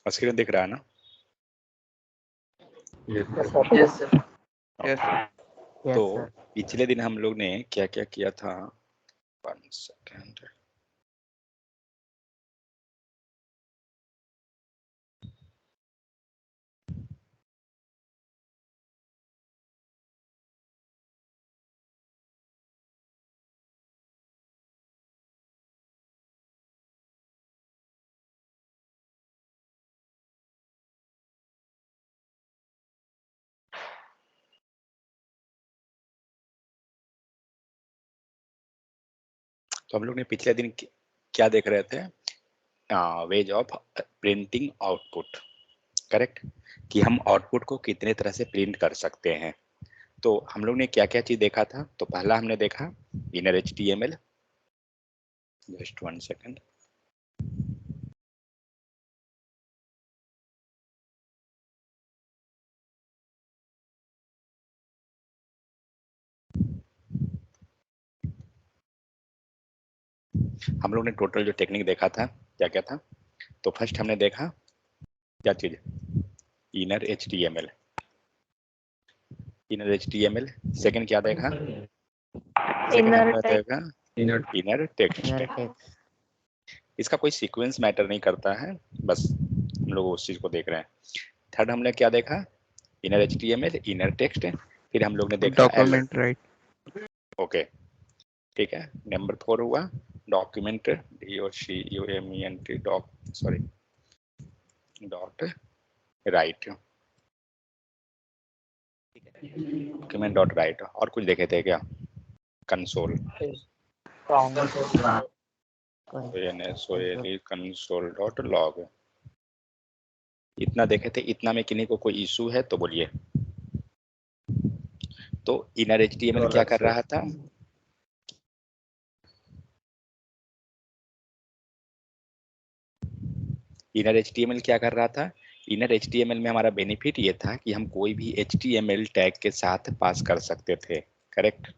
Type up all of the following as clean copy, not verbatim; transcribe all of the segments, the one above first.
Screen दिख रहा है ना? Yes sir. तो पिछले दिन हम लोग ने क्या क्या किया था? 1 सेकेंड। तो हम लोग ने पिछले दिन क्या देख रहे थे? Ways of printing output, correct, कि हम आउटपुट को कितने तरह से प्रिंट कर सकते हैं। तो हम लोग ने क्या क्या चीज देखा था? तो पहला हमने देखा इनर HTML। Just 1 second. हम लोग ने टोटल जो टेक्निक देखा था क्या क्या था? तो फर्स्ट हमने देखा क्या चीज? Inner HTML। Inner HTML। Second क्या देखा? सेकंड हमने देखा इनर टेक्स्ट। इसका कोई सीक्वेंस मैटर नहीं करता है, बस हम लोग उस चीज को देख रहे हैं। थर्ड हमने क्या देखा? Inner HTML, inner text. फिर हम लोग ने देखा डॉक्यूमेंट, राइट? ओके, ठीक है। नंबर 4 हुआ document, DOCUMENT, dot right. Document dot right. और कुछ देखे थे क्या? Console, console dot log. इतना देखे थे। इतना में किन्हीं को कोई इशू है तो बोलिए। तो इनर HTML क्या कर रहा था? इनर HTML क्या कर रहा था? इनर HTML में हमारा बेनिफिट ये था कि हम कोई भी HTML टैग के साथ पास कर सकते थे, करेक्ट।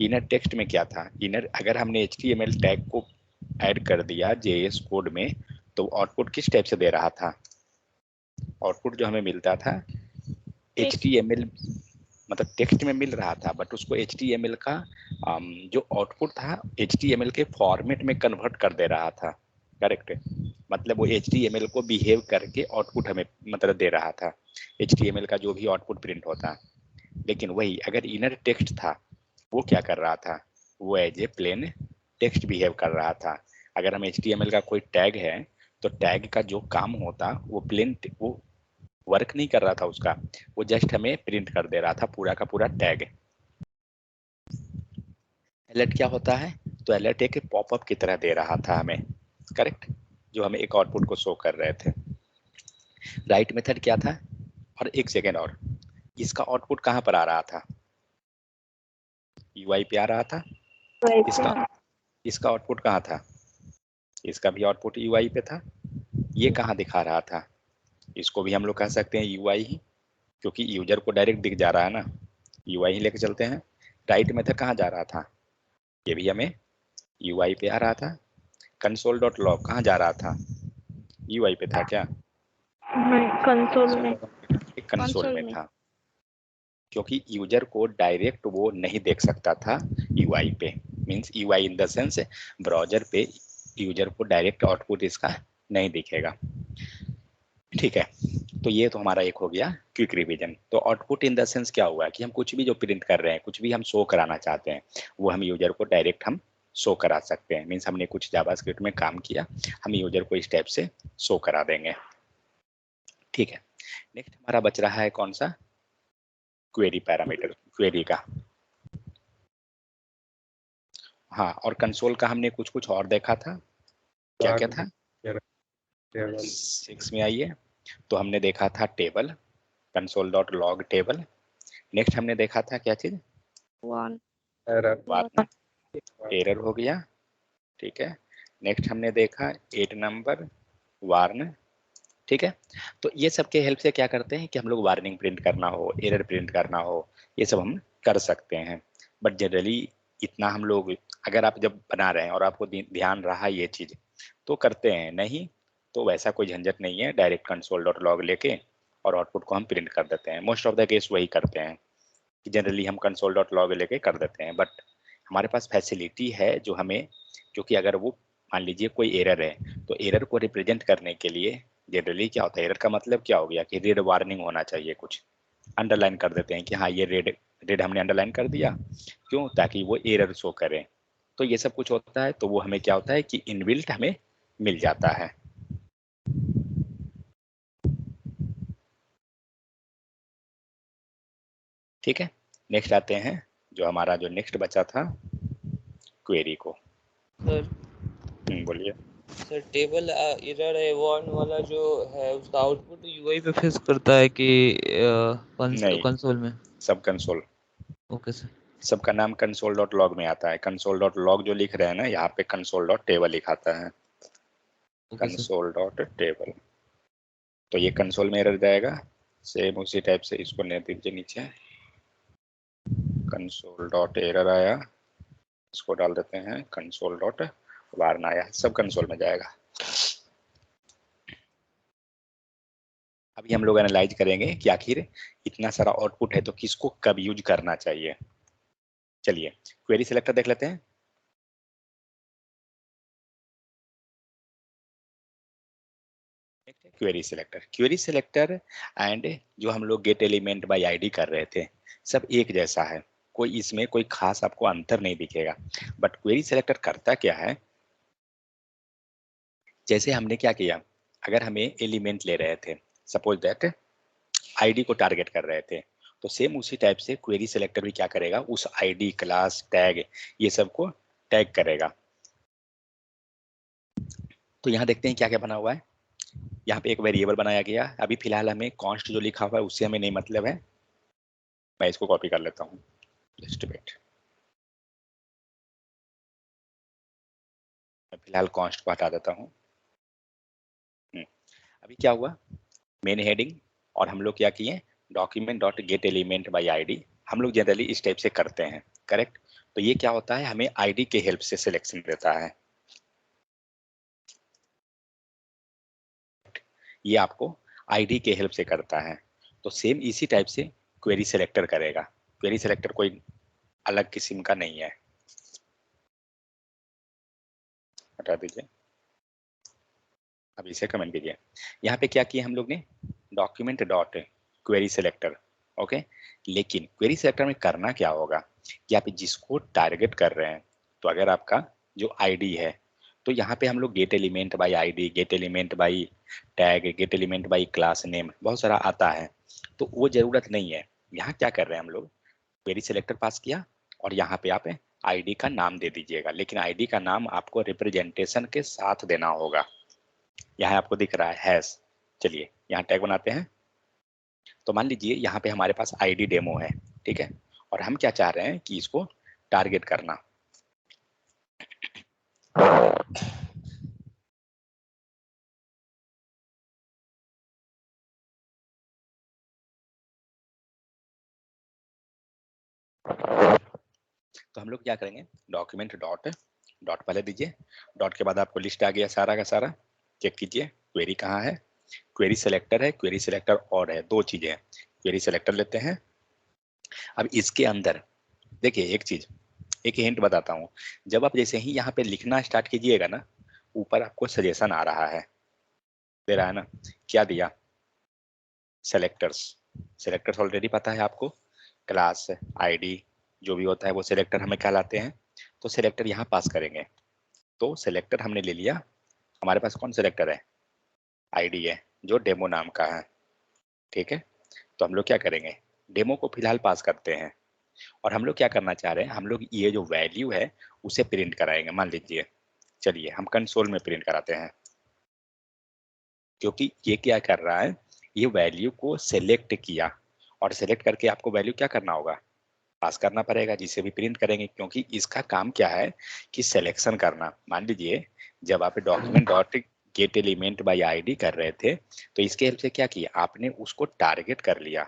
इनर टेक्स्ट में क्या था? इनर अगर हमने HTML टैग को ऐड कर दिया JS कोड में तो आउटपुट किस टाइप से दे रहा था? आउटपुट जो हमें मिलता था HTML मतलब टेक्स्ट में मिल रहा था, बट उसको HTML का जो आउटपुट था HTML के फॉर्मेट में कन्वर्ट कर दे रहा था, करेक्ट। मतलब वो HTML को बिहेव करके आउटपुट हमें मतलब दे रहा था, HTML का जो भी आउटपुट प्रिंट होता। लेकिन वही अगर इनर टेक्स्ट था वो क्या कर रहा था? वो as a plain text behave कर रहा था। अगर हम HTML का कोई टैग है तो टैग का जो काम होता वो प्लेन वो वर्क नहीं कर रहा था उसका, वो जस्ट हमें प्रिंट कर दे रहा था पूरा का पूरा टैग। अलर्ट क्या होता है? तो अलर्ट एक पॉपअप की तरह दे रहा था हमें, करेक्ट, जो हमें एक आउटपुट को शो कर रहे थे। राइट मेथड क्या था? और एक सेकेंड और, इसका आउटपुट कहाँ पर आ रहा था? UI पे आ रहा था। इसका आउटपुट कहाँ था? इसका भी आउटपुट UI पे था। ये कहाँ दिखा रहा था? इसको भी हम लोग कह सकते हैं UI ही, क्योंकि यूजर को डायरेक्ट दिख जा रहा है ना, UI ही लेके चलते हैं। राइट मेथड कहाँ जा रहा था? ये भी हमें UI पे आ रहा था। कंसोल डॉट लॉग कहाँ जा रहा था? UI पे था क्या? कंसोल में था, क्योंकि यूजर को डायरेक्ट वो नहीं देख सकता था UI पे। Means UI in the sense browser पे यूजर को डायरेक्ट आउटपुट इसका नहीं दिखेगा, ठीक है। तो ये तो हमारा एक हो गया क्विक रिवीजन। तो आउटपुट इन द सेंस क्या हुआ कि हम कुछ भी जो प्रिंट कर रहे हैं, कुछ भी हम शो कराना चाहते हैं, वो हम यूजर को डायरेक्ट हम शो करा सकते हैं। मींस हमने कुछ जावास्क्रिप्ट में काम किया, हम यूजर को इस टाइप से शो करा देंगे, ठीक है। नेक्स्ट हमारा बच रहा है कौन सा? क्वेरी पैरामीटर, क्वेरी का। हाँ, और कंसोल का हमने कुछ कुछ और देखा था। क्या क्या था? 6 में आइए। तो हमने देखा था table, console dot log table. Next हमने देखा था क्या चीज? वार्न, एरर हो गया, ठीक है। नेक्स्ट हमने देखा 8 नंबर वार्न, ठीक है। तो ये सब के हेल्प से क्या करते हैं कि हम लोग वार्निंग प्रिंट करना हो, एरर प्रिंट करना हो, ये सब हम कर सकते हैं। बट जनरली इतना हम लोग, अगर आप जब बना रहे हैं और आपको ध्यान रहा ये चीज तो करते हैं, नहीं तो वैसा कोई झंझट नहीं है, डायरेक्ट कंसोल डॉट लॉग लेके और आउटपुट को हम प्रिंट कर देते हैं। मोस्ट ऑफ द केस वही करते हैं कि जनरली हम कंसोल डॉट लॉग लेके कर देते हैं, बट हमारे पास फैसिलिटी है जो हमें, क्योंकि अगर वो मान लीजिए कोई एरर है तो एरर को रिप्रेजेंट करने के लिए जनरली क्या होता है, एरर का मतलब क्या हो गया कि रेड वार्निंग होना चाहिए, कुछ अंडरलाइन कर देते हैं कि हाँ ये रेड रेड हमने अंडरलाइन कर दिया, क्यों, ताकि वो एरर शो करे। तो ये सब कुछ होता है, तो वो हमें क्या होता है कि इनबिल्ट हमें मिल जाता है। ठीक है, नेक्स्ट आते हैं जो हमारा जो नेक्स्ट बचा था क्वेरी को। सर बोलिए। सर टेबल एरर है वार्न वाला जो है उसका आउटपुट यूआई पे फेस करता है कि नहीं, कंसोल में? सब कंसोल, ओके सर। सबका नाम कंसोल डॉट लॉग में आता है। कंसोल डॉट लॉग जो लिख रहे हैं ना, यहाँ पे कंसोल डॉट टेबल लिखाता है, okay sir. Console dot table. तो ये कंसोल में एरर जाएगा, सेम उसी टाइप से इसको दे दीजिए नीचे, कंसोल डॉट एरर आया, इसको डाल देते हैं कंसोल डॉट वार्न आया, सब कंसोल में जाएगा। अभी हम लोग एनालाइज करेंगे कि आखिर इतना सारा आउटपुट है तो किसको कब यूज करना चाहिए। चलिए क्वेरी सिलेक्टर देख लेते हैं। Query selector, query selector and जो हम लोग गेट एलिमेंट बाय आईडी कर रहे थे, सब एक जैसा है, कोई इसमें कोई खास आपको अंतर नहीं दिखेगा। बट क्वेरी सिलेक्टर करता क्या है, जैसे हमने क्या किया, अगर हमें एलिमेंट ले रहे थे, सपोज दैट आईडी को टारगेट कर रहे थे, तो सेम उसी टाइप से क्वेरी सिलेक्टर भी क्या करेगा, उस आईडी क्लास टैग ये सब को टैग करेगा। तो यहाँ देखते हैं क्या क्या बना हुआ है। यहाँ पे एक वेरिएबल बनाया गया, अभी फिलहाल हमें कॉन्स्ट जो लिखा हुआ है उससे हमें नहीं मतलब है, मैं इसको कॉपी कर लेता हूँ, जस्ट वेट, मैं फिलहाल कॉन्स्ट को हटा देता हूँ। अभी क्या हुआ, मेन हेडिंग, और हम लोग क्या किए, document dot gate element by ID, हम लोग जनरली इस टाइप से करते हैं, करेक्ट। तो ये क्या होता है, हमें आईडी के हेल्प से सिलेक्शन देता है, ये आपको आईडी के हेल्प से करता है। तो सेम इसी टाइप से क्वेरी सिलेक्टर करेगा, क्वेरी सिलेक्टर कोई अलग किस्म का नहीं है, हटा दीजिए, अब इसे कमेंट कीजिए। यहाँ पे क्या किया हम लोग ने, document dot query selector, okay. लेकिन क्वेरी सिलेक्टर में करना क्या होगा कि आप जिसको टारगेट कर रहे हैं, तो अगर आपका जो आईडी है, तो यहाँ पे हम लोग gate element by ID, gate element by tag, gate element by class name, बहुत सारा आता है, तो वो जरूरत नहीं है। यहाँ क्या कर रहे हैं हम लोग, क्वेरी सिलेक्टर पास किया और यहाँ पे आप आईडी का नाम दे दीजिएगा, लेकिन आईडी का नाम आपको रिप्रेजेंटेशन के साथ देना होगा। यहाँ आपको दिख रहा है हैश, चलिए यहाँ टैग बनाते हैं। तो मान लीजिए यहाँ पे हमारे पास आईडी डेमो है, ठीक है, और हम क्या चाह रहे हैं कि इसको टारगेट करना। तो हम लोग क्या करेंगे, डॉक्यूमेंट डॉट डॉट पहले दीजिए, डॉट के बाद आपको लिस्ट आ गया सारा का सारा, चेक कीजिए क्वेरी कहाँ है, क्वेरी सिलेक्टर है, क्वेरी सिलेक्टर और है, दो चीजें हैं। क्वेरी सिलेक्टर लेते हैं, अब इसके अंदर देखिए एक चीज, एक हिंट बताता हूँ, जब आप जैसे ही यहाँ पे लिखना स्टार्ट कीजिएगा ना, ऊपर आपको सजेशन आ रहा है, दे रहा है ना, क्या दिया, सेलेक्टर्स, सेलेक्टर्स ऑलरेडी पता है आपको, क्लास आईडी जो भी होता है वो सेलेक्टर हमें कहलाते हैं। तो सेलेक्टर यहाँ पास करेंगे, तो सेलेक्टर हमने ले लिया, हमारे पास कौन सेलेक्टर है, आईडी है जो डेमो नाम का है, ठीक है। तो हम लोग क्या करेंगे, डेमो को फिलहाल पास करते हैं, और हम लोग क्या करना चाह रहे हैं, हम लोग ये जो वैल्यू है उसे प्रिंट कराएंगे, मान लीजिए, चलिए हम कंसोल में प्रिंट कराते हैं, क्योंकि ये क्या कर रहा है, ये वैल्यू को सेलेक्ट किया, और सेलेक्ट करके आपको वैल्यू क्या करना होगा, पास करना पड़ेगा, जिसे भी प्रिंट करेंगे, क्योंकि इसका काम क्या है कि सिलेक्शन करना। मान लीजिए जब आप document dot gate element by ID कर रहे थे, तो इसके हेल्प से क्या किया आपने, उसको टारगेट कर लिया,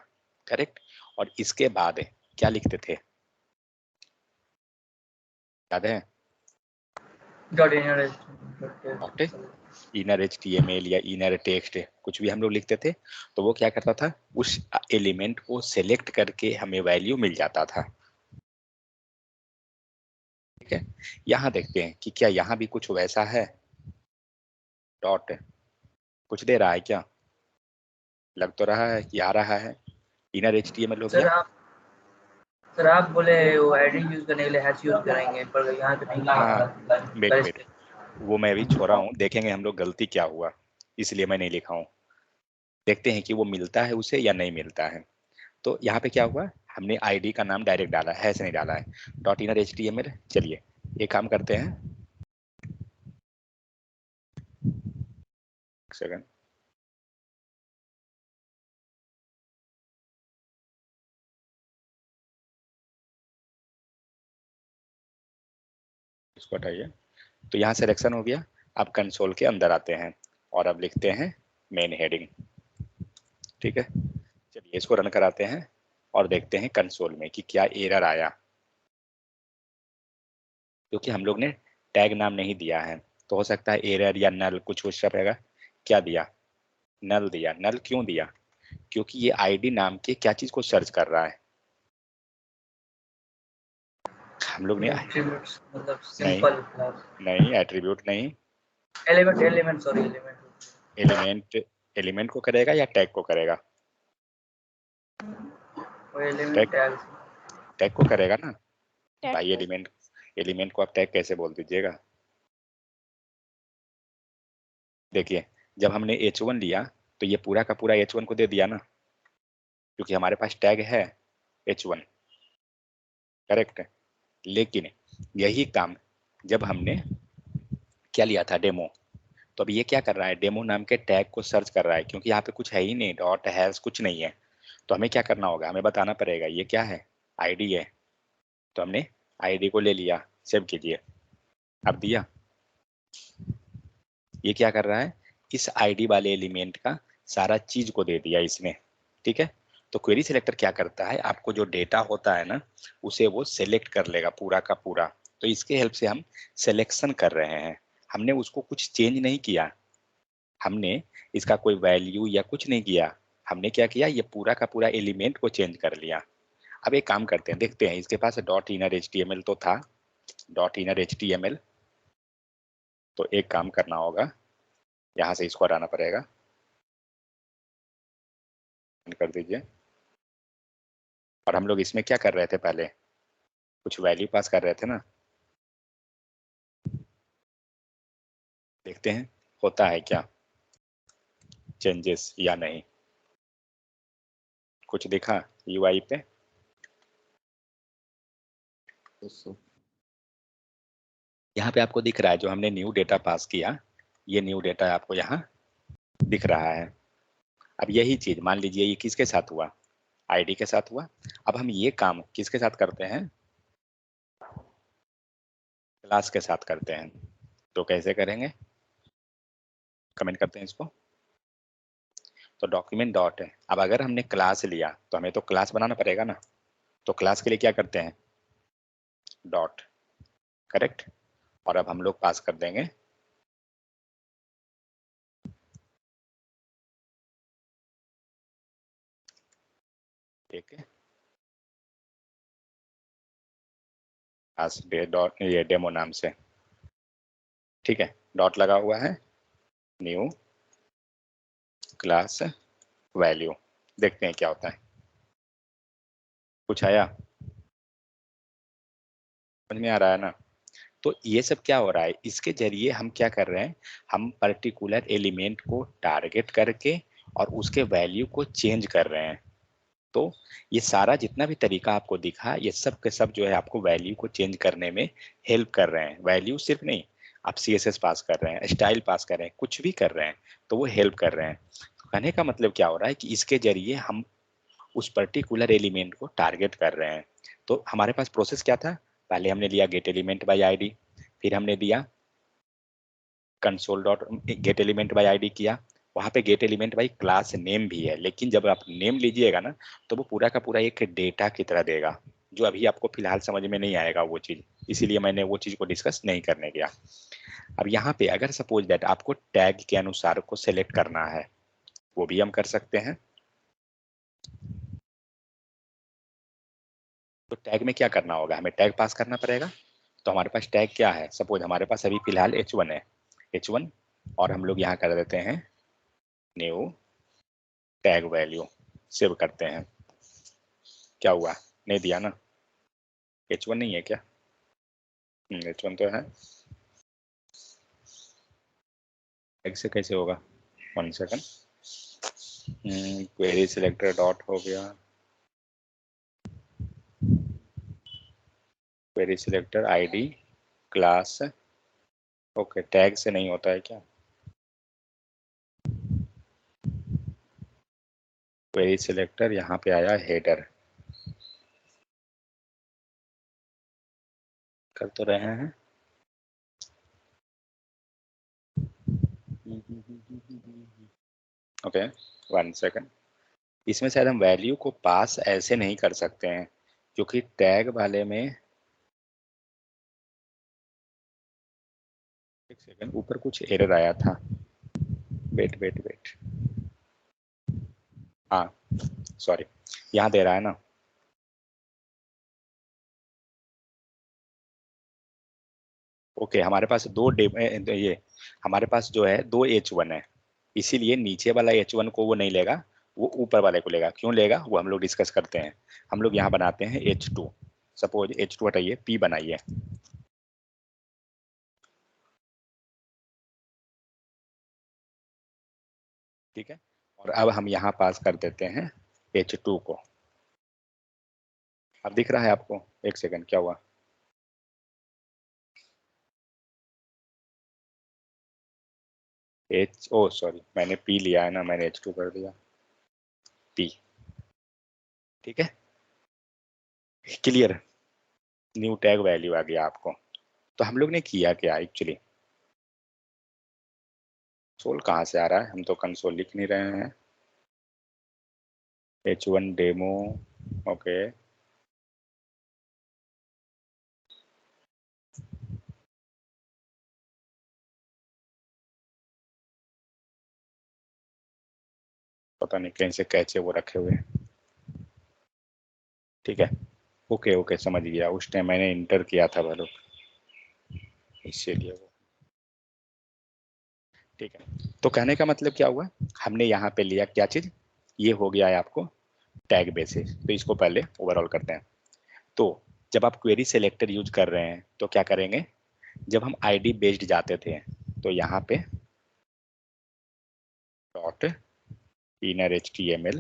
करेक्ट, और इसके बाद क्या लिखते थे, याद है, dot in dot inner HTML या इनर टेक्स्ट कुछ भी हम लोग लिखते थे, तो वो क्या करता था, उस एलिमेंट को सेलेक्ट करके हमें वैल्यू मिल जाता था। ठीक है, यहाँ देखते हैं कि क्या यहाँ भी कुछ वैसा है। डॉट कुछ दे रहा है क्या? लग तो रहा है कि आ रहा है। इनर HTML हो गया। सर आप बोले वो आईडी यूज करने के लिए हैश यूज करेंगे, पर यहाँ पे नहीं हाँ वेट है। वेट, वो मैं भी छोड़ा हूँ, देखेंगे हम लोग गलती क्या हुआ, इसलिए मैं नहीं लिखा हूँ। देखते हैं कि वो मिलता है उसे या नहीं मिलता है। तो यहाँ पे क्या हुआ, हमने आईडी का नाम डायरेक्ट डाला है, ऐसे नहीं डाला है। डॉट इनर HTML, चलिए एक काम करते हैं, सेकंड, इसको हटाइए। तो यहाँ सिलेक्शन हो गया। अब कंसोल के अंदर आते हैं और अब लिखते हैं मेन हेडिंग। ठीक है, चलिए इसको रन कराते हैं और देखते हैं कंसोल में कि क्या एरर आया, क्योंकि हम लोग ने टैग नाम नहीं दिया है, तो हो सकता है एरर या नल कुछ उस रहेगा। क्या दिया? नल दिया। नल क्यों दिया? क्योंकि ये आईडी नाम के क्या चीज को सर्च कर रहा है, हम लोग ने मतलब नहीं, सिंपल नहीं एट्रीब्यूट नहीं, element sorry element element, element को करेगा या टैग को करेगा? वो एलिमेंट टैग, टैग टैग को करेगा ना टैग भाई। को। एलिमेंट, एलिमेंट को आप टैग कैसे बोल दीजिएगा? देखिए जब हमने H1 लिया तो ये पूरा का पूरा H1 को दे दिया ना, क्योंकि हमारे पास टैग है H1, करेक्ट है। लेकिन यही काम जब हमने क्या लिया था, डेमो, तो अब ये क्या कर रहा है, डेमो नाम के टैग को सर्च कर रहा है, क्योंकि यहाँ पे कुछ है ही नहीं, डॉट हैश कुछ नहीं है। तो हमें क्या करना होगा, हमें बताना पड़ेगा ये क्या है, आईडी है। तो हमने आईडी को ले लिया, सेव कीजिए, अब दिया। ये क्या कर रहा है, इस आईडी वाले एलिमेंट का सारा चीज को दे दिया इसने। ठीक है, तो क्वेरी सिलेक्टर क्या करता है, आपको जो डेटा होता है ना उसे वो सिलेक्ट कर लेगा पूरा का पूरा। तो इसके हेल्प से हम सिलेक्शन कर रहे हैं, हमने उसको कुछ चेंज नहीं किया, हमने इसका कोई वैल्यू या कुछ नहीं किया, हमने क्या किया, ये पूरा का पूरा एलिमेंट को चेंज कर लिया। अब एक काम करते हैं, देखते हैं इसके पास डॉट इनर HTML तो था, डॉट इनर HTML। तो एक काम करना होगा, यहाँ से इसको हटाना पड़ेगा, कर दीजिए। और हम लोग इसमें क्या कर रहे थे, पहले कुछ वैल्यू पास कर रहे थे ना, देखते हैं होता है क्या चेंजेस या नहीं। कुछ दिखा UI पे? यहाँ पे आपको दिख रहा है जो हमने न्यू डेटा पास किया, ये न्यू डेटा आपको यहाँ दिख रहा है। अब यही चीज मान लीजिए ये किसके साथ हुआ, आईडी के साथ हुआ। अब हम ये काम किसके साथ करते हैं, क्लास के साथ करते हैं। तो कैसे करेंगे, कमेंट करते हैं इसको। तो डॉक्यूमेंट डॉट है, अब अगर हमने क्लास लिया तो हमें तो क्लास बनाना पड़ेगा ना, तो क्लास के लिए क्या करते हैं, डॉट, करेक्ट। और अब हम लोग पास कर देंगे ठीक है, पास डॉट ये डेमो नाम से। ठीक है, डॉट लगा हुआ है, न्यू क्लास वैल्यू, देखते हैं क्या होता है। कुछ आया, समझ में आ रहा है ना? तो ये सब क्या हो रहा है, इसके जरिए हम क्या कर रहे हैं, हम पर्टिकुलर एलिमेंट को टारगेट करके और उसके वैल्यू को चेंज कर रहे हैं। तो ये सारा जितना भी तरीका आपको दिखा, ये सब के सब जो है आपको वैल्यू को चेंज करने में हेल्प कर रहे हैं। वैल्यू सिर्फ नहीं, आप CSS पास कर रहे हैं, स्टाइल पास कर रहे हैं, कुछ भी कर रहे हैं, तो वो हेल्प कर रहे हैं। तो कहने का मतलब क्या हो रहा है कि इसके जरिए हम उस पर्टिकुलर एलिमेंट को टारगेट कर रहे हैं। तो हमारे पास प्रोसेस क्या था, पहले हमने लिया गेट एलिमेंट बाय आईडी, फिर हमने दिया console dot gate element by ID किया, वहाँ पे gate element by class name भी है, लेकिन जब आप नेम लीजिएगा ना तो वो पूरा का पूरा एक डेटा की तरह देगा, जो अभी आपको फिलहाल समझ में नहीं आएगा वो चीज़, इसीलिए मैंने वो चीज़ को डिस्कस नहीं करने गया। अब यहाँ पे अगर सपोज दैट आपको टैग के अनुसार को सिलेक्ट करना है, वो भी हम कर सकते हैं। तो टैग में क्या करना होगा, हमें टैग पास करना पड़ेगा। तो हमारे पास टैग क्या है, सपोज हमारे पास अभी फिलहाल h1 है, h1, और हम लोग यहाँ कर देते हैं न्यू टैग वैल्यू, सेव करते हैं। क्या हुआ, नहीं दिया ना, h1 नहीं है क्या, h1 तो है, टैग से कैसे होगा, 1 सेकंड, क्वेरी सिलेक्टर डॉट हो गया, query selector ID class, okay tag से नहीं होता है क्या, क्वेरी सिलेक्टर यहाँ पे आया हेडर, कर तो रहे हैं। ओके 1 सेकंड, इसमें शायद हम वैल्यू को पास ऐसे नहीं कर सकते हैं, क्योंकि टैग वाले में, एक सेकंड, ऊपर कुछ एरर आया था, वेट वेट वेट, हाँ सॉरी, यहाँ दे रहा है ना, ओके हमारे पास ये हमारे पास जो है 2 h1 है, इसीलिए नीचे वाला h1 को वो नहीं लेगा, वो ऊपर वाले को लेगा। क्यों लेगा वो हम लोग डिस्कस करते हैं। हम लोग यहाँ बनाते हैं h2, सपोज h2 हटाइए, p बनाइए, ठीक है, और अब हम यहाँ पास कर देते हैं h2 को। अब दिख रहा है आपको, एक सेकंड क्या हुआ, ओ सॉरी मैंने p लिया है ना, मैंने h2 कर दिया, p, ठीक है, क्लियर, न्यू टैग वैल्यू आ गया आपको। तो हम लोग ने किया क्या एक्चुअली, कंसोल कहाँ से आ रहा है, हम तो कंसोल लिख नहीं रहे हैं, h1 डेमो, ओके, पता नहीं कहीं से कैचे वो रखे हुए हैं, ठीक है, ओके ओके समझ गया, उस टाइम मैंने इंटर किया था भाई, इसीलिए वो, ठीक है। तो कहने का मतलब क्या हुआ, हमने यहाँ पे लिया क्या चीज, ये हो गया है आपको टैग बेसिस। तो इसको पहले ओवरऑल करते हैं। तो जब आप क्वेरी सेलेक्टर यूज कर रहे हैं तो क्या करेंगे, जब हम आईडी बेस्ड जाते थे तो यहाँ पे डॉट इनर HTML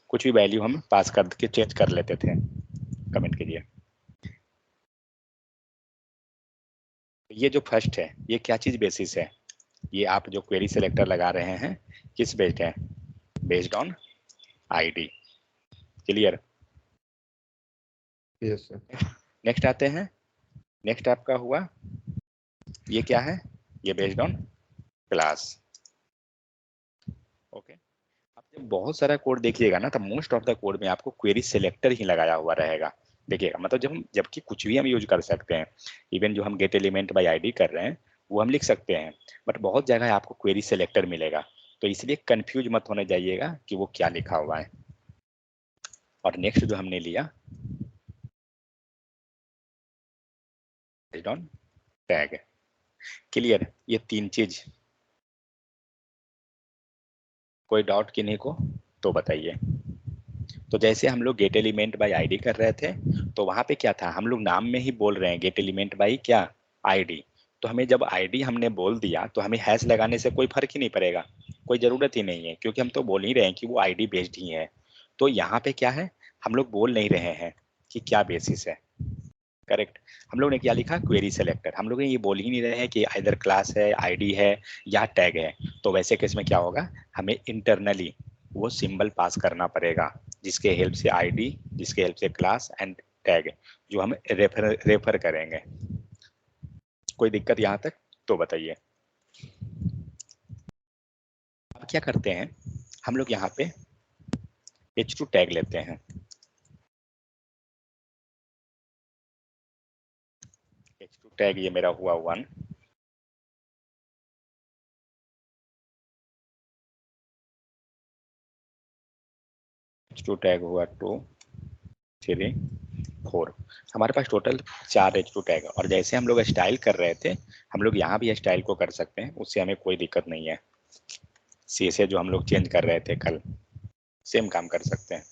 कुछ भी वैल्यू हम पास करके चेंज कर लेते थे, कमेंट कीजिए। ये जो फर्स्ट है ये क्या चीज बेसिस है, ये आप जो क्वेरी सेलेक्टर लगा रहे हैं किस बेस्ड है, based on ID, clear. Yes sir. Next आते हैं, नेक्स्ट आपका हुआ ये क्या है, ये बेस्ड ऑन क्लास, ओके। आप जब बहुत सारा कोड देखिएगा ना, तब मोस्ट ऑफ द कोड में आपको क्वेरी सेलेक्टर ही लगाया हुआ रहेगा, देखिएगा, मतलब जबकि कुछ भी हम यूज कर सकते हैं, इवन जो हम गेट एलिमेंट बाय आईडी कर रहे हैं वो हम लिख सकते हैं, बट बहुत जगह आपको क्वेरी सेलेक्टर मिलेगा, तो इसलिए कंफ्यूज मत होने जाइएगा कि वो क्या लिखा हुआ है। और नेक्स्ट जो हमने लिया बेस्ड ऑन टैग, क्लियर, ये 3 चीज, कोई डाउट किन्हीं को तो बताइए। तो जैसे हम लोग गेट एलिमेंट बाय आईडी कर रहे थे, तो वहां पे क्या था, हम लोग नाम में ही बोल रहे हैं गेट एलिमेंट बाय क्या, आईडी, तो हमें जब आईडी हमने बोल दिया तो हमें हैश लगाने से कोई फर्क ही नहीं पड़ेगा, कोई जरूरत ही नहीं है, क्योंकि हम तो बोल ही रहे हैं कि वो आईडी बेस्ड ही है। तो यहाँ पे क्या है, हम लोग बोल नहीं रहे हैं कि क्या बेसिस है, करेक्ट। हम लोग ने क्या लिखा, क्वेरी सेलेक्टर, हम लोग ये बोल ही नहीं रहे हैं कि आइदर क्लास है, आईडी है या टैग है। तो वैसे केस में क्या होगा, हमें इंटरनली वो सिंबल पास करना पड़ेगा, जिसके हेल्प से आईडी, जिसके हेल्प से क्लास एंड टैग, जो हम रेफर करेंगे। कोई दिक्कत यहाँ तक तो बताइए। अब क्या करते हैं, हम लोग यहाँ पे h2 टैग लेते हैं, h2 टैग ये मेरा हुआ 1, H2 टैग हुआ 2 3 4। हमारे पास टोटल 4 H2 टैग है। और जैसे हम लोग स्टाइल कर रहे थे, हम लोग यहाँ भी स्टाइल को कर सकते हैं, उससे हमें कोई दिक्कत नहीं है। सी से जो हम लोग चेंज कर रहे थे कल, सेम काम कर सकते हैं।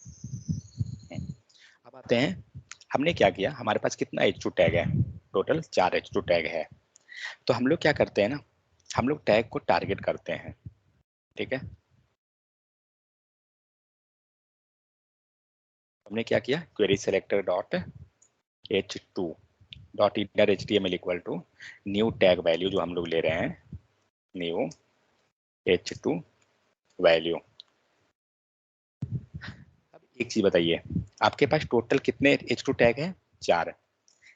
अब आते हैं, हमने क्या किया, हमारे पास कितना H2 टैग है, टोटल 4 H2 टैग है। तो हम लोग क्या करते हैं ना, हम लोग टैग को टारगेट करते हैं, ठीक है। हमने क्या किया, query selector dot H2 dot inner HTML equal to new tag value जो हम लोग ले रहे हैं, न्यू H2 वैल्यू। अब एक चीज बताइए, आपके पास टोटल कितने H2 टैग हैं, 4।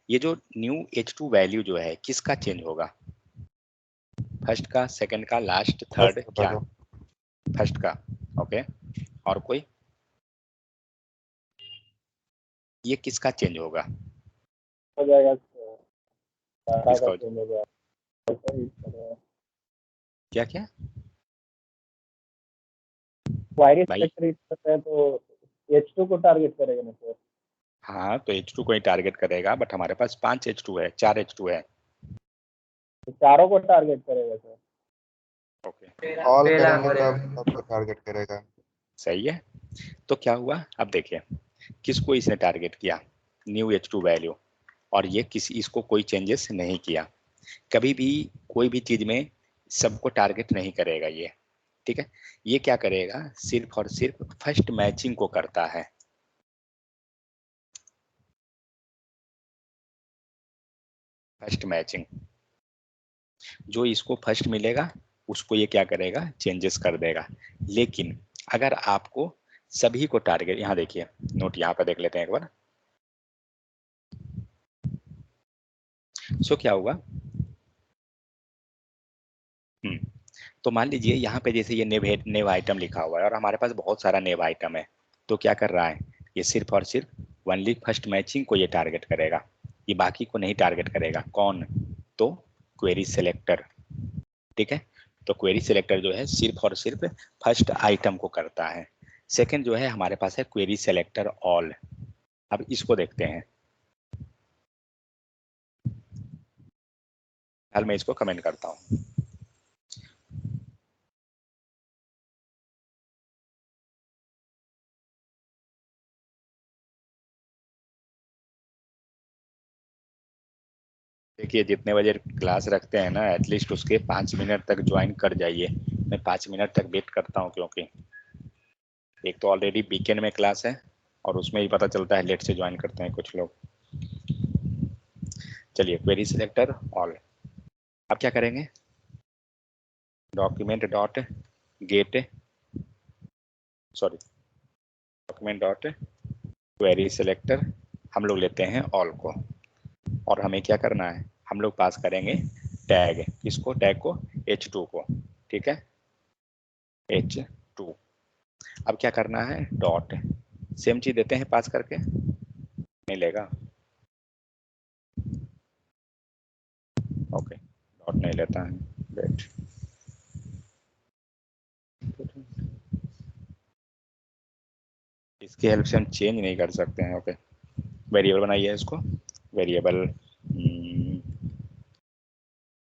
ये जो न्यू H2 वैल्यू जो है किसका चेंज होगा, फर्स्ट का, सेकंड का, लास्ट, थर्ड, क्या, फर्स्ट का, ओके। और कोई, ये किसका चेंज होगा, हो जाएगा, किसका हो, क्या क्या क्वेरी भाई। सेलेक्टर करते हैं तो H2 को टारगेट करेगा ना सर। हाँ तो H2 को ही टारगेट करेगा, बट हमारे पास 5 H2 है, 4 H2 है, तो चारों को टारगेट करेगा सर। ओके। ऑल करेंगे तब सबको टारगेट करेगा। सही है। तो क्या हुआ, अब देखिए किसको इसने टारगेट किया, न्यू H2 वैल्यू, और ये किसी, इसको कोई चेंजेस नहीं किया। कभी भी कोई भी चीज में सबको टारगेट नहीं करेगा ये, ठीक है। ये क्या करेगा, सिर्फ और सिर्फ फर्स्ट मैचिंग को करता है, फर्स्ट मैचिंग। जो इसको फर्स्ट मिलेगा उसको ये क्या करेगा, चेंजेस कर देगा। लेकिन अगर आपको सभी को टारगेट, यहाँ देखिए नोट, यहाँ पर देख लेते हैं एक बार। सो क्या हुआ, तो मान लीजिए यहाँ पे जैसे ये नेव आइटम लिखा हुआ है और हमारे पास बहुत सारा नेव आइटम है, तो क्या कर रहा है, ये सिर्फ और सिर्फ ओनली फर्स्ट मैचिंग को ये टारगेट करेगा, ये बाकी को नहीं टारगेट करेगा। कौन, तो क्वेरी सेलेक्टर, ठीक है। तो क्वेरी सेलेक्टर जो है सिर्फ और सिर्फ फर्स्ट आइटम को करता है। सेकंड जो है हमारे पास है क्वेरी सेलेक्टर ऑल। अब इसको देखते हैं, फिलहाल मैं इसको कमेंट करता हूँ। देखिए जितने बजे क्लास रखते हैं ना, एटलीस्ट उसके 5 मिनट तक ज्वाइन कर जाइए। मैं 5 मिनट तक वेट करता हूँ, क्योंकि एक तो ऑलरेडी वीकेंड में क्लास है और उसमें ही पता चलता है लेट से ज्वाइन करते हैं कुछ लोग। चलिए क्वेरी सिलेक्टर ऑल, अब क्या करेंगे, document dot gate, sorry document dot query selector, हम लोग लेते हैं ऑल को, और हमें क्या करना है, हम लोग पास करेंगे टैग, किसको, टैग को, H2 को, ठीक है, H2। अब क्या करना है, डॉट, सेम चीज देते हैं पास करके, नहीं लेगा, ओके, डॉट नहीं लेता है, वेट, इसकी हेल्प से हम चेंज नहीं कर सकते हैं, ओके। वेरिएबल बनाइए इसको, variable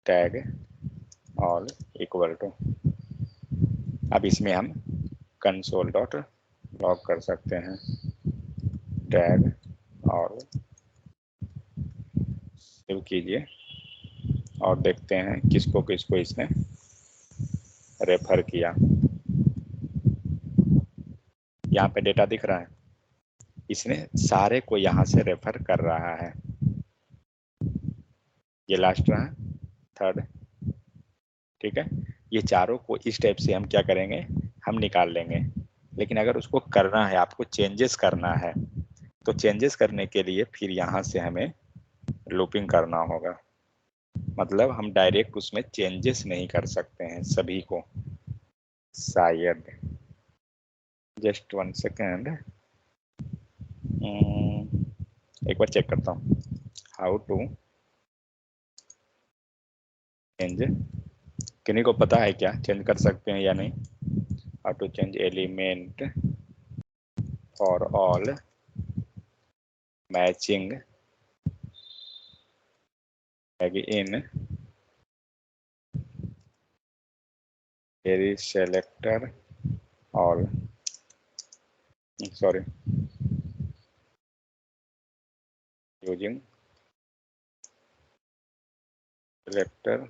tag all equal to, अब इसमें हम कंसोल डॉट लॉग कर सकते हैं टैग, और सेव कीजिए और देखते हैं किसको किसको इसने रेफर किया। यहाँ पे डेटा दिख रहा है, इसने सारे को यहाँ से रेफर कर रहा है, ये लास्ट रहा, थर्ड, ठीक है। ये चारों को इस टाइप से हम क्या करेंगे, हम निकाल लेंगे। लेकिन अगर उसको करना है, आपको चेंजेस करना है, तो चेंजेस करने के लिए फिर यहाँ से हमें लूपिंग करना होगा। मतलब हम डायरेक्ट उसमें चेंजेस नहीं कर सकते हैं सभी को, शायद, जस्ट 1 सेकेंड, एक बार चेक करता हूँ, हाउ टू चेंज, किन्हीं को पता है क्या चेंज कर सकते हैं या नहीं, how to change element for all matching tag in query selector all, sorry, using selector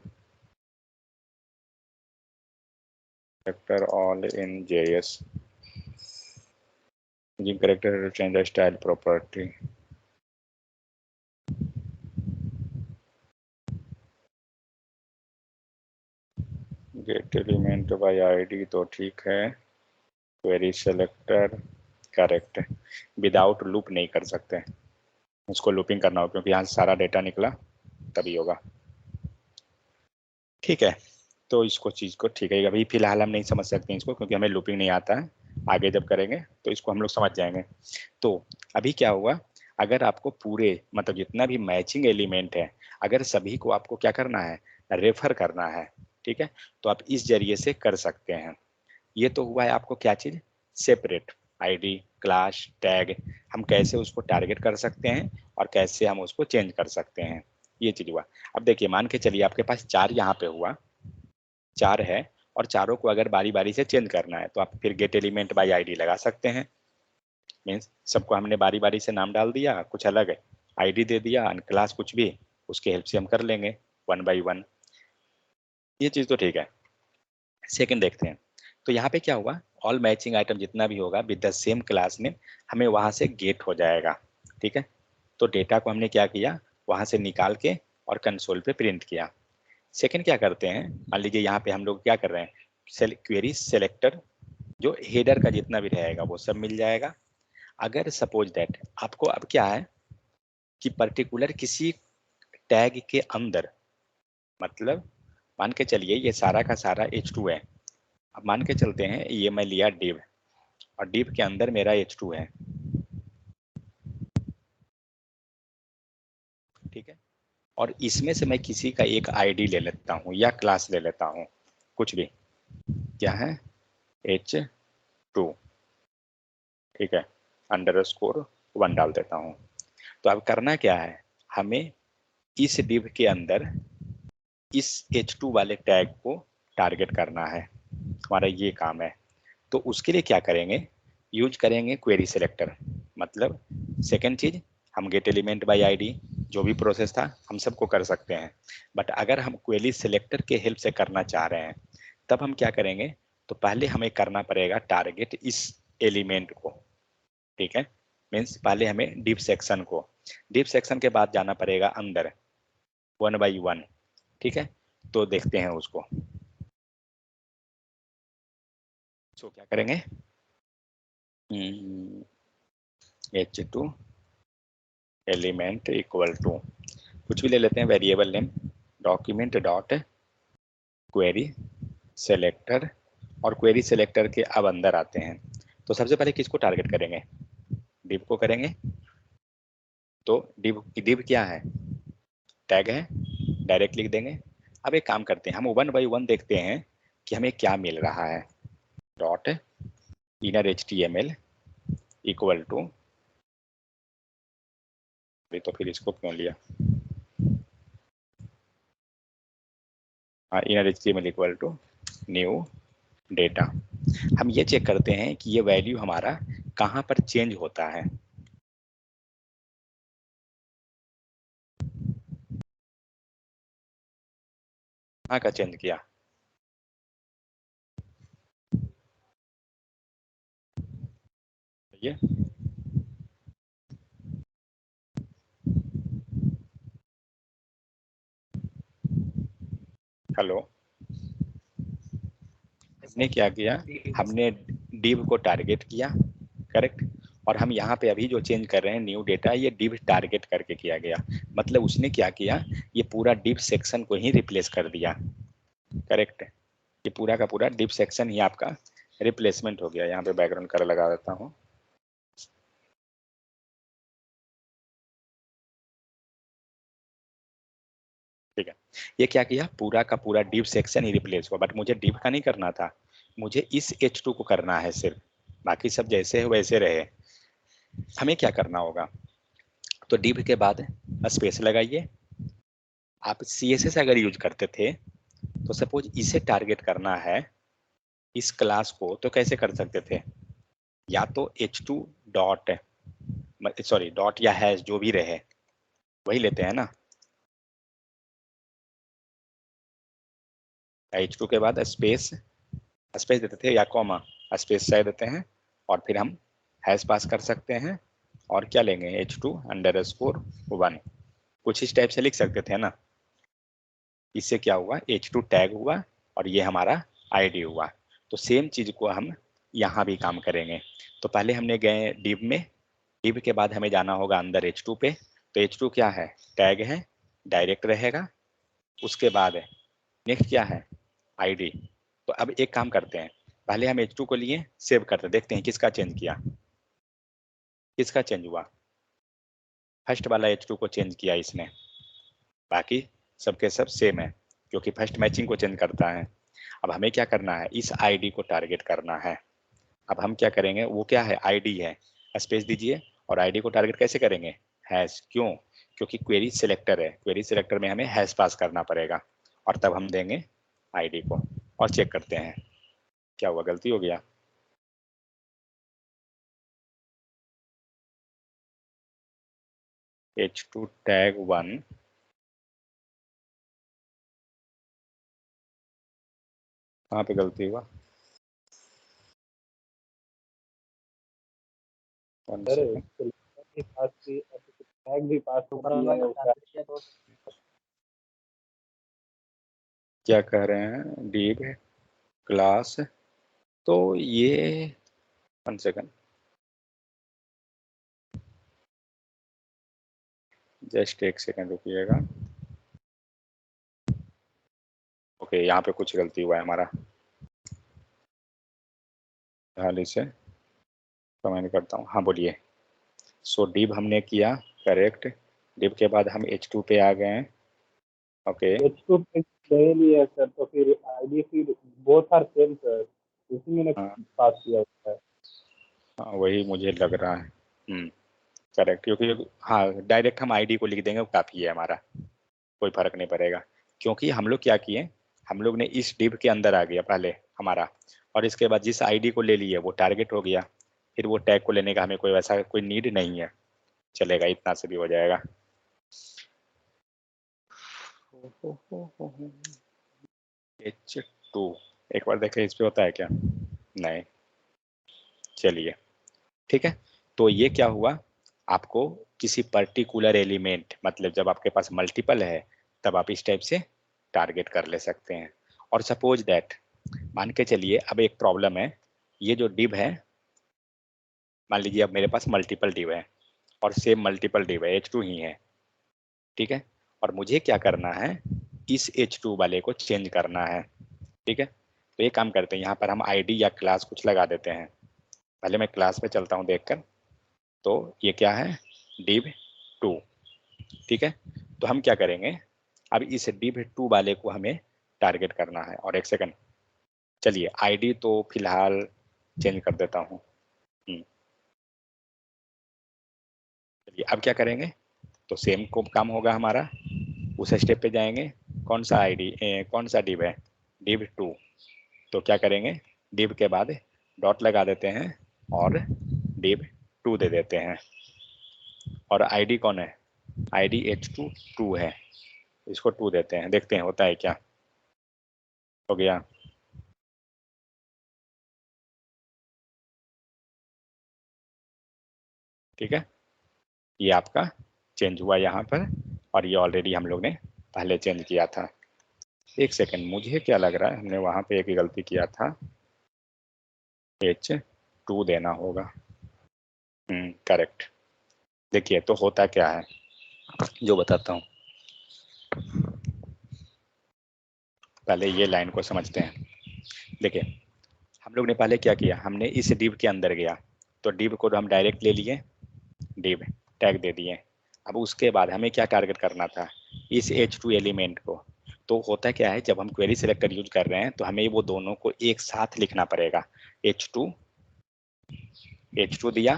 all in JS, using character to change the style property. Gate element by ID तो ठीक है, क्वेरी सेलेक्टर करेक्ट है, without loop नहीं कर सकते, उसको looping करना हो क्योंकि यहाँ सारा डेटा निकला तभी होगा। ठीक है, तो इसको चीज को ठीक है, अभी फिलहाल हम नहीं समझ सकते इसको क्योंकि हमें लूपिंग नहीं आता है, आगे जब करेंगे तो इसको हम लोग समझ जाएंगे। तो अभी क्या हुआ, अगर आपको पूरे मतलब जितना भी मैचिंग एलिमेंट है अगर सभी को आपको क्या करना है, रेफर करना है, ठीक है, तो आप इस जरिए से कर सकते हैं। ये तो हुआ है आपको क्या चीज, सेपरेट आईडी क्लास टैग, हम कैसे उसको टारगेट कर सकते हैं और कैसे हम उसको चेंज कर सकते हैं, ये चीज हुआ। अब देखिए मान के चलिए आपके पास 4 यहाँ पे हुआ, 4 है और चारों को अगर बारी बारी से चेंज करना है तो आप फिर गेट एलिमेंट बाय आईडी लगा सकते हैं। मीन्स सबको हमने बारी बारी से नाम डाल दिया, कुछ अलग है आईडी दे दिया, क्लास कुछ भी, उसके हेल्प से हम कर लेंगे 1 by 1, ये चीज तो ठीक है। सेकंड देखते हैं, तो यहाँ पे क्या हुआ, ऑल मैचिंग आइटम जितना भी होगा विद द सेम क्लास में हमें वहां से गेट हो जाएगा, ठीक है। तो डेटा को हमने क्या किया, वहां से निकाल के और कंसोल पे प्रिंट किया। सेकंड क्या करते हैं, मान लीजिए यहाँ पे हम लोग क्या कर रहे हैं, क्वेरी सेलेक्टर जो हेडर का जितना भी रहेगा वो सब मिल जाएगा। अगर सपोज दैट आपको अब क्या है कि पर्टिकुलर किसी टैग के अंदर, मतलब मान के चलिए ये सारा का सारा H2 है, अब मान के चलते हैं ये मैं लिया div और div के अंदर मेरा H2 है, ठीक है, और इसमें से मैं किसी का एक आईडी ले लेता हूँ या क्लास ले लेता हूँ, कुछ भी, क्या है H2, ठीक है, _1 डाल देता हूँ। तो अब करना क्या है, हमें इस div के अंदर इस H2 वाले टैग को टारगेट करना है, हमारा ये काम है। तो उसके लिए क्या करेंगे, यूज करेंगे क्वेरी सेलेक्टर। मतलब सेकंड चीज, हम गेट एलिमेंट बाय आईडी जो भी प्रोसेस था हम सबको कर सकते हैं, बट अगर हम क्वेरी सेलेक्टर के हेल्प से करना चाह रहे हैं तब हम क्या करेंगे, तो पहले हमें करना पड़ेगा टारगेट इस एलिमेंट को, ठीक है, मीन्स पहले हमें डिव सेक्शन को, डिव सेक्शन के बाद जाना पड़ेगा अंदर 1 by 1, ठीक है। तो देखते हैं उसको, तो क्या करेंगे, H2 एलिमेंट इक्वल टू कुछ भी ले लेते हैं, variable name document dot query selector, और क्वेरी सेलेक्टर के अब अंदर आते हैं। तो सबसे पहले किसको टारगेट करेंगे, डिव को करेंगे। तो डिव क्या है, टैग है, डायरेक्ट लिख देंगे। अब एक काम करते हैं, हम 1 by 1 देखते हैं कि हमें क्या मिल रहा है, dot inner HTML equal to, तो फिर इसको क्यों लिया, हाँ, inner HTML equal to new data. हम ये चेक करते हैं कि ये वैल्यू हमारा कहाँ पर चेंज होता है, कहाँ का चेंज किया, ये हेलो, हमने क्या किया, हमने डिव को टारगेट किया, करेक्ट, और हम यहाँ पे अभी जो चेंज कर रहे हैं न्यू डेटा, ये डिव टारगेट करके किया गया। मतलब उसने क्या किया, ये पूरा डिव सेक्शन को ही रिप्लेस कर दिया, करेक्ट, ये पूरा का पूरा डिव सेक्शन ही आपका रिप्लेसमेंट हो गया। यहाँ पे बैकग्राउंड कलर लगा देता हूँ, ठीक है। ये क्या किया, पूरा का पूरा डिव सेक्शन ही रिप्लेस हुआ, बट मुझे डिव का नहीं करना था, मुझे इस H2 को करना है सिर्फ, बाकी सब जैसे है वैसे रहे। हमें क्या करना होगा, तो div के बाद स्पेस लगाइए। आप CSS अगर यूज करते थे तो सपोज इसे टारगेट करना है इस क्लास को, तो कैसे कर सकते थे, या तो h2 डॉट, सॉरी डॉट या हैश जो भी रहे वही लेते हैं ना, h2 के बाद स्पेस देते थे या कॉमा स्पेस से देते हैं, और फिर हम हैश पास कर सकते हैं और क्या लेंगे h2_1 कुछ इस टाइप से लिख सकते थे ना। इससे क्या हुआ, h2 टैग हुआ और ये हमारा आईडी हुआ। तो सेम चीज को हम यहाँ भी काम करेंगे। तो पहले हमने गए div में, div के बाद हमें जाना होगा अंदर h2 पे। तो h2 क्या है, टैग है, डायरेक्ट रहेगा। उसके बाद नेक्स्ट क्या है, आईडी। तो अब एक काम करते हैं, पहले हम h2 को लिए सेव करते हैं, देखते हैं किसका चेंज किया, किसका चेंज हुआ, फर्स्ट वाला h2 को चेंज किया इसने, बाकी सबके सब सेम है क्योंकि फर्स्ट मैचिंग को चेंज करता है। अब हमें क्या करना है, इस आईडी को टारगेट करना है। अब हम क्या करेंगे, वो क्या है, आईडी है, स्पेस दीजिए, और आईडी को टारगेट कैसे करेंगे, हैश। क्यों, क्योंकि क्वेरी सिलेक्टर है, क्वेरी सिलेक्टर में हमें हैश पास करना पड़ेगा और तब हम देंगे आईडी को। और चेक करते हैं क्या हुआ, गलती हो गया, h2 टैग 1 कहाँ पे गलती हुआ, अरे उसके पास भी टैग भी पास किया है उसका। क्या कह रहे हैं, div क्लास, तो ये 1 सेकंड, जस्ट 1 सेकंड रुकिएगा। ओके, यहाँ पे कुछ गलती हुआ है हमारा, हाल इसे कमेंट करता हूँ। हाँ बोलिए। सो div हमने किया करेक्ट, div के बाद हम h2 पे आ गए हैं। ओके h2 पे ले लिया सर, तो फिर आईडी फिर बोथ आर सेम सर, उसी में हाँ पास किया होता है। हाँ, वही मुझे लग रहा है। करेक्ट, क्योंकि हाँ डायरेक्ट हम आईडी को लिख देंगे वो काफ़ी है हमारा, कोई फर्क नहीं पड़ेगा। क्योंकि हम लोग क्या किए, हम लोग ने इस div के अंदर आ गया पहले हमारा, और इसके बाद जिस आईडी को ले लिए वो टारगेट हो गया, फिर वो टैग को लेने का हमें कोई वैसा कोई नीड नहीं है, चलेगा, इतना से भी हो जाएगा। h2 एक बार देखें इस पे होता है क्या, नहीं, चलिए ठीक है। तो ये क्या हुआ, आपको किसी पर्टिकुलर एलिमेंट, मतलब जब आपके पास मल्टीपल है तब आप इस टाइप से टारगेट कर ले सकते हैं। और सपोज दैट, मान के चलिए अब एक प्रॉब्लम है, ये जो div है, मान लीजिए अब मेरे पास मल्टीपल div है और सेम मल्टीपल div है, h2 ही है, ठीक है, और मुझे क्या करना है, इस h2 वाले को चेंज करना है, ठीक है। तो ये काम करते हैं, यहाँ पर हम आईडी या क्लास कुछ लगा देते हैं। पहले मैं क्लास पे चलता हूँ देखकर, तो ये क्या है, div2, ठीक है। तो हम क्या करेंगे, अब इस div2 वाले को हमें टारगेट करना है। और 1 सेकंड, चलिए आईडी तो फिलहाल चेंज कर देता हूँ। चलिए अब क्या करेंगे, तो सेम को काम होगा हमारा, उस स्टेप पे जाएंगे, कौन सा आईडी, कौन सा div है, div2। तो क्या करेंगे, div के बाद डॉट लगा देते हैं और div2 दे देते हैं। और आईडी कौन है, आईडी h2 2 है, इसको 2 देते हैं, देखते हैं होता है क्या, हो गया। ठीक है, ये आपका चेंज हुआ यहाँ पर, और ये ऑलरेडी हम लोग ने पहले चेंज किया था। 1 सेकंड, मुझे क्या लग रहा है हमने वहाँ पे एक ही गलती किया था, h2 देना होगा। करेक्ट। देखिए तो होता क्या है, जो बताता हूँ, पहले ये लाइन को समझते हैं। देखिए हम लोग ने पहले क्या किया, हमने इस div के अंदर गया, तो div को हम डायरेक्ट ले लिए, div टैग दे दिए। अब उसके बाद हमें क्या टारगेट करना था, इस h2 एलिमेंट को। तो होता क्या है, जब हम क्वेरी सिलेक्टर यूज कर रहे हैं तो हमें वो दोनों को एक साथ लिखना पड़ेगा, h2 दिया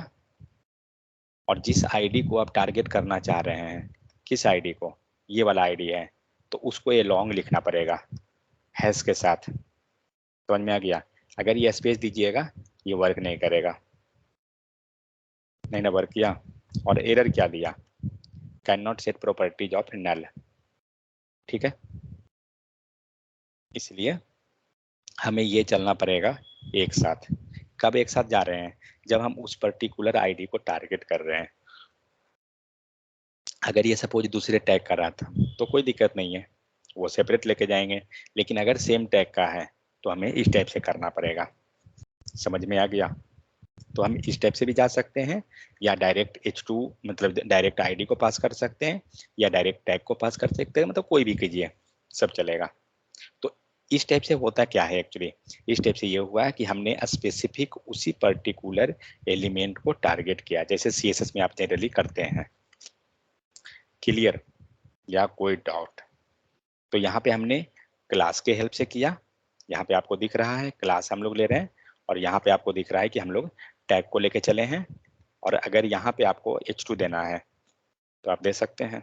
और जिस आईडी को आप टारगेट करना चाह रहे हैं, किस आईडी को, ये वाला आईडी है, तो उसको ये लॉन्ग लिखना पड़ेगा हैश के साथ। समझ में आ गया? अगर ये स्पेस दीजिएगा ये वर्क नहीं करेगा। नहीं ना वर्क किया। और एरर क्या दिया, can not set properties of null. ठीक है, इसलिए हमें ये चलना पड़ेगा एक साथ। कब एक साथ जा रहे हैं, जब हम उस पर्टिकुलर आईडी को टारगेट कर रहे हैं। अगर ये सपोज दूसरे टैग का रहा था तो कोई दिक्कत नहीं है, वो सेपरेट लेके जाएंगे। लेकिन अगर सेम टैग का है तो हमें इस टाइप से करना पड़ेगा। समझ में आ गया? तो हम इस टाइप से भी जा सकते हैं, या डायरेक्ट H2 मतलब डायरेक्ट आईडी को पास कर सकते हैं, या डायरेक्ट टैग को पास कर सकते हैं, मतलब कोई भी कीजिए, सब चलेगा। तो इस टाइप से होता क्या है एक्चुअली, इस टाइप से ये हुआ है कि हमने स्पेसिफिक उसी पर्टिकुलर एलिमेंट को टारगेट किया, जैसे CSS में आप जनरली करते हैं। क्लियर या कोई डाउट? तो यहाँ पे हमने क्लास के हेल्प से किया। यहाँ पे आपको दिख रहा है क्लास हम लोग ले रहे हैं, और यहाँ पे आपको दिख रहा है कि हम लोग टैग को लेके चले हैं। और अगर यहाँ पे आपको H2 देना है तो आप दे सकते हैं,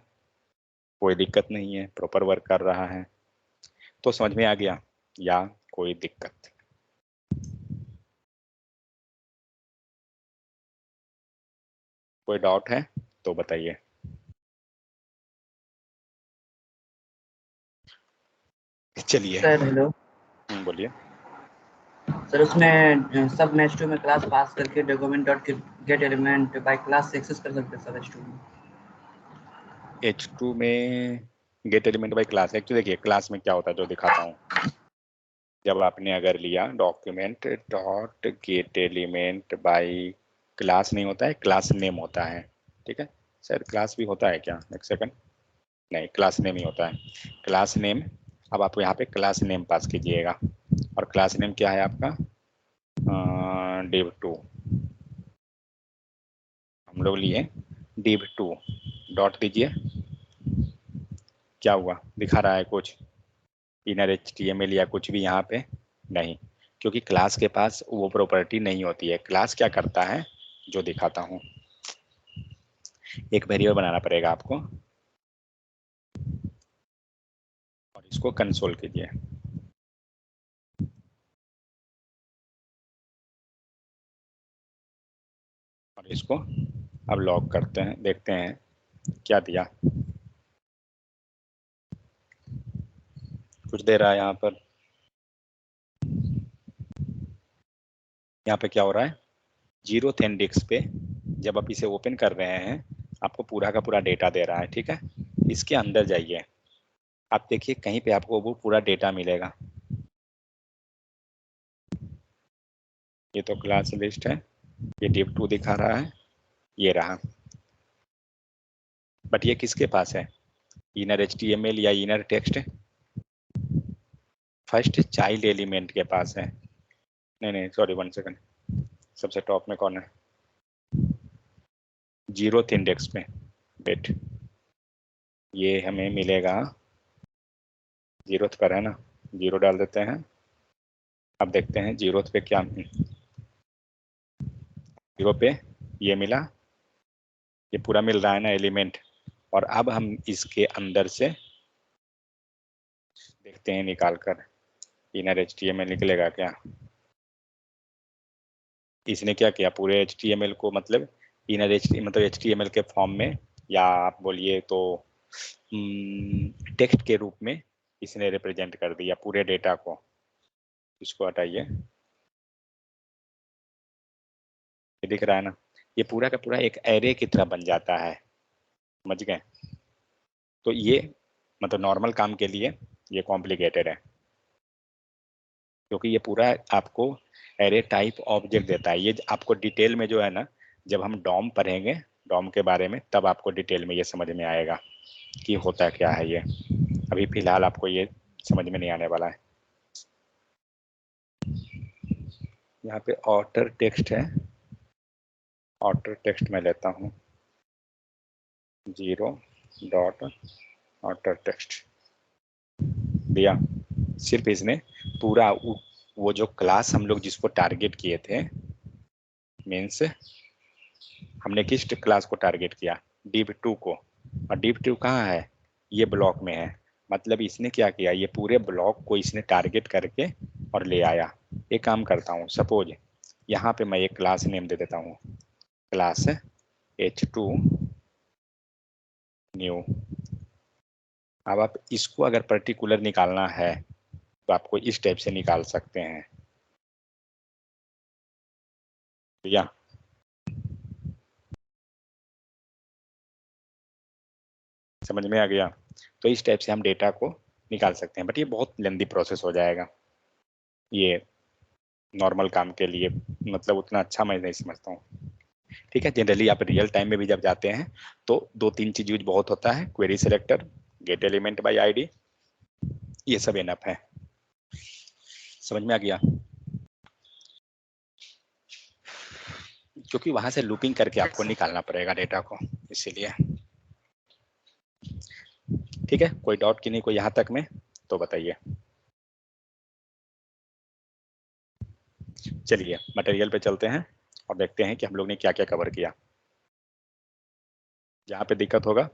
कोई दिक्कत नहीं है, प्रॉपर वर्क कर रहा है। तो समझ में आ गया या कोई दिक्कत? कोई डाउट है तो बताइए। चलिए सर हेलो। बोलिए। सर उसमें सब में H2 में क्लास पास करके document dot gate element by class से एक्सेस कर सकते हैं सर H2 में। H2 में gate element by class, actually देखिए क्लास में क्या होता है जो दिखाता हूँ। जब आपने अगर लिया document dot gate element by class, नहीं होता है, क्लास नेम होता है। ठीक है सर, क्लास भी होता है क्या? एक सेकंड, नहीं क्लास नेम ही होता है, क्लास नेम। अब आप यहाँ पे क्लास नेम पास कीजिएगा, और क्लास नेम क्या है आपका, div2 हम लोग लिए, div2 डॉट दीजिए। क्या हुआ, दिखा रहा है कुछ इनर HTML या कुछ भी यहाँ पे नहीं, क्योंकि क्लास के पास वो प्रॉपर्टी नहीं होती है। क्लास क्या करता है जो दिखाता हूँ, एक वेरिएबल बनाना पड़ेगा आपको, और इसको कंसोल कीजिए। और इसको अब लॉग करते हैं, देखते हैं क्या दिया। कुछ दे रहा है यहाँ पर, यहाँ पे क्या हो रहा है, 0th इंडेक्स पे जब आप इसे ओपन कर रहे हैं आपको पूरा का पूरा डेटा दे रहा है। ठीक है, इसके अंदर जाइए, आप देखिए कहीं पे आपको वो पूरा डेटा मिलेगा। ये तो क्लास लिस्ट है, ये div2 दिखा रहा है, ये रहा। बट ये किसके पास है, इनर HTML या inner text, first child element के पास है। नहीं नहीं सॉरी, 1 सेकंड, सबसे टॉप में कौन है, 0th इंडेक्स में। वेट, ये हमें मिलेगा 0th पर है ना, 0 डाल देते हैं। अब देखते हैं 0th पे क्या, 0 पे ये मिला, ये पूरा मिल रहा है ना एलिमेंट। और अब हम इसके अंदर से देखते हैं निकाल कर, इनर HTML निकलेगा क्या। इसने क्या किया, पूरे HTML को मतलब इनर HTML के फॉर्म में, या आप बोलिए तो टेक्स्ट के रूप में इसने रिप्रेजेंट कर दिया पूरे डेटा को। इसको हटाइए, ये दिख रहा है ना, ये पूरा का पूरा एक एरे की तरह बन जाता है। समझ गए? तो ये मतलब नॉर्मल काम के लिए ये कॉम्प्लिकेटेड है, क्योंकि ये पूरा आपको एरे टाइप ऑब्जेक्ट देता है। ये आपको डिटेल में जो है ना, जब हम डॉम पढ़ेंगे, डॉम के बारे में, तब आपको डिटेल में ये समझ में आएगा कि होता क्या है ये। अभी फिलहाल आपको ये समझ में नहीं आने वाला है। यहाँ पे ऑटर टेक्स्ट है, ऑटर टेक्स्ट में लेता हूँ, 0 डॉट ऑटर टेक्स्ट दिया। सिर्फ इसने पूरा वो जो क्लास हम लोग जिसको टारगेट किए थे, मीन्स हमने किस क्लास को टारगेट किया, div2 को, और div2 कहाँ है, ये ब्लॉक में है। मतलब इसने क्या किया, ये पूरे ब्लॉक को इसने टारगेट करके और ले आया। एक काम करता हूँ, सपोज यहाँ पे मैं एक क्लास नेम दे देता हूँ, क्लास h2 न्यू। अब आप इसको अगर पर्टिकुलर निकालना है तो आपको इस टाइप से निकाल सकते हैं, या समझ में आ गया। तो इस टाइप से हम डेटा को निकाल सकते हैं, बट ये बहुत लेंदी प्रोसेस हो जाएगा, ये नॉर्मल काम के लिए मतलब उतना अच्छा मैं नहीं समझता हूँ। ठीक है, जनरली आप रियल टाइम में भी जब जाते हैं तो 2-3 चीज यूज बहुत होता है, query selector, gate element by ID, ये सब एनफ है। समझ में आ गया, क्योंकि वहां से लूपिंग करके आपको निकालना पड़ेगा डेटा को, इसीलिए। ठीक है, कोई डाउट की नहीं कोई यहाँ तक में, तो बताइए। चलिए मटेरियल पे चलते हैं और देखते हैं कि हम लोग ने क्या क्या कवर किया। जहाँ पे दिक्कत होगा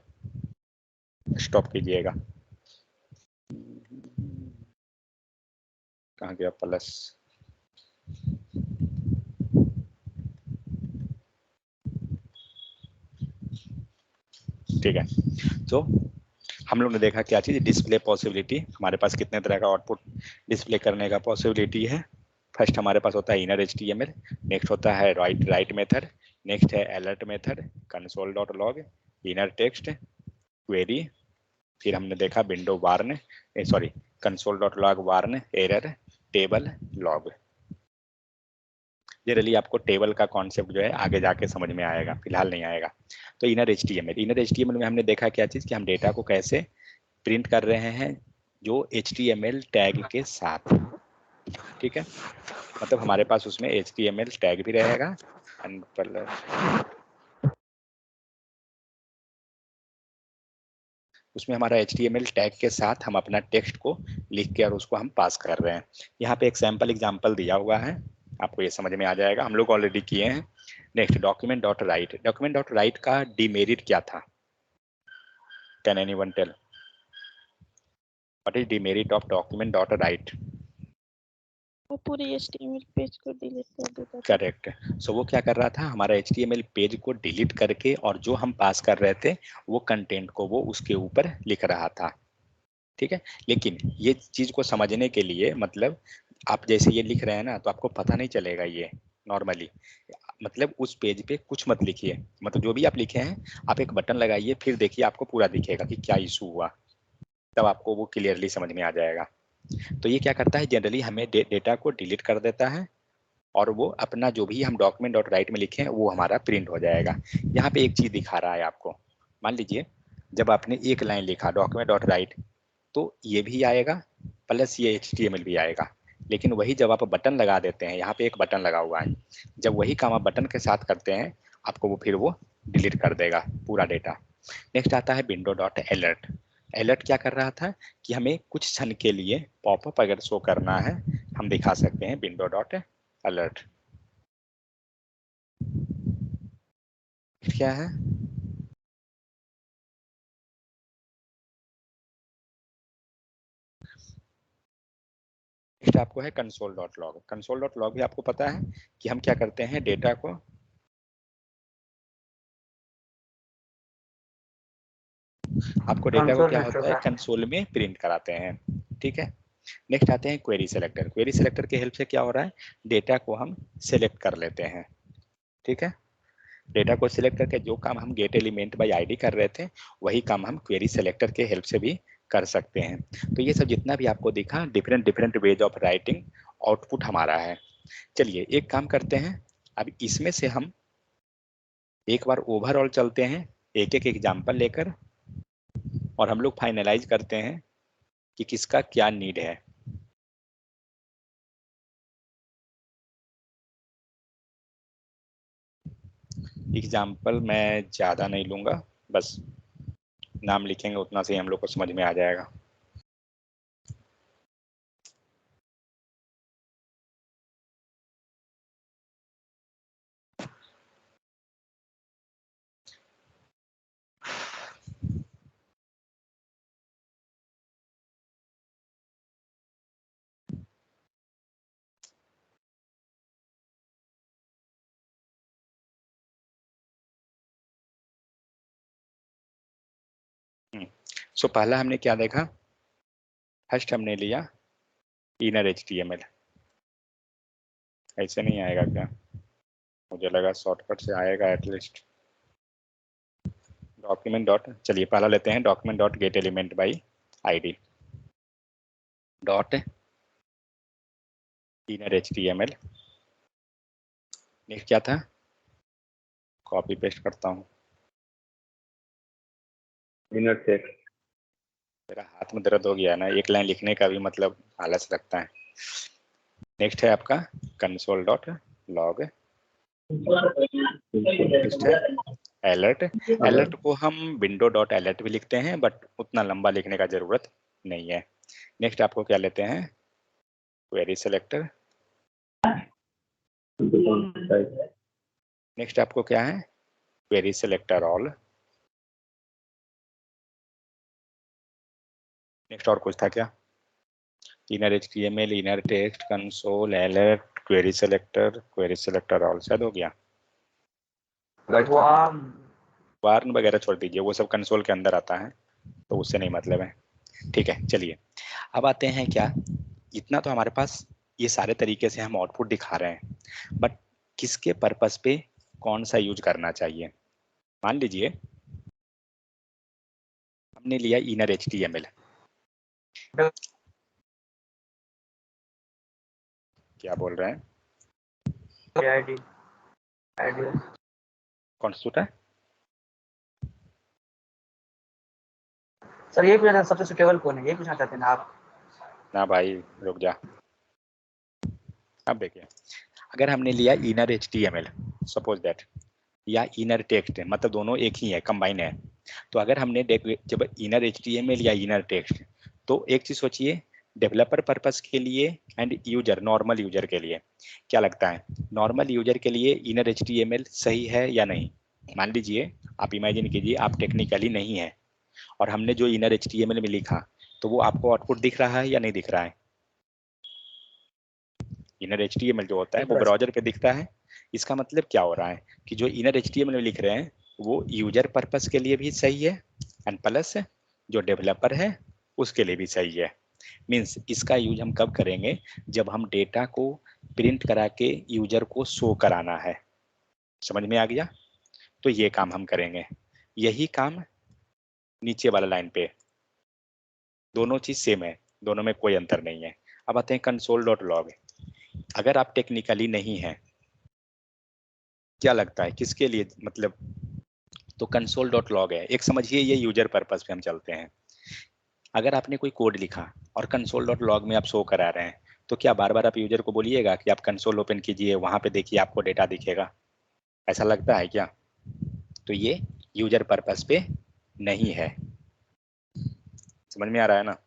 स्टॉप कीजिएगा। कहाँ गया प्लस, ठीक है। तो हम लोग ने देखा क्या चीज, डिस्प्ले पॉसिबिलिटी, हमारे पास कितने तरह का आउटपुट डिस्प्ले करने का पॉसिबिलिटी है। फर्स्ट हमारे पास होता है इनर HTML, नेक्स्ट होता है राइट मेथड, नेक्स्ट है alert method, console dot log, inner text, query, फिर हमने देखा window warn, sorry console dot log warn, error, table, log. Generally आपको टेबल का कॉन्सेप्ट जो है आगे जाके समझ में आएगा, फिलहाल नहीं आएगा। तो इनर HTML में हमने देखा क्या चीज कि हम डेटा को कैसे प्रिंट कर रहे हैं, जो HTML टैग के साथ। ठीक है, मतलब हमारे पास उसमें HTML टैग भी रहेगा, उसमें हमारा HTML टैग के साथ हम अपना टेक्स्ट को लिख के और उसको हम पास कर रहे हैं। यहाँ पे एक सैंपल एग्जांपल दिया हुआ है, आपको ये समझ में आ जाएगा, हम लोग ऑलरेडी किए हैं। नेक्स्ट डॉक्यूमेंट डॉट राइट का डिमेरिट क्या था, can anyone tell what is demerit of document dot write? वो पूरे HTML पेज को डिलीट कर देता था। करेक्ट। सो वो क्या कर रहा था, हमारा HTML पेज को डिलीट करके और जो हम पास कर रहे थे वो कंटेंट को वो उसके ऊपर लिख रहा था। ठीक है, लेकिन ये चीज को समझने के लिए मतलब आप जैसे ये लिख रहे हैं ना तो आपको पता नहीं चलेगा ये नॉर्मली, मतलब उस पेज पे कुछ मत लिखिए, मतलब जो भी आप लिखे हैं आप एक बटन लगाइए, फिर देखिए आपको पूरा दिखेगा कि क्या इशू हुआ, तब आपको वो क्लियरली समझ में आ जाएगा। तो ये क्या करता है, जनरली हमें डेटा को डिलीट कर देता है और वो अपना जो भी हम डॉक्यूमेंट डॉट राइट में लिखे हैं वो हमारा प्रिंट हो जाएगा। यहाँ पे एक चीज दिखा रहा है आपको, मान लीजिए जब आपने एक लाइन लिखा डॉक्यूमेंट डॉट राइट तो ये भी आएगा प्लस ये HTML भी आएगा, लेकिन वही जब आप बटन लगा देते हैं, यहाँ पे एक बटन लगा हुआ है, जब वही काम आप बटन के साथ करते हैं आपको वो फिर वो डिलीट कर देगा पूरा डेटा। नेक्स्ट आता है विंडो डॉट अलर्ट। अलर्ट क्या कर रहा था कि हमें कुछ क्षण के लिए पॉपअप अगर शो करना है हम दिखा सकते हैं विंडो डॉट अलर्ट। क्या है, नेक्स्ट आपको है console dot log. Console dot log भी आपको पता है कि हम क्या करते हैं, डेटा को आपको डेटा को क्या होता है कंसोल में प्रिंट कराते हैं। ठीक है, नेक्स्ट आते हैं क्वेरी सिलेक्टर। क्वेरी सिलेक्टर के हेल्प से क्या हो रहा है, डेटा को हम सिलेक्ट कर लेते हैं। ठीक है, डेटा को सिलेक्ट करके जो काम हम गेट एलिमेंट बाय आईडी कर रहे थे वही काम हम क्वेरी सिलेक्टर के हेल्प से भी कर सकते हैं। तो ये सब जितना भी आपको दिखा different different ways of writing output हमारा है। चलिए एक काम करते हैं, अब इसमें से हम एक बार ओवरऑल चलते हैं एक एक एग्जाम्पल लेकर और हम लोग फाइनलाइज करते हैं कि किसका क्या नीड है। एग्जाम्पल मैं ज़्यादा नहीं लूँगा, बस नाम लिखेंगे उतना से हम लोग को समझ में आ जाएगा। सो पहला हमने क्या देखा, फर्स्ट हमने लिया इनर HTML। ऐसे नहीं आएगा क्या, मुझे लगा शॉर्टकट से आएगा एटलीस्ट। डॉक्यूमेंट डॉट, चलिए पहला लेते हैं document dot gate element by ID dot inner HTML। Next क्या था, कॉपी पेस्ट करता हूँ, इनर टेक्स्ट। मेरा हाथ में दर्द हो गया है ना, एक लाइन लिखने का भी मतलब आलस लगता है। नेक्स्ट है आपका कंसोल डॉट लॉग। नेक्स्ट है अलर्ट। अलर्ट को हम विंडो डॉट अलर्ट भी लिखते हैं, बट उतना लंबा लिखने का जरूरत नहीं है। नेक्स्ट आपको क्या लेते हैं, क्वेरी सेलेक्टर। नेक्स्ट आपको क्या है, क्वेरी सेलेक्टर ऑल। नेक्स्ट और कुछ था क्या, inner HTML, inner text, console, alert, query selector all, शायद हो गया। वार्न वगैरह छोड़ दीजिए, वो सब कंसोल के अंदर आता है तो उससे नहीं मतलब है। ठीक है, चलिए अब आते हैं क्या, इतना तो हमारे पास ये सारे तरीके से हम आउटपुट दिखा रहे हैं, बट किसके पर्पस पे कौन सा यूज करना चाहिए। मान लीजिए हमने लिया इनर HTML, क्या बोल रहे हैं, कौन सा सूट है सर ये पूछना सबसे सुटेबल कौन है, ये पूछना चाहते हैं ना आप? ना भाई रुक जा। अब देखिए, अगर हमने लिया इनर HTML सपोज दैट, या इनर टेक्स्ट, मतलब दोनों एक ही है, कंबाइन है, तो अगर हमने जब इनर HTML या इनर टेक्स्ट, तो एक चीज सोचिए, डेवलपर पर्पस के लिए एंड यूजर, नॉर्मल यूजर के लिए, क्या लगता है नॉर्मल यूजर के लिए इनर HTML सही है या नहीं। मान लीजिए आप इमेजिन कीजिए आप टेक्निकली नहीं है, और हमने जो इनर HTML में लिखा, तो वो आपको आउटपुट दिख रहा है या नहीं दिख रहा है। इनर HTML जो होता है वो ब्राउजर पे दिखता है। इसका मतलब क्या हो रहा है कि जो इनर HTML में लिख रहे हैं वो यूजर पर्पस के लिए भी सही है, एंड प्लस जो डेवलपर है उसके लिए भी सही है। मींस इसका यूज हम कब करेंगे, जब हम डेटा को प्रिंट करा के यूजर को शो कराना है। समझ में आ गया, तो ये काम हम करेंगे। यही काम नीचे वाला लाइन पे, दोनों चीज सेम है, दोनों में कोई अंतर नहीं है। अब आते हैं कंसोल डॉट लॉग। अगर आप टेक्निकली नहीं है, क्या लगता है किसके लिए, मतलब तो कंसोल डॉट लॉग है, एक समझिए ये यूजर पर्पस पे हम चलते हैं। अगर आपने कोई कोड लिखा और कंसोल डॉट लॉग में आप शो करा रहे हैं, तो क्या बार बार आप यूजर को बोलिएगा कि आप कंसोल ओपन कीजिए, वहां पे देखिए आपको डेटा दिखेगा, ऐसा लगता है क्या। तो ये यूजर पर्पस पे नहीं है, समझ में आ रहा है ना,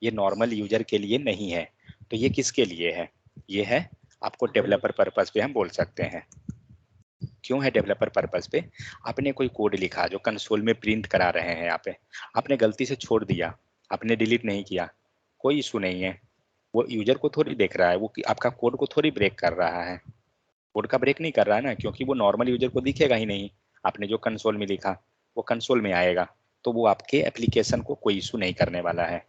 ये नॉर्मल यूजर के लिए नहीं है। तो ये किसके लिए है, ये है आपको डेवलपर पर्पस पे हम बोल सकते हैं। क्यों है डेवलपर पर्पस पे, आपने कोई कोड लिखा जो कंसोल में प्रिंट करा रहे हैं, यहाँ पे आपने गलती से छोड़ दिया, आपने डिलीट नहीं किया, कोई इशू नहीं है, वो यूजर को थोड़ी देख रहा है, वो आपका कोड को थोड़ी ब्रेक कर रहा है, कोड का ब्रेक नहीं कर रहा है ना, क्योंकि वो नॉर्मल यूजर को दिखेगा ही नहीं। आपने जो कंसोल में लिखा वो कंसोल में आएगा, तो वो आपके एप्लीकेशन को कोई इशू नहीं करने वाला है।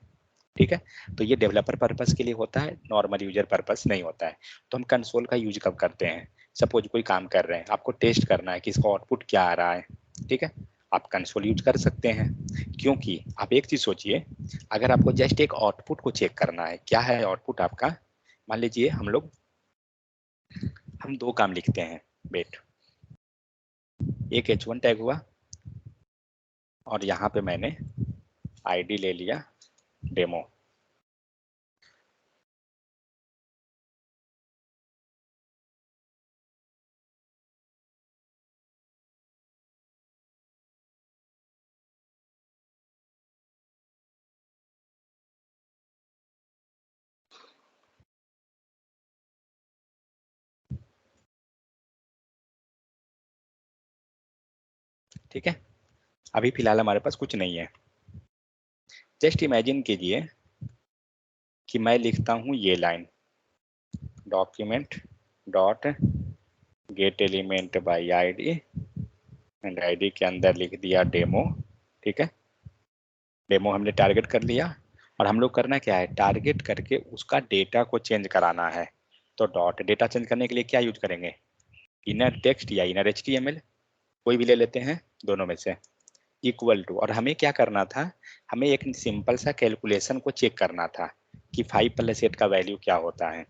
ठीक है, तो ये डेवलपर पर्पस के लिए होता है, नॉर्मल यूजर पर्पस नहीं होता है। तो हम कंसोल का यूज कब करते हैं, सपोज कोई काम कर रहे हैं, आपको टेस्ट करना है कि इसका आउटपुट क्या आ रहा है, ठीक है, आप कंसोल यूज कर सकते हैं। क्योंकि आप एक चीज सोचिए, अगर आपको जस्ट एक आउटपुट को चेक करना है, क्या है आउटपुट आपका, मान लीजिए हम दो काम लिखते हैं, वेट, एक H1 टैग हुआ और यहाँ पे मैंने ID ले लिया डेमो। ठीक है, अभी फिलहाल हमारे पास कुछ नहीं है। जस्ट इमेजिन कीजिए कि मैं लिखता हूं ये line, document dot gate element by ID, and ID के अंदर लिख दिया डेमो। ठीक है, डेमो हमने टारगेट कर लिया, और हम लोग करना क्या है, टारगेट करके उसका डेटा को चेंज कराना है। तो डॉट डेटा चेंज करने के लिए क्या यूज करेंगे, इनर टेक्स्ट या इनर HTML, कोई भी ले लेते हैं दोनों में से, इक्वल टू, और हमें क्या करना था, हमें एक सिंपल सा कैलकुलेशन को चेक करना था कि 5 + 8 का वैल्यू क्या होता है।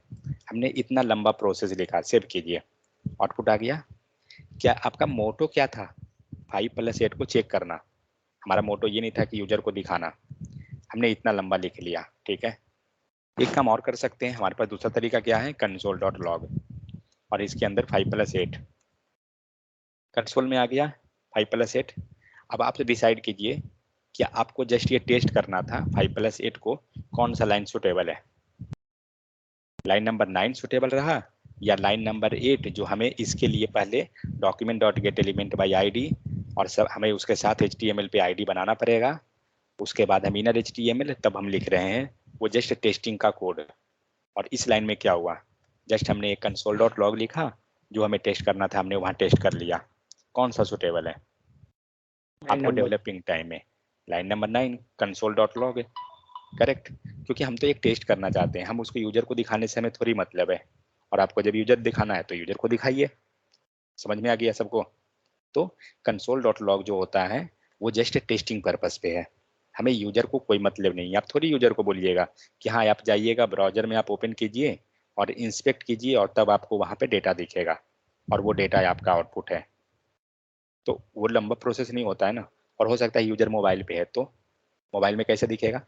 हमने इतना लंबा प्रोसेस लिखा, सेव कीजिए, आउटपुट आ गया। क्या आपका मोटो क्या था, 5 + 8 को चेक करना, हमारा मोटो ये नहीं था कि यूजर को दिखाना। हमने इतना लंबा लिख लिया, ठीक है। एक काम और कर सकते हैं, हमारे पास दूसरा तरीका क्या है, console.log, और इसके अंदर 5 + 8 कंसोल में आ गया, 5 + 8। अब आप डिसाइड कीजिए कि आपको जस्ट ये टेस्ट करना था 5 + 8 को कौन सा लाइन सुटेबल है, लाइन नंबर 9 सुटेबल रहा, या लाइन नंबर 8 जो हमें इसके लिए पहले document.getElementById, और सब हमें उसके साथ HTML पे ID बनाना पड़ेगा, उसके बाद हम इनर HTML, तब हम लिख रहे हैं वो जस्ट टेस्टिंग का कोड। और इस लाइन में क्या हुआ, जस्ट हमने एक console.log लिखा, जो हमें टेस्ट करना था हमने वहाँ टेस्ट कर लिया, कौन सा सुटेबल है आपको डेवलपिंग टाइम में, लाइन नंबर 9 console.log, करेक्ट। क्योंकि हम तो एक टेस्ट करना चाहते हैं, हम उसको यूजर को दिखाने से हमें थोड़ी मतलब है, और आपको जब यूजर दिखाना है तो यूजर को दिखाइए। समझ में आ गया सबको। तो console.log जो होता है वो जस्ट टेस्टिंग पर्पस पे है, हमें यूजर को कोई मतलब नहीं है। आप थोड़ी यूजर को बोलिएगा कि हाँ आप जाइएगा ब्राउजर में, आप ओपन कीजिए और इंस्पेक्ट कीजिए, और तब आपको वहाँ पे डेटा दिखेगा, और वो डेटा आपका आउटपुट है। तो वो लंबा प्रोसेस नहीं होता है ना। और हो सकता है यूजर मोबाइल पे है, तो मोबाइल में कैसे दिखेगा।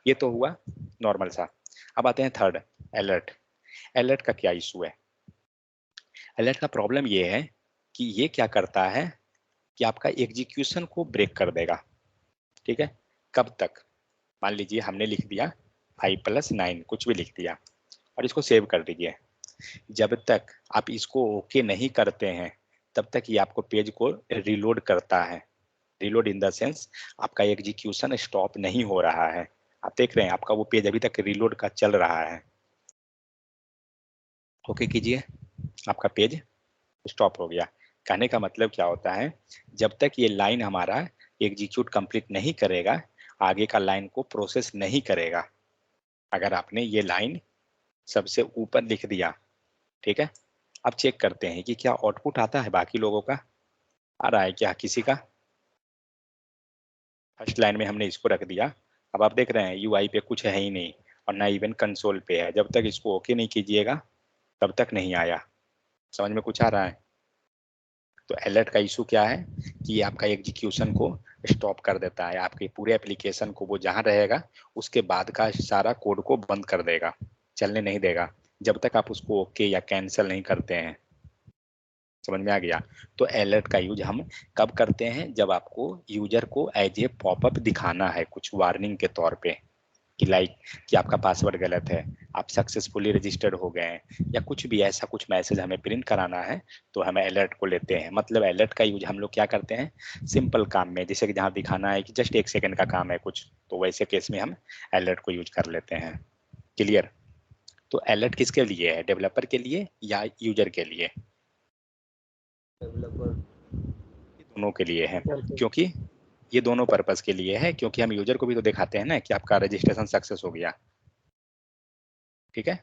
ये तो हुआ नॉर्मल सा। अब आते हैं थर्ड, अलर्ट। अलर्ट का क्या इशू है, अलर्ट का प्रॉब्लम ये है कि ये क्या करता है कि आपका एग्जीक्यूशन को ब्रेक कर देगा, ठीक है। कब तक, मान लीजिए हमने लिख दिया 5 + 9 कुछ भी लिख दिया, और इसको सेव कर दीजिए। जब तक आप इसको ओके नहीं करते हैं तब तक ये आपको पेज को रिलोड करता है। रिलोड इन द सेंस आपका एग्जीक्यूशन स्टॉप नहीं हो रहा है। आप देख रहे हैं आपका वो पेज अभी तक रिलोड का चल रहा है। ओके कीजिए, आपका पेज स्टॉप हो गया। कहने का मतलब क्या होता है, जब तक ये लाइन हमारा एग्जीक्यूट कंप्लीट नहीं करेगा, आगे का लाइन को प्रोसेस नहीं करेगा। अगर आपने ये लाइन सबसे ऊपर लिख दिया, ठीक है, अब चेक करते हैं कि क्या आउटपुट आता है बाकी लोगों का, आ रहा है क्या किसी का। फर्स्ट लाइन में हमने इसको रख दिया, अब आप देख रहे हैं यूआई पे कुछ है ही नहीं, और ना इवन कंसोल पे है। जब तक इसको ओके नहीं कीजिएगा तब तक नहीं आया। समझ में कुछ आ रहा है। तो अलर्ट का इशू क्या है कि ये आपका एग्जीक्यूशन को स्टॉप कर देता है, आपके पूरे एप्लीकेशन को वो जहाँ रहेगा उसके बाद का सारा कोड को बंद कर देगा, चलने नहीं देगा जब तक आप उसको ओके या कैंसिल नहीं करते हैं। समझ में आ गया। तो अलर्ट का यूज हम कब करते हैं, जब आपको यूजर को एज ए पॉपअप दिखाना है कुछ वार्निंग के तौर पे, कि लाइक कि आपका पासवर्ड गलत है, आप सक्सेसफुली रजिस्टर्ड हो गए हैं, या कुछ भी ऐसा कुछ मैसेज हमें प्रिंट कराना है, तो हमें अलर्ट को लेते हैं। मतलब अलर्ट का यूज हम लोग क्या करते हैं, सिंपल काम में, जैसे कि जहाँ दिखाना है कि जस्ट 1 सेकंड का काम है कुछ, तो वैसे केस में हम अलर्ट को यूज कर लेते हैं। क्लियर। तो अलर्ट किसके लिए है, डेवलपर के लिए या यूजर के लिए, डेवलपर दोनों के लिए है। क्योंकि ये दोनों पर्पस के लिए है, क्योंकि हम यूजर को भी तो दिखाते हैं ना कि आपका रजिस्ट्रेशन सक्सेस हो गया, ठीक है।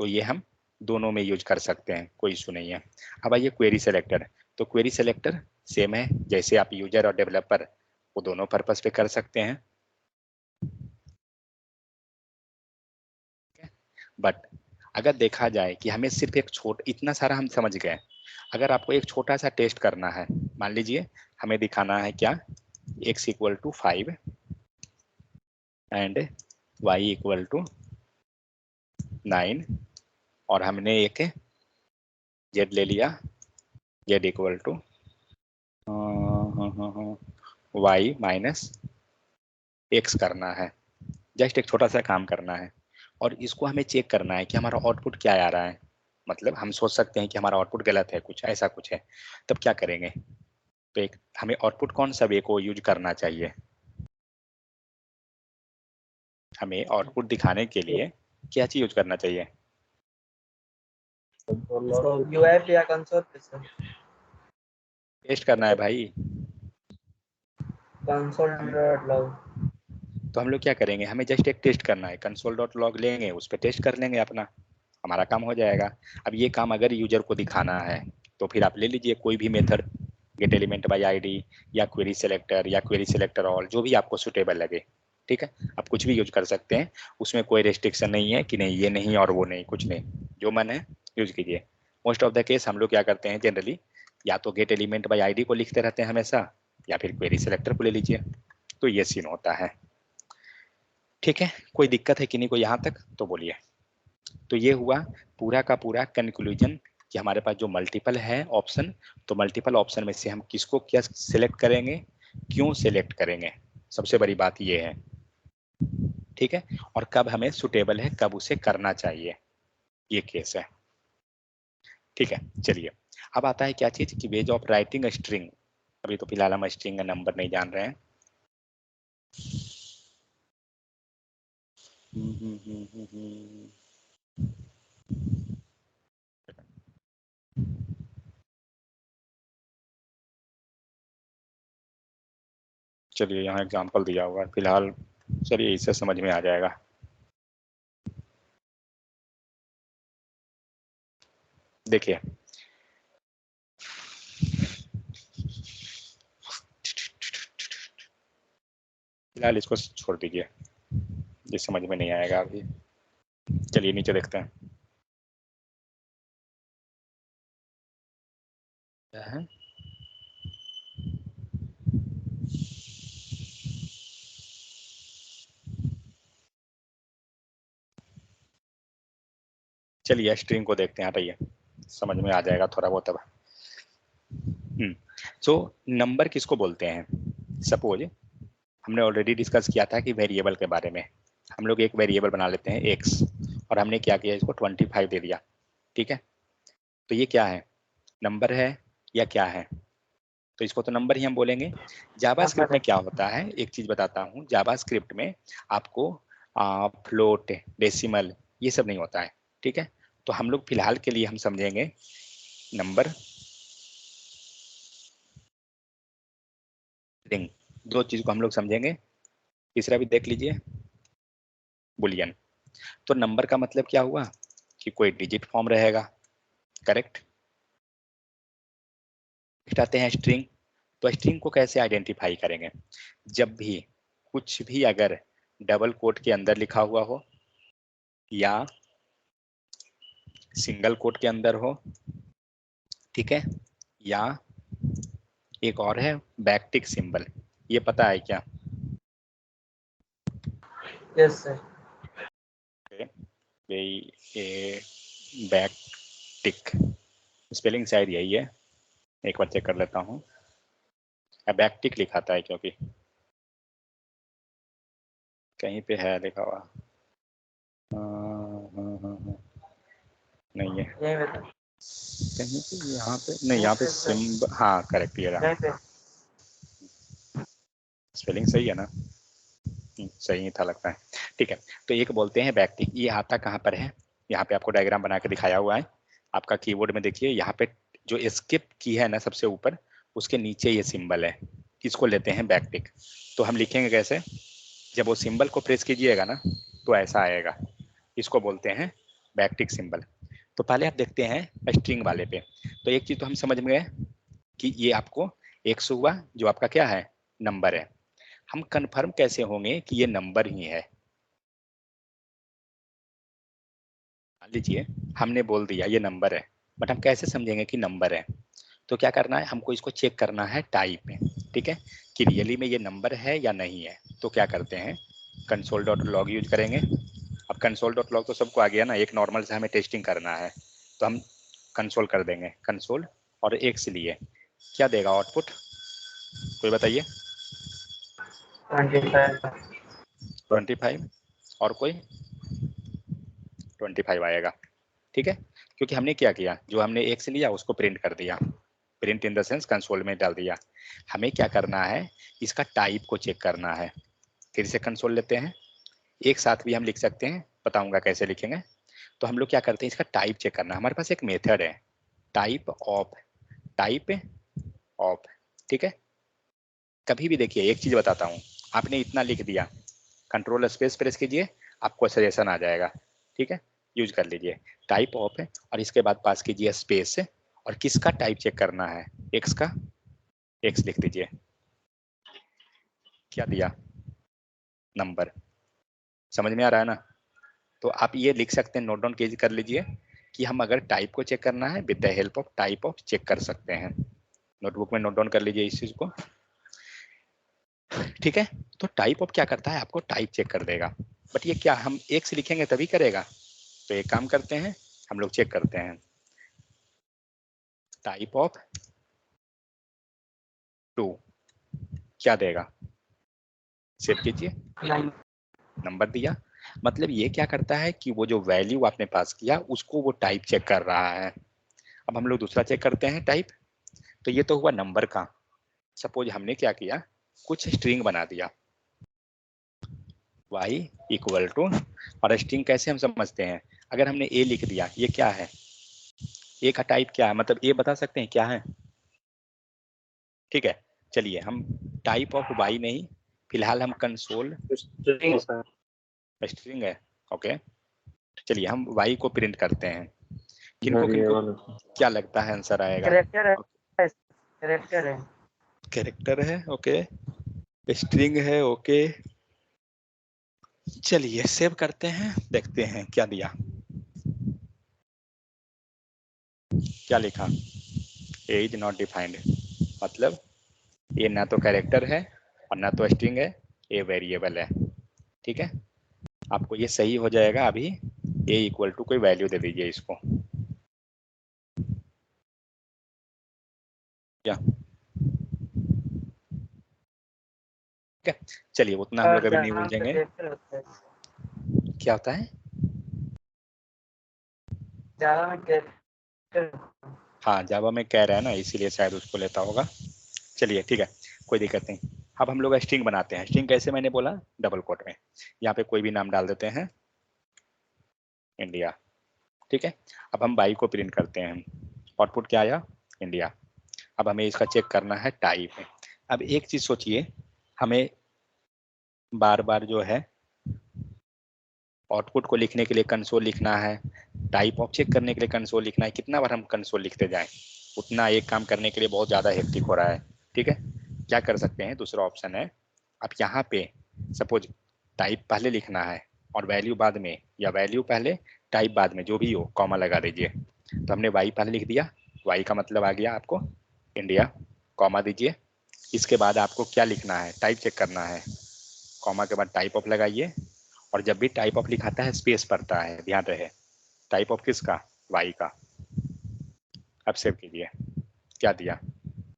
तो ये हम दोनों में यूज कर सकते हैं, कोई इशू नहीं है। अब आइए क्वेरी सेलेक्टर। तो क्वेरी सेलेक्टर सेम है, जैसे आप यूजर और डेवलपर वो दोनों पर्पस पे कर सकते हैं। बट अगर देखा जाए कि हमें सिर्फ एक इतना सारा हम समझ गए, अगर आपको एक छोटा सा टेस्ट करना है, मान लीजिए हमें दिखाना है क्या, x = 5 एंड y = 9, और हमने एक z ले लिया, z = y - x करना है। जस्ट एक छोटा सा काम करना है, और इसको हमें चेक करना है कि हमारा आउटपुट क्या आ रहा है। मतलब हम सोच सकते हैं कि हमारा आउटपुट गलत है, कुछ ऐसा कुछ है, तब क्या करेंगे। तो एक हमें आउटपुट कौन सा वे को यूज करना चाहिए, हमें आउटपुट दिखाने के लिए क्या चीज यूज करना चाहिए। यूआई पे या कंसोल पे सर। टेस्ट करना है भाई, console.log। तो हम लोग क्या करेंगे, हमें जस्ट एक टेस्ट करना है, console.log लेंगे, उस पर टेस्ट कर लेंगे अपना, हमारा काम हो जाएगा। अब ये काम अगर यूजर को दिखाना है तो फिर आप ले लीजिए कोई भी method, gate element by ID या क्वेरी सेलेक्टर या क्वेरी सेलेक्टर ऑल, जो भी आपको सुटेबल लगे। ठीक है, आप कुछ भी यूज कर सकते हैं, उसमें कोई रेस्ट्रिक्शन नहीं है कि नहीं ये नहीं और वो नहीं, कुछ नहीं, जो मन है यूज कीजिए। मोस्ट ऑफ द केस हम लोग क्या करते हैं जनरली, या तो गेट एलिमेंट बाय आईडी को लिखते रहते हैं हमेशा, या फिर क्वेरी सेलेक्टर को ले लीजिए, तो ये सीन होता है। ठीक है, कोई दिक्कत है कि नहीं कोई यहाँ तक, तो बोलिए। तो ये हुआ पूरा का पूरा कंक्लूजन कि हमारे पास जो मल्टीपल है ऑप्शन, तो मल्टीपल ऑप्शन में से हम किसको क्या सिलेक्ट करेंगे, क्यों सिलेक्ट करेंगे, सबसे बड़ी बात ये है। ठीक है, और कब हमें सुटेबल है, कब उसे करना चाहिए, ये केस है। ठीक है, चलिए अब आता है क्या चीज कि वेज ऑफ राइटिंग स्ट्रिंग। अभी तो फिलहाल हम स्ट्रिंग का नंबर नहीं जान रहे हैं। चलिए यहाँ एग्जांपल दिया हुआ है फिलहाल, चलिए इससे समझ में आ जाएगा। देखिए फिलहाल इसको छोड़ दीजिए, ये समझ में नहीं आएगा अभी। चलिए नीचे देखते हैं क्या है। चलिए स्ट्रिंग को देखते हैं, हटाइए, समझ में आ जाएगा थोड़ा बहुत अब। सो नंबर किसको बोलते हैं, सपोज हमने ऑलरेडी डिस्कस किया था कि वेरिएबल के बारे में, हम लोग एक वेरिएबल बना लेते हैं एक्स, और हमने क्या किया, इसको 25 दे दिया। ठीक है, तो ये क्या है, नंबर है या क्या है, तो इसको तो नंबर ही हम बोलेंगे। जावास्क्रिप्ट में क्या होता है, एक चीज बताता हूँ, जावास्क्रिप्ट में आपको फ्लोट, डेसिमल, ये सब नहीं होता है। ठीक है, तो हम लोग फिलहाल के लिए हम समझेंगे नंबर, स्ट्रिंग, दो चीज को हम लोग समझेंगे। तीसरा भी देख लीजिए, बुलियन। तो नंबर का मतलब क्या हुआ कि कोई डिजिट फॉर्म रहेगा, करेक्ट। आते हैं स्ट्रिंग, तो स्ट्रिंग को कैसे आइडेंटिफाई करेंगे, जब भी कुछ भी अगर डबल कोट के अंदर लिखा हुआ हो या सिंगल कोट के अंदर हो, ठीक है, या एक और है बैकटिक सिंबल, ये पता है क्या? Yes sir. बैकटिक स्पेलिंग शायद यही है, एक बार चेक कर लेता हूँ। बैकटिक लिखाता है क्योंकि कहीं पे है लिखा हुआ, नहीं है कहीं पे, यहाँ पे नहीं, यहाँ पे सिंबल, हाँ करेक्ट, ये रहा, स्पेलिंग सही है ना, सही था लगता है। ठीक है, तो एक बोलते हैं बैकटिक, ये आता कहाँ पर है, यहाँ पे आपको डायग्राम बना के दिखाया हुआ है, आपका कीबोर्ड में देखिए, यहाँ पे जो एस्केप की है ना सबसे ऊपर, उसके नीचे ये सिंबल है, इसको लेते हैं बैकटिक। तो हम लिखेंगे कैसे, जब वो सिंबल को प्रेस कीजिएगा ना तो ऐसा आएगा, इसको बोलते हैं बैकटिक सिंबल। तो पहले आप देखते हैं स्ट्रिंग वाले पे, तो एक चीज तो हम समझ में गए कि ये आपको एक्स हुआ जो आपका क्या है, नंबर है। हम कंफर्म कैसे होंगे कि ये नंबर ही है, मान लीजिए हमने बोल दिया ये नंबर है, बट हम कैसे समझेंगे कि नंबर है, तो क्या करना है, हमको इसको चेक करना है टाइप में, ठीक है, कि रियली में ये नंबर है या नहीं है। तो क्या करते हैं, console.log यूज करेंगे। अब console.log तो सबको आ गया ना, एक नॉर्मल से हमें टेस्टिंग करना है, तो हम कंसोल कर देंगे, कंसोल और एक से लिए क्या देगा आउटपुट, कोई बताइए। 25 और कोई 25 आएगा, ठीक है, क्योंकि हमने क्या किया, जो हमने एक से लिया उसको प्रिंट कर दिया, print in the sense console में डाल दिया। हमें क्या करना है, इसका टाइप को चेक करना है, फिर से कंसोल लेते हैं, एक साथ भी हम लिख सकते हैं, बताऊंगा कैसे लिखेंगे। तो हम लोग क्या करते हैं, इसका टाइप चेक करना, हमारे पास एक मेथड है टाइप ऑफ, ठीक है, कभी भी देखिए, एक चीज बताता हूँ, आपने इतना लिख दिया, कंट्रोल स्पेस प्रेस कीजिए, आपको सजेशन आ जाएगा, ठीक है, यूज कर लीजिए। टाइप ऑफ है और इसके बाद पास कीजिए स्पेस है, और किसका टाइप चेक करना है, एक्स का, एक्स लिख दीजिए, क्या दिया, नंबर। समझ में आ रहा है ना? तो आप ये लिख सकते हैं, नोट डाउन कर लीजिए कि हम अगर टाइप को चेक करना है with the help of type of check कर सकते हैं। नोटबुक में नोट डाउन कर लीजिए इस चीज को, ठीक है। तो टाइप ऑफ क्या करता है, आपको टाइप चेक कर देगा, बट ये क्या हम एक से लिखेंगे तभी करेगा? तो एक काम करते हैं, हम लोग चेक करते हैं, टाइप ऑफ 2 क्या देगा, सेव कीजिए, नंबर दिया। मतलब ये क्या करता है कि वो जो वैल्यू आपने पास किया उसको वो टाइप चेक कर रहा है। अब हम लोग दूसरा चेक करते हैं टाइप, तो ये तो हुआ नंबर का। सपोज हमने क्या किया, कुछ स्ट्रिंग बना दिया, y इक्वल टू, और स्ट्रिंग कैसे हम समझते हैं, अगर हमने a लिख दिया, ये क्या है, a का टाइप क्या है, मतलब a बता सकते हैं क्या है? ठीक है, चलिए हम टाइप ऑफ y नहीं, फिलहाल हम कंसोल स्ट्रिंग है, ओके। चलिए हम y को प्रिंट करते हैं, किनको किनको क्या लगता है आंसर आएगा? कैरेक्टर है, कैरेक्टर है, कैरेक्टर है, ओके, स्ट्रिंग है, ओके। चलिए सेव करते हैं, देखते हैं क्या दिया, क्या लिखा, ए इज नॉट डिफाइंड, मतलब ये ना तो कैरेक्टर है और ना तो स्ट्रिंग है, ये वेरिएबल है, ठीक है। आपको ये सही हो जाएगा, अभी ए इक्वल टू कोई वैल्यू दे दीजिए इसको, क्या, ठीक है। चलिए उतना हम लोग अभी नहीं उलझेंगे। क्या होता है, जावा में कैरेक्टर, हाँ जावा में कह रहा है ना, इसीलिए शायद उसको लेता होगा। चलिए ठीक है, कोई दिक्कत नहीं। अब हम लोग स्ट्रिंग बनाते हैं, स्ट्रिंग कैसे, मैंने बोला डबल कोट में, यहाँ पे कोई भी नाम डाल देते हैं, इंडिया, ठीक है। अब हम बाई को प्रिंट करते हैं, आउटपुट क्या आया, इंडिया। अब हमें इसका चेक करना है टाइप। अब एक चीज सोचिए, हमें बार बार जो है आउटपुट को लिखने के लिए कंसोल लिखना है, टाइप ऑफ चेक करने के लिए कंसोल लिखना है, कितना बार हम कंसोल लिखते जाएं, उतना एक काम करने के लिए बहुत ज़्यादा हेक्टिक हो रहा है, ठीक है। क्या कर सकते हैं, दूसरा ऑप्शन है, आप यहाँ पे सपोज टाइप पहले लिखना है और वैल्यू बाद में, या वैल्यू पहले टाइप बाद में, जो भी हो, कॉमा लगा दीजिए। तो हमने वाई पहले लिख दिया, वाई का मतलब आ गया आपको इंडिया, कॉमा दीजिए। इसके बाद आपको क्या लिखना है, टाइप चेक करना है, कॉमा के बाद टाइप ऑफ लगाइए, और जब भी टाइप ऑफ लिखाता है स्पेस पड़ता है, ध्यान रहे। टाइप ऑफ किसका, वाई का। अब सेव कीजिए, क्या दिया,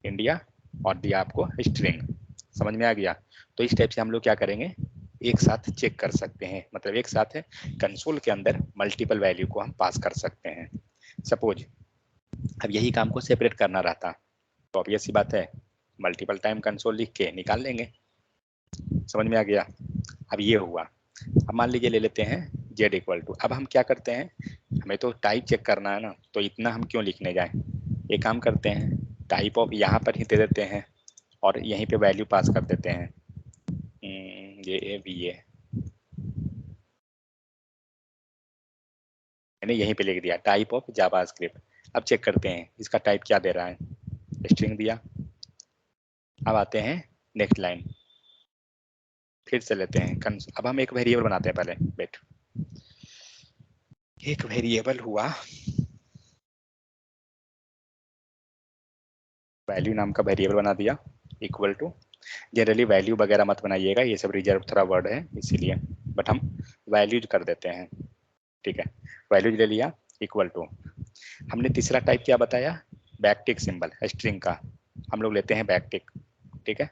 इंडिया, और दिया आपको स्ट्रिंग। समझ में आ गया? तो इस टाइप से हम लोग क्या करेंगे, एक साथ चेक कर सकते हैं, मतलब एक साथ है कंसोल के अंदर मल्टीपल वैल्यू को हम पास कर सकते हैं। सपोज अब यही काम को सेपरेट करना रहता तो ऑब्वियस सी बात है, मल्टीपल टाइम कंसोल लिख के निकाल लेंगे। समझ में आ गया? अब ये हुआ। अब मान लीजिए ले लेते हैं z इक्वल टू, अब हम क्या करते हैं, हमें तो टाइप चेक करना है ना, तो इतना हम क्यों लिखने जाएं, एक काम करते हैं, टाइप ऑफ यहाँ पर ही दे देते हैं और यहीं पे वैल्यू पास कर देते हैं, ये भी है, मैंने यहीं पे लिख दिया टाइप ऑफ जावास्क्रिप्ट। अब चेक करते हैं इसका टाइप क्या दे रहा है, स्ट्रिंग दिया। अब आते हैं नेक्स्ट लाइन, फिर से लेते हैं अब हम एक वेरिएबल बनाते हैं, पहले वेट, एक वेरिएबल हुआ, वैल्यू नाम का वेरिएबल बना दिया, इक्वल टू, जनरली वैल्यू वगैरह मत बनाइएगा, ये सब रिजर्व थोड़ा वर्ड है इसीलिए, बट हम वैल्यूज कर देते हैं, ठीक है। वैल्यूज ले लिया, इक्वल टू, हमने तीसरा टाइप क्या बताया, बैकटिक सिंबल, स्ट्रिंग का, हम लोग लेते हैं बैकटिक, ठीक है।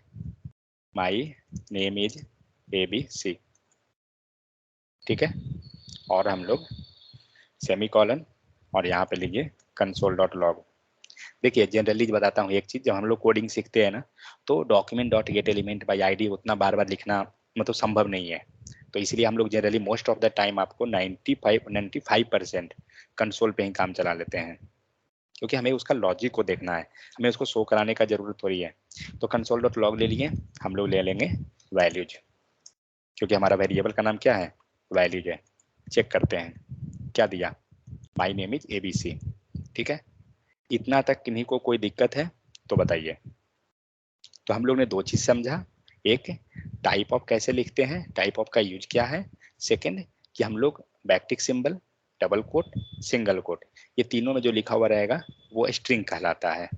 माई नेम इज ABC, ठीक है, और हम लोग सेमी कॉलन, और यहाँ पे लीजिए कंसोल डॉट लॉग। देखिए जनरली बताता हूँ एक चीज, जब हम लोग कोडिंग सीखते हैं ना, तो document dot gate element by ID उतना बार बार लिखना मतलब संभव नहीं है, तो इसलिए हम लोग generally most of the time आपको 95% कंसोल पे ही काम चला लेते हैं, क्योंकि हमें उसका लॉजिक को देखना है, हमें उसको शो कराने का जरूरत थोड़ी है। तो console.log ले लिए, हम लोग ले लेंगे वैल्यूज, क्योंकि हमारा वेरिएबल का नाम क्या है, वैल्यूज है। चेक करते हैं क्या दिया, माई नेम इज ABC। ठीक है, इतना तक किन्हीं को कोई दिक्कत है तो बताइए। तो हम लोग ने दो चीज समझा, एक टाइप ऑफ कैसे लिखते हैं, टाइप ऑफ का यूज क्या है, सेकंड कि हम लोग backtick symbol, double quote, single quote, ये तीनों में जो लिखा हुआ रहेगा वो स्ट्रिंग कहलाता है।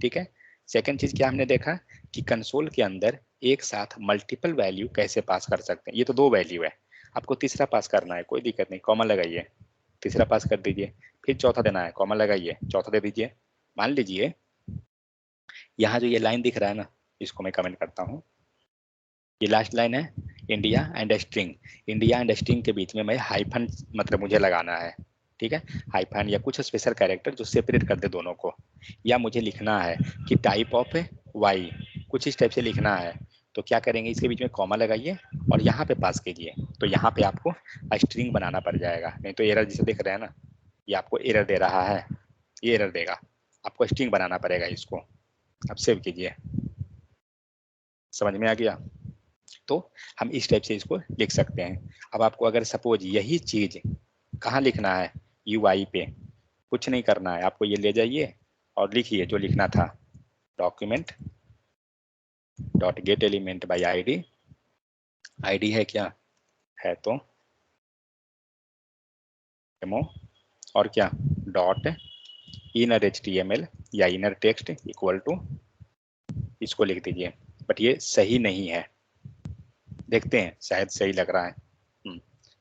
ठीक है, सेकंड चीज क्या हमने देखा कि कंसोल के अंदर एक साथ मल्टीपल वैल्यू कैसे पास कर सकते हैं। ये तो दो वैल्यू है, आपको तीसरा पास करना है, कोई दिक्कत नहीं, कॉमा लगाइए, तीसरा पास कर दीजिए, फिर चौथा देना है, कॉमा लगाइए, चौथा दे दीजिए। मान लीजिए यहाँ जो ये लाइन दिख रहा है ना, इसको मैं कमेंट करता हूँ, ये लास्ट लाइन है, India and string. India and string के बीच में मैं हाइफन मतलब मुझे लगाना है। ठीक है, हाइफन या कुछ स्पेशल कैरेक्टर जो सेपरेट कर दे दोनों को, या मुझे लिखना है कि टाइप ऑफ वाई, कुछ इस टाइप से लिखना है। तो क्या करेंगे, इसके बीच में कॉमा लगाइए और यहाँ पे पास कीजिए, तो यहाँ पे आपको स्ट्रिंग बनाना पड़ जाएगा, नहीं तो एरर जिसे दिख रहा है ना, ये आपको एरर दे रहा है, ये एरर देगा, आपको स्ट्रिंग बनाना पड़ेगा इसको। अब सेव कीजिए, समझ में आ गया। तो हम इस टाइप से इसको लिख सकते हैं। अब आपको अगर सपोज यही चीज कहाँ लिखना है, UI पे, कुछ नहीं करना है, आपको ये ले जाइए और लिखिए जो लिखना था, document dot gate element by ID, ID है क्या, है तो डेमो, और क्या डॉट इनर HTML या इनर टेक्स्ट इक्वल टू, इसको लिख दीजिए। बट ये सही नहीं है, देखते हैं शायद सही लग रहा है,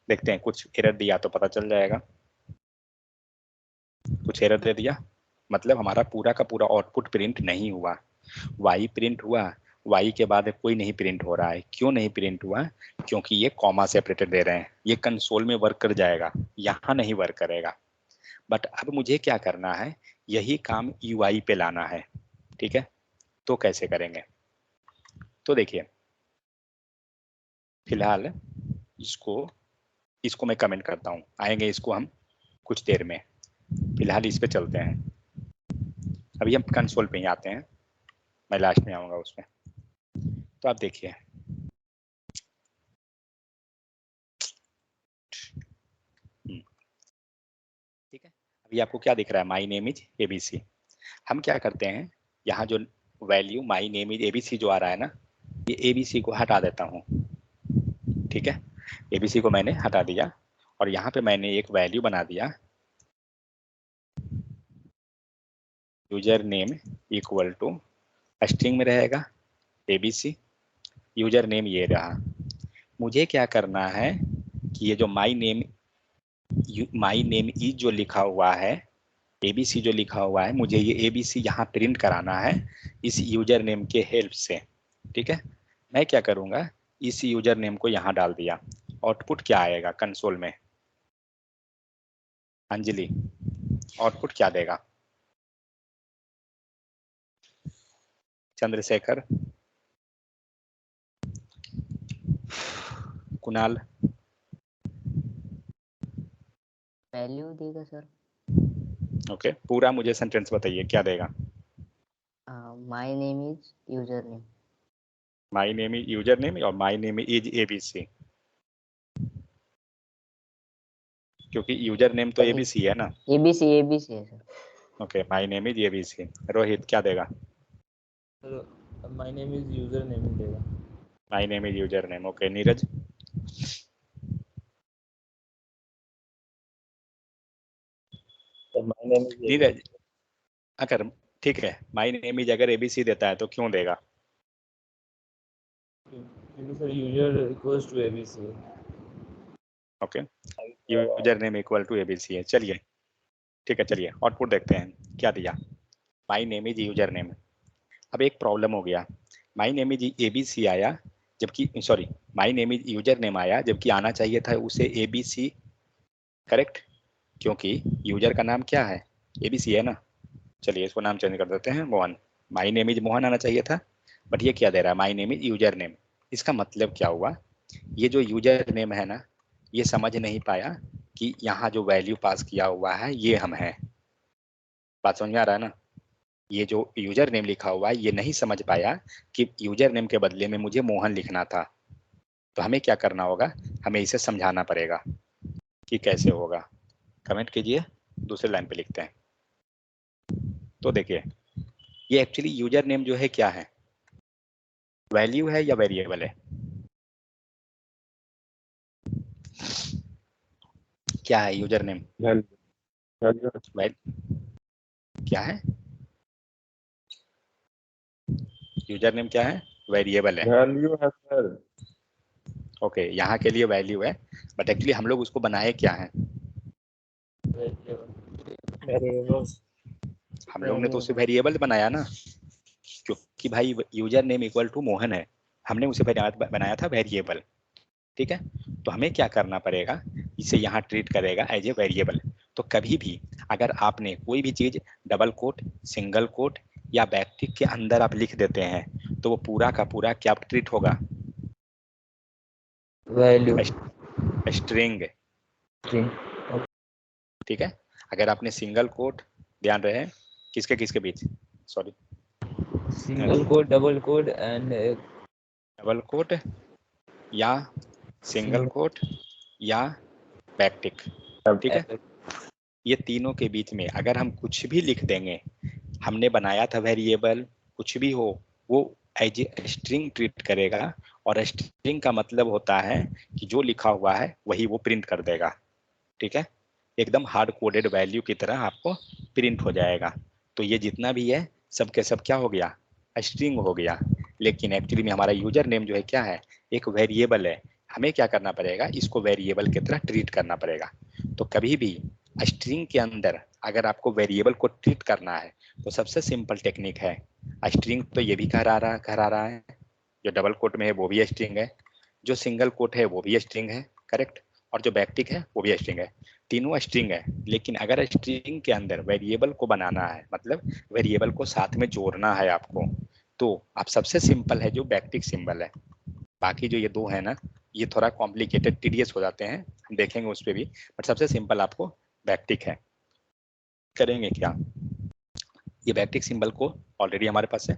देखते हैं, कुछ एरर दिया तो पता चल जाएगा। कुछ एरर दे दिया मतलब हमारा पूरा का पूरा आउटपुट प्रिंट नहीं हुआ, वाई प्रिंट हुआ, वाई के बाद कोई नहीं प्रिंट हो रहा है। क्यों नहीं प्रिंट हुआ, क्योंकि ये कॉमा सेपरेटेड दे रहे हैं, ये कंसोल में वर्क कर जाएगा, यहाँ नहीं वर्क करेगा। बट अब मुझे क्या करना है, यही काम UI पे लाना है। ठीक है, तो कैसे करेंगे, तो देखिए फिलहाल इसको मैं कमेंट करता हूँ, आएंगे इसको हम कुछ देर में, फिलहाल इस पे चलते हैं। अभी हम कंसोल पे ही आते हैं, मैं लास्ट में आऊंगा उसमें। तो आप देखिए ठीक है, अभी आपको क्या दिख रहा है, माई नेम इज ABC। हम क्या करते हैं, यहाँ जो value my name is ABC जो आ रहा है ना, ये ABC को हटा देता हूँ। ठीक है, ABC को मैंने हटा दिया और यहाँ पे मैंने एक वैल्यू बना दिया, user name equal to, string में रहेगा ABC, यूजर नेम ये रहा। मुझे क्या करना है कि ये जो माई नेम इज जो लिखा हुआ है, ABC जो लिखा हुआ है, मुझे ये ABC यहाँ प्रिंट कराना है इस यूजर नेम के हेल्प से। ठीक है, मैं क्या करूँगा, इस यूजर नेम को यहाँ डाल दिया, आउटपुट क्या आएगा कंसोल में, अंजलि आउटपुट क्या देगा, चंद्रशेखर, कुणाल, वैल्यू देगा सर। ओके, पूरा मुझे सेंटेंस बताइए क्या देगा। My name is user name. My name is user name और माई नेम इज ABC, क्योंकि यूजर नेम तो ABC है ना, ABC है sir. Okay, my name is ABC। Rohit क्या देगा, my name is user name देगा। My name is user name, okay. Neeraj, Neeraj अगर ठीक है, माई नेम इज अगर ABC देता है तो क्यों देगा, क्योंकि sir user equals to ABC है। Okay, user name equal to ABC है। चलिए ठीक है, चलिए आउटपुट देखते हैं क्या दिया, माई नेम इज यूजर नेम। अब एक प्रॉब्लम हो गया, माई नेम इज ABC आया, जबकि sorry my name is user name आया, जबकि आना चाहिए था उसे ABC, करेक्ट, क्योंकि यूजर का नाम क्या है, ABC है ना। चलिए इसको नाम चेंज कर देते हैं, मोहन, माई नेम इज मोहन आना चाहिए था, बट ये क्या दे रहा है, my name is user name. इसका मतलब क्या हुआ, ये जो यूजर नेम है ना, ये समझ नहीं पाया कि यहाँ जो वैल्यू पास किया हुआ है ये हम हैं, बात समझ में आ रहा है ना? ये जो यूजर नेम लिखा हुआ है ये नहीं समझ पाया कि यूजर नेम के बदले में मुझे मोहन लिखना था, तो हमें क्या करना होगा, हमें इसे समझाना पड़ेगा कि कैसे होगा। कमेंट कीजिए, दूसरे लाइन पे लिखते हैं। तो देखिए ये एक्चुअली यूजर नेम जो है क्या है, वैल्यू है या वेरिएबल है? क्या है यूजर नेम? क्या है यूजर नेम? क्या है? वेरिएबल है। वैल्यू है सर। ओके, यहाँ के लिए वैल्यू है, बट एक्चुअली हम लोग उसको बनाए क्या है? हम लोग ने तो उसे वेरिएबल बनाया ना, क्योंकि भाई user name equal to Mohan है, हमने उसे बनाया था वेरिएबल। ठीक है, तो हमें क्या करना पड़ेगा, इसे यहाँ ट्रीट करेगा एज ए वेरिएबल। तो कभी भी अगर आपने कोई भी चीज डबल कोट, सिंगल कोट या बैकटिक के अंदर आप लिख देते हैं तो वो पूरा का पूरा क्या ट्रीट होगा? Value string. ठीक है, अगर आपने सिंगल कोट, ध्यान रहे किसके किसके बीच, sorry, single quote, double quote and double quote या सिंगल कोट या बैकटिक, ठीक है, ये तीनों के बीच में अगर हम कुछ भी लिख देंगे, हमने बनाया था वेरिएबल, कुछ भी हो वो एज ए स्ट्रिंग ट्रीट करेगा, और स्ट्रिंग का मतलब होता है कि जो लिखा हुआ है वही वो प्रिंट कर देगा। ठीक है, एकदम हार्ड कोडेड वैल्यू की तरह आपको प्रिंट हो जाएगा। तो ये जितना भी है सब के सब क्या हो गया, स्ट्रिंग हो गया। लेकिन एक्चुअली में हमारा यूजर नेम जो है क्या है, एक वेरिएबल है। हमें क्या करना पड़ेगा, इसको वेरिएबल की तरह ट्रीट करना पड़ेगा। तो कभी भी स्ट्रिंग के अंदर अगर आपको वेरिएबल को ट्रीट करना है तो सबसे सिंपल टेक्निक है, स्ट्रिंग तो ये भी कह रहा है, जो डबल कोट में है वो भी स्ट्रिंग है, जो सिंगल कोट है वो भी स्ट्रिंग है, करेक्ट, और जो बैकटिक है वो भी स्ट्रिंग है, तीनों स्ट्रिंग है। लेकिन अगर स्ट्रिंग के अंदर वेरिएबल को बनाना है, मतलब वेरिएबल को साथ में जोड़ना है आपको, तो आप सबसे सिंपल है जो बैकटिक सिंबल है। बाकी जो ये दो है ना, ये थोड़ा कॉम्प्लिकेटेड टीडियस हो जाते हैं, हम देखेंगे उस पर भी, बट सबसे सिंपल आपको बैकटिक है। करेंगे क्या, ये बैकटिक सिंबल को ऑलरेडी हमारे पास है,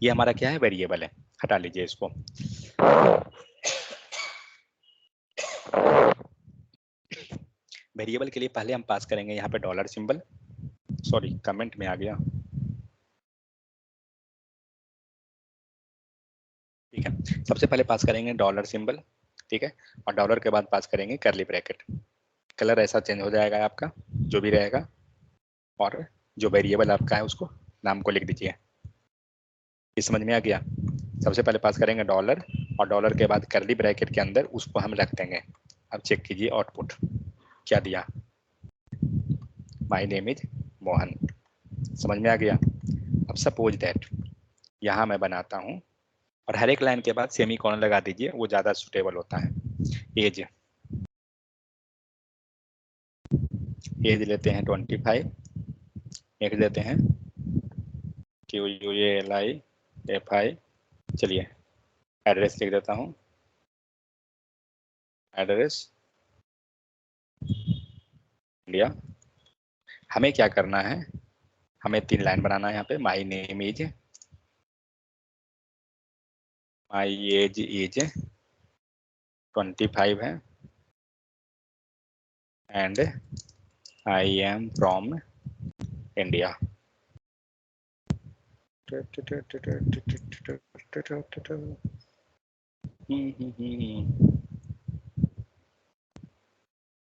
ये हमारा क्या है, वेरिएबल है, हटा लीजिए इसको। वेरिएबल के लिए पहले हम पास करेंगे यहाँ पे डॉलर सिंबल, सॉरी कमेंट में आ गया, ठीक है, सबसे पहले पास करेंगे डॉलर सिंबल, ठीक है, और डॉलर के बाद पास करेंगे करली ब्रैकेट। कलर ऐसा चेंज हो जाएगा आपका जो भी रहेगा, और जो वेरिएबल आपका है उसको नाम को लिख दीजिए। ये समझ में आ गया? सबसे पहले पास करेंगे डॉलर, और डॉलर के बाद करली ब्रैकेट के अंदर उसको हम रख देंगे। अब चेक कीजिए आउटपुट क्या दिया, माय नेम इज मोहन। समझ में आ गया? अब सपोज दैट यहाँ मैं बनाता हूँ, और हर एक लाइन के बाद सेमी कॉलन लगा दीजिए, वो ज़्यादा सुटेबल होता है। एज लेते हैं 25, लिख देते हैं QUALIFI। चलिए एड्रेस लिख देता हूँ, एड्रेस इंडिया। हमें क्या करना है, हमें 3 लाइन बनाना है यहाँ पे। माई name is, my age is 25 है, and I am from India.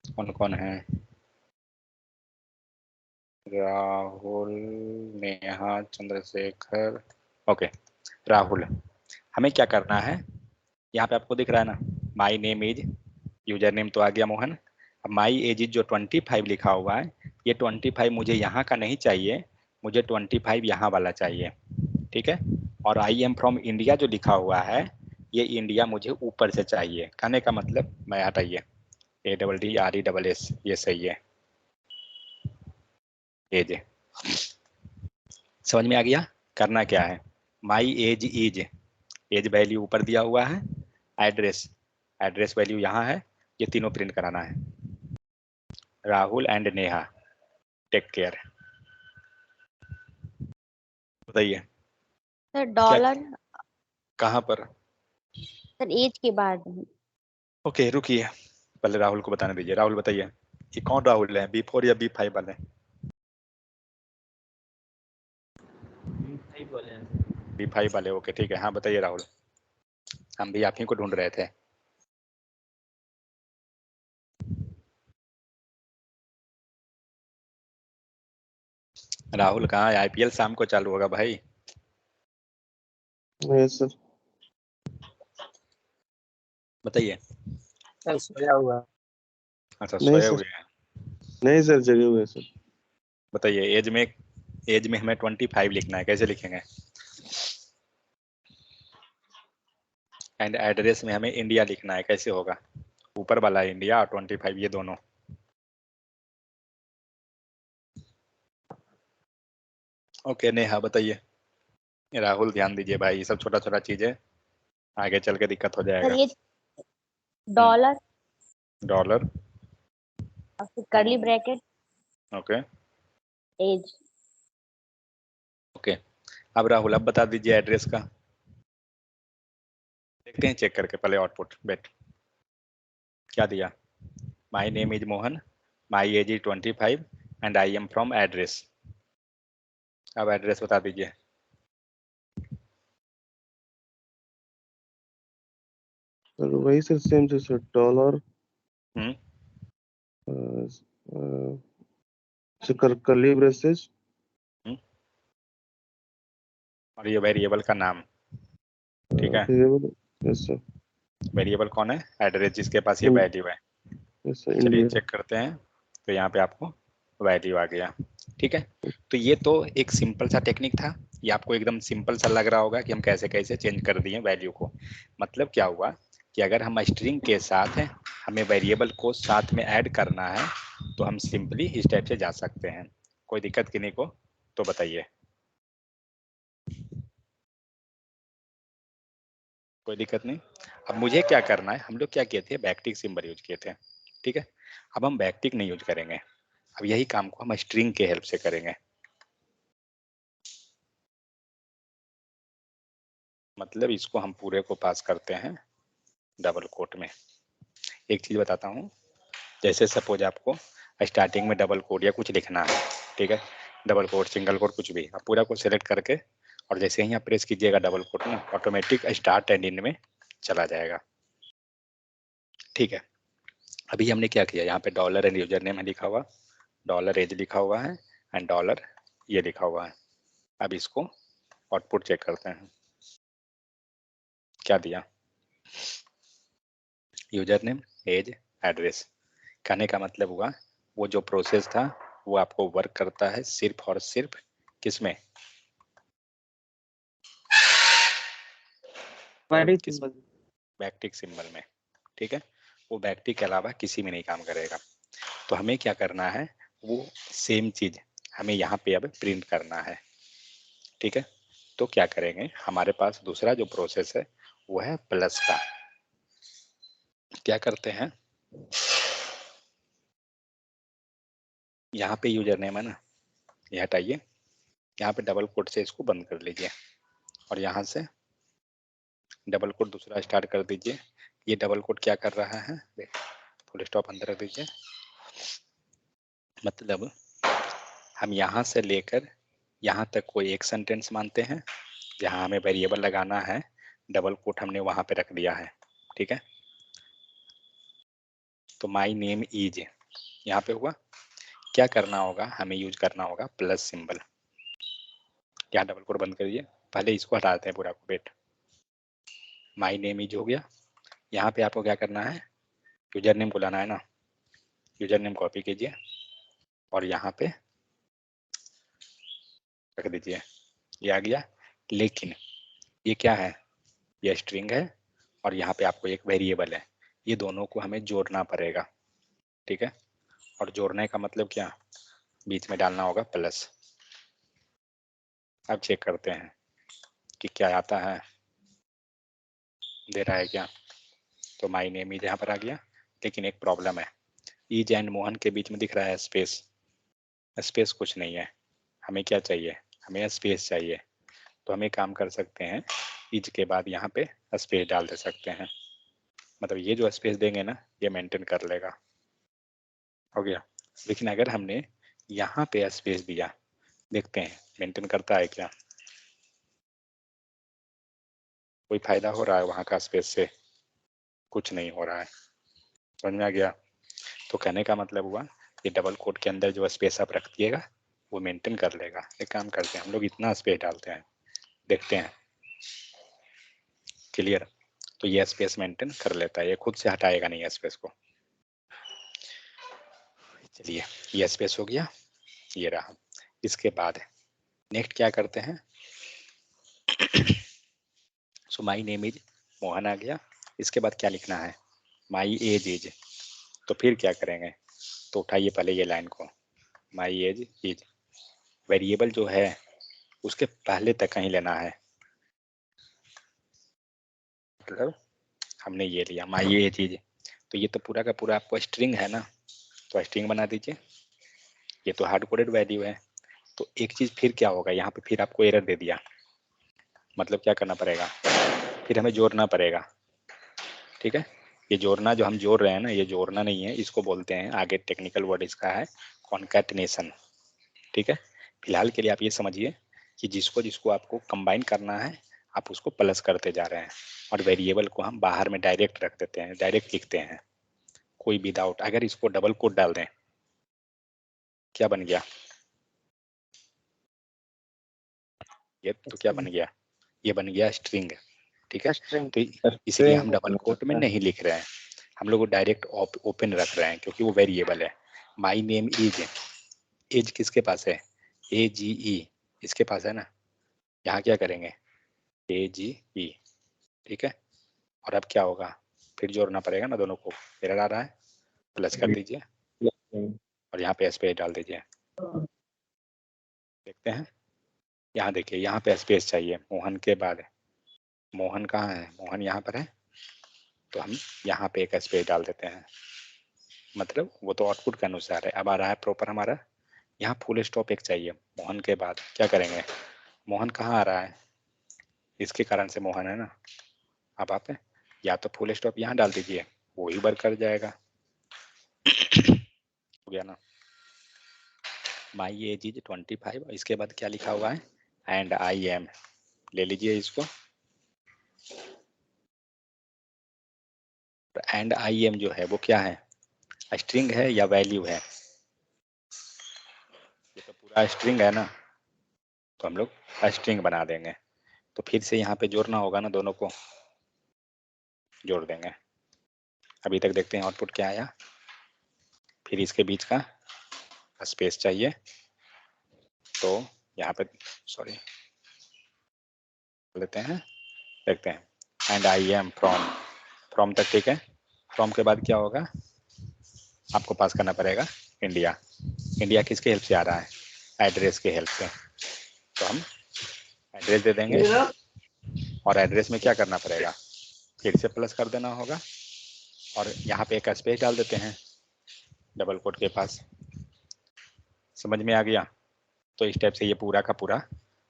कौन कौन है, राहुल, नेहा, चंद्रशेखर, ओके राहुल। हमें क्या करना है, यहाँ पे आपको दिख रहा है ना, माई नेम इज, यूजर नेम तो आ गया मोहन। अब माई एज इज जो 25 लिखा हुआ है, ये 25 मुझे यहाँ का नहीं चाहिए, मुझे 25 यहाँ वाला चाहिए, ठीक है। और आई एम फ्रॉम इंडिया जो लिखा हुआ है, ये इंडिया मुझे ऊपर से चाहिए। कहने का मतलब, मैं हटाइए, ADDRESS, ये सही है, एज। समझ में आ गया? करना क्या है, my age is, age value ऊपर दिया हुआ है, एड्रेस, एड्रेस वैल्यू यहाँ है, ये तीनों प्रिंट कराना है। Rahul and Neha take care. बताइए सर डॉलर कहाँ पर। सर एज के बाद ओके रुकिए, पहले राहुल को बताने दीजिए। राहुल बताइए, ये कौन राहुल है, B4 या B5 वाले। सही बोले हैं। B5 वाले, ओके ठीक है। हाँ बताइए राहुल, हम भी आप ही को ढूंढ रहे थे। राहुल कहाँ है, IPL शाम को चालू होगा भाई। Yes sir. बताइए। सर सोया हुआ। अच्छा नहीं सोए सर, हुए हैं। नहीं सर, जगे हुए हैं सर। बताइए एज में हमें 25 लिखना है, कैसे लिखेंगे। एंड एड्रेस में हमें इंडिया लिखना है, कैसे होगा। ऊपर वाला इंडिया और 25 ये दोनों। ओके नेहा बताइए। राहुल ध्यान दीजिए भाई, ये सब छोटा छोटा चीजें आगे चल के दिक्कत हो सर जाएगा। ये डॉलर डॉलर, और फिर curly bracket okay age. Okay. अब राहुल अब बता दीजिए एड्रेस का। देखते हैं चेक करके पहले आउटपुट बेट क्या दिया। माई name is Mohan, my age is 25 and I am from address. अब एड्रेस बता दीजिए। सर वही सर, सेम से सर, डॉलर कर्ली ब्रेसेस और ये वेरिएबल का नाम, ठीक है। Yes sir. वेरिएबल कौन है, एड्रेस जिसके पास ये इन- वैल्यू है। यस सर, चलिए इंडिया। चेक करते हैं, तो यहाँ पे आपको वैल्यू आ गया, ठीक है। तो ये तो एक सिंपल सा टेक्निक था, ये आपको एकदम सिंपल सा लग रहा होगा कि हम कैसे कैसे चेंज कर दिए वैल्यू को। मतलब क्या हुआ कि अगर हम स्ट्रिंग के साथ हैं, हमें वेरिएबल को साथ में ऐड करना है, तो हम सिंपली इस टाइप से जा सकते हैं। कोई दिक्कत किन्हीं को तो बताइए। कोई दिक्कत नहीं। अब मुझे क्या करना है, हम लोग क्या किए थे, बैकटिक सिंबल यूज किए थे, ठीक है। अब हम बैकटिक नहीं यूज करेंगे, अब यही काम को हम स्ट्रिंग के हेल्प से करेंगे। मतलब इसको हम पूरे को पास करते हैं डबल कोट में। एक चीज बताता हूँ, जैसे सपोज आपको स्टार्टिंग में डबल कोट या कुछ लिखना है, ठीक है, डबल कोट सिंगल कोट कुछ भी, आप पूरा को सिलेक्ट करके और जैसे ही आप प्रेस कीजिएगा डबल कोट ना, ऑटोमेटिक स्टार्ट एंड इन में चला जाएगा, ठीक है। अभी हमने क्या किया, यहाँ पे डॉलर एंड यूजर नेम है लिखा हुआ, डॉलर एज लिखा हुआ है एंड डॉलर ये लिखा हुआ है। अब इसको आउटपुट चेक करते हैं, क्या दिया, यूजर नेम एज एड्रेस। कहने का मतलब हुआ वो जो प्रोसेस था वो आपको वर्क करता है सिर्फ और सिर्फ किसमें, बैकटिक सिंबल में, ठीक है। वो बैकटिक के अलावा किसी में नहीं काम करेगा। तो हमें क्या करना है, वो सेम चीज हमें यहाँ पे अब प्रिंट करना है, ठीक है। तो क्या करेंगे, हमारे पास दूसरा जो प्रोसेस है वो है प्लस का। क्या करते हैं, यहाँ पे यूजर नेम है ना, ये हटाइए, यहाँ पे डबल कोट से इसको बंद कर लीजिए और यहाँ से डबल कोट दूसरा स्टार्ट कर दीजिए। ये डबल कोट क्या कर रहा है, फुल स्टॉप अंदर रख दीजिए। मतलब हम यहाँ से लेकर यहाँ तक कोई एक सेंटेंस मानते हैं, जहाँ हमें वेरिएबल लगाना है, डबल कोट हमने वहाँ पे रख दिया है, ठीक है। तो माई नेम इज यहाँ पे हुआ, क्या करना होगा, हमें यूज करना होगा प्लस सिंबल। यहाँ डबल कोट बंद करिए, पहले इसको हटाते हैं पूरा को, वेट। माई नेम इज हो गया, यहाँ पे आपको क्या करना है, यूजर नेम को लाना है ना, यूजर नेम कॉपी कीजिए और यहाँ पे रख दीजिए, ये आ गया। लेकिन ये क्या है, ये स्ट्रिंग है और यहाँ पे आपको एक वेरिएबल है, ये दोनों को हमें जोड़ना पड़ेगा, ठीक है। और जोड़ने का मतलब क्या, बीच में डालना होगा प्लस। अब चेक करते हैं कि क्या आता है, दे रहा है क्या। तो माई नेम इज यहाँ पर आ गया, लेकिन एक प्रॉब्लम है, ईज एंड मोहन के बीच में दिख रहा है स्पेस, स्पेस कुछ नहीं है, हमें क्या चाहिए, हमें स्पेस चाहिए। तो हम एक काम कर सकते हैं, इज के बाद यहाँ पे स्पेस डाल दे सकते हैं, मतलब ये जो स्पेस देंगे ना ये मेंटेन कर लेगा, हो गया। लेकिन अगर हमने यहाँ पे स्पेस दिया, देखते हैं मेंटेन करता है क्या, कोई फायदा हो रहा है वहाँ का स्पेस से, कुछ नहीं हो रहा है, समझ में आ गया। तो कहने का मतलब हुआ ये डबल कोट के अंदर जो स्पेस आप रख दिएगा वो मेंटेन कर लेगा। एक काम करते हैं हम लोग इतना स्पेस डालते हैं, देखते हैं, क्लियर। तो ये स्पेस मेंटेन कर लेता है, ये खुद से हटाएगा नहीं स्पेस को। चलिए ये स्पेस हो गया, ये रहा। इसके बाद नेक्स्ट क्या करते हैं, सो माई नेम इज मोहन आ गया। इसके बाद क्या लिखना है, माई एज इज। तो फिर क्या करेंगे, तो उठाइए पहले ये लाइन को, माई एज इज, वेरिएबल जो है उसके पहले तक कहीं लेना है, मतलब हमने ये लिया माई एज इज, तो ये तो पूरा का पूरा आपको स्ट्रिंग है ना, तो स्ट्रिंग बना दीजिए, ये तो हार्ड कोडेड वैल्यू है। तो एक चीज फिर क्या होगा, यहाँ पे फिर आपको एरर दे दिया, मतलब क्या करना पड़ेगा, फिर हमें जोड़ना पड़ेगा, ठीक है। ये जोड़ना जो हम जोड़ रहे हैं ना, ये जोड़ना नहीं है, इसको बोलते हैं, आगे टेक्निकल वर्ड इसका है कॉन्कैटिनेशन, ठीक है। फिलहाल के लिए आप ये समझिए कि जिसको जिसको आपको कंबाइन करना है आप उसको प्लस करते जा रहे हैं, और वेरिएबल को हम बाहर में डायरेक्ट रख देते हैं, डायरेक्ट लिखते हैं, कोई विदाउट। अगर इसको डबल कोट डाल दें, क्या बन गया, ये तो क्या बन गया, ये बन गया स्ट्रिंग, ठीक है। तो इसलिए हम डबल कोट में नहीं लिख रहे हैं, हम लोग डायरेक्ट ओपन रख रहे हैं, क्योंकि वो वेरिएबल है। माई नेम इज, एज किसके पास है, AGE इसके पास है ना, यहाँ क्या करेंगे AGE, ठीक है। और अब क्या होगा, फिर जोड़ना पड़ेगा ना दोनों को, एरर आ रहा है, प्लस कर दीजिए और यहाँ पे स्पेस डाल दीजिए। देखते हैं, यहाँ देखिए, यहाँ पे स्पेस चाहिए, मोहन के बाद मोहन कहाँ है, मोहन यहाँ पर है, तो हम यहाँ पे एक स्पेस डाल देते हैं, मतलब वो तो आउटपुट के अनुसार है। अब आ रहा है प्रॉपर हमारा, यहाँ फुल स्टॉप एक चाहिए मोहन के बाद, क्या करेंगे, मोहन कहाँ आ रहा है, इसके कारण से मोहन है ना। अब आप या तो फुल स्टॉप यहाँ डाल दीजिए, वो ही वर्क कर जाएगा, हो गया ना। माई एज इज 25, इसके बाद क्या लिखा हुआ है, एंड आई एम, ले लीजिए इसको, एंड आई एम जो है वो क्या है, स्ट्रिंग है या वैल्यू है, ये तो पूरा स्ट्रिंग है ना, तो हम लोग स्ट्रिंग बना देंगे। तो फिर से यहाँ पे जोड़ना होगा ना, दोनों को जोड़ देंगे। अभी तक देखते हैं आउटपुट क्या आया, फिर इसके बीच का स्पेस चाहिए, तो यहाँ पे सॉरी लेते हैं, देखते हैं, and I am from, from तक ठीक है। फ्रॉम के बाद क्या होगा, आपको पास करना पड़ेगा इंडिया, इंडिया किसके हेल्प से आ रहा है, एड्रेस के हेल्प से, तो हम एड्रेस दे देंगे, और एड्रेस में क्या करना पड़ेगा, फिर से प्लस कर देना होगा, और यहाँ पे एक स्पेस डाल देते हैं डबल कोट के पास, समझ में आ गया। तो इस टाइप से ये पूरा का पूरा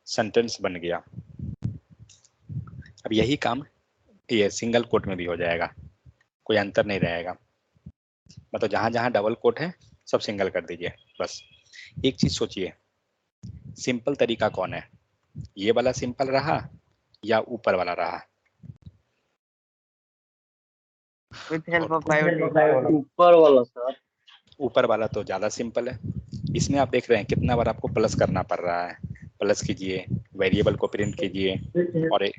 सेंटेंस बन गया। अब यही काम ये सिंगल कोट में भी हो जाएगा, कोई अंतर नहीं रहेगा, मतलब जहां जहां डबल कोट है सब सिंगल कर दीजिए बस। एक चीज सोचिए, सिंपल तरीका कौन है, ये वाला सिंपल रहा या ऊपर वाला रहा, विद हेल्प ऑफ ऊपर वाला सर, ऊपर वाला तो ज़्यादा सिंपल है। इसमें आप देख रहे हैं कितना बार आपको प्लस करना पड़ रहा है, प्लस कीजिए, वेरिएबल को प्रिंट कीजिए, और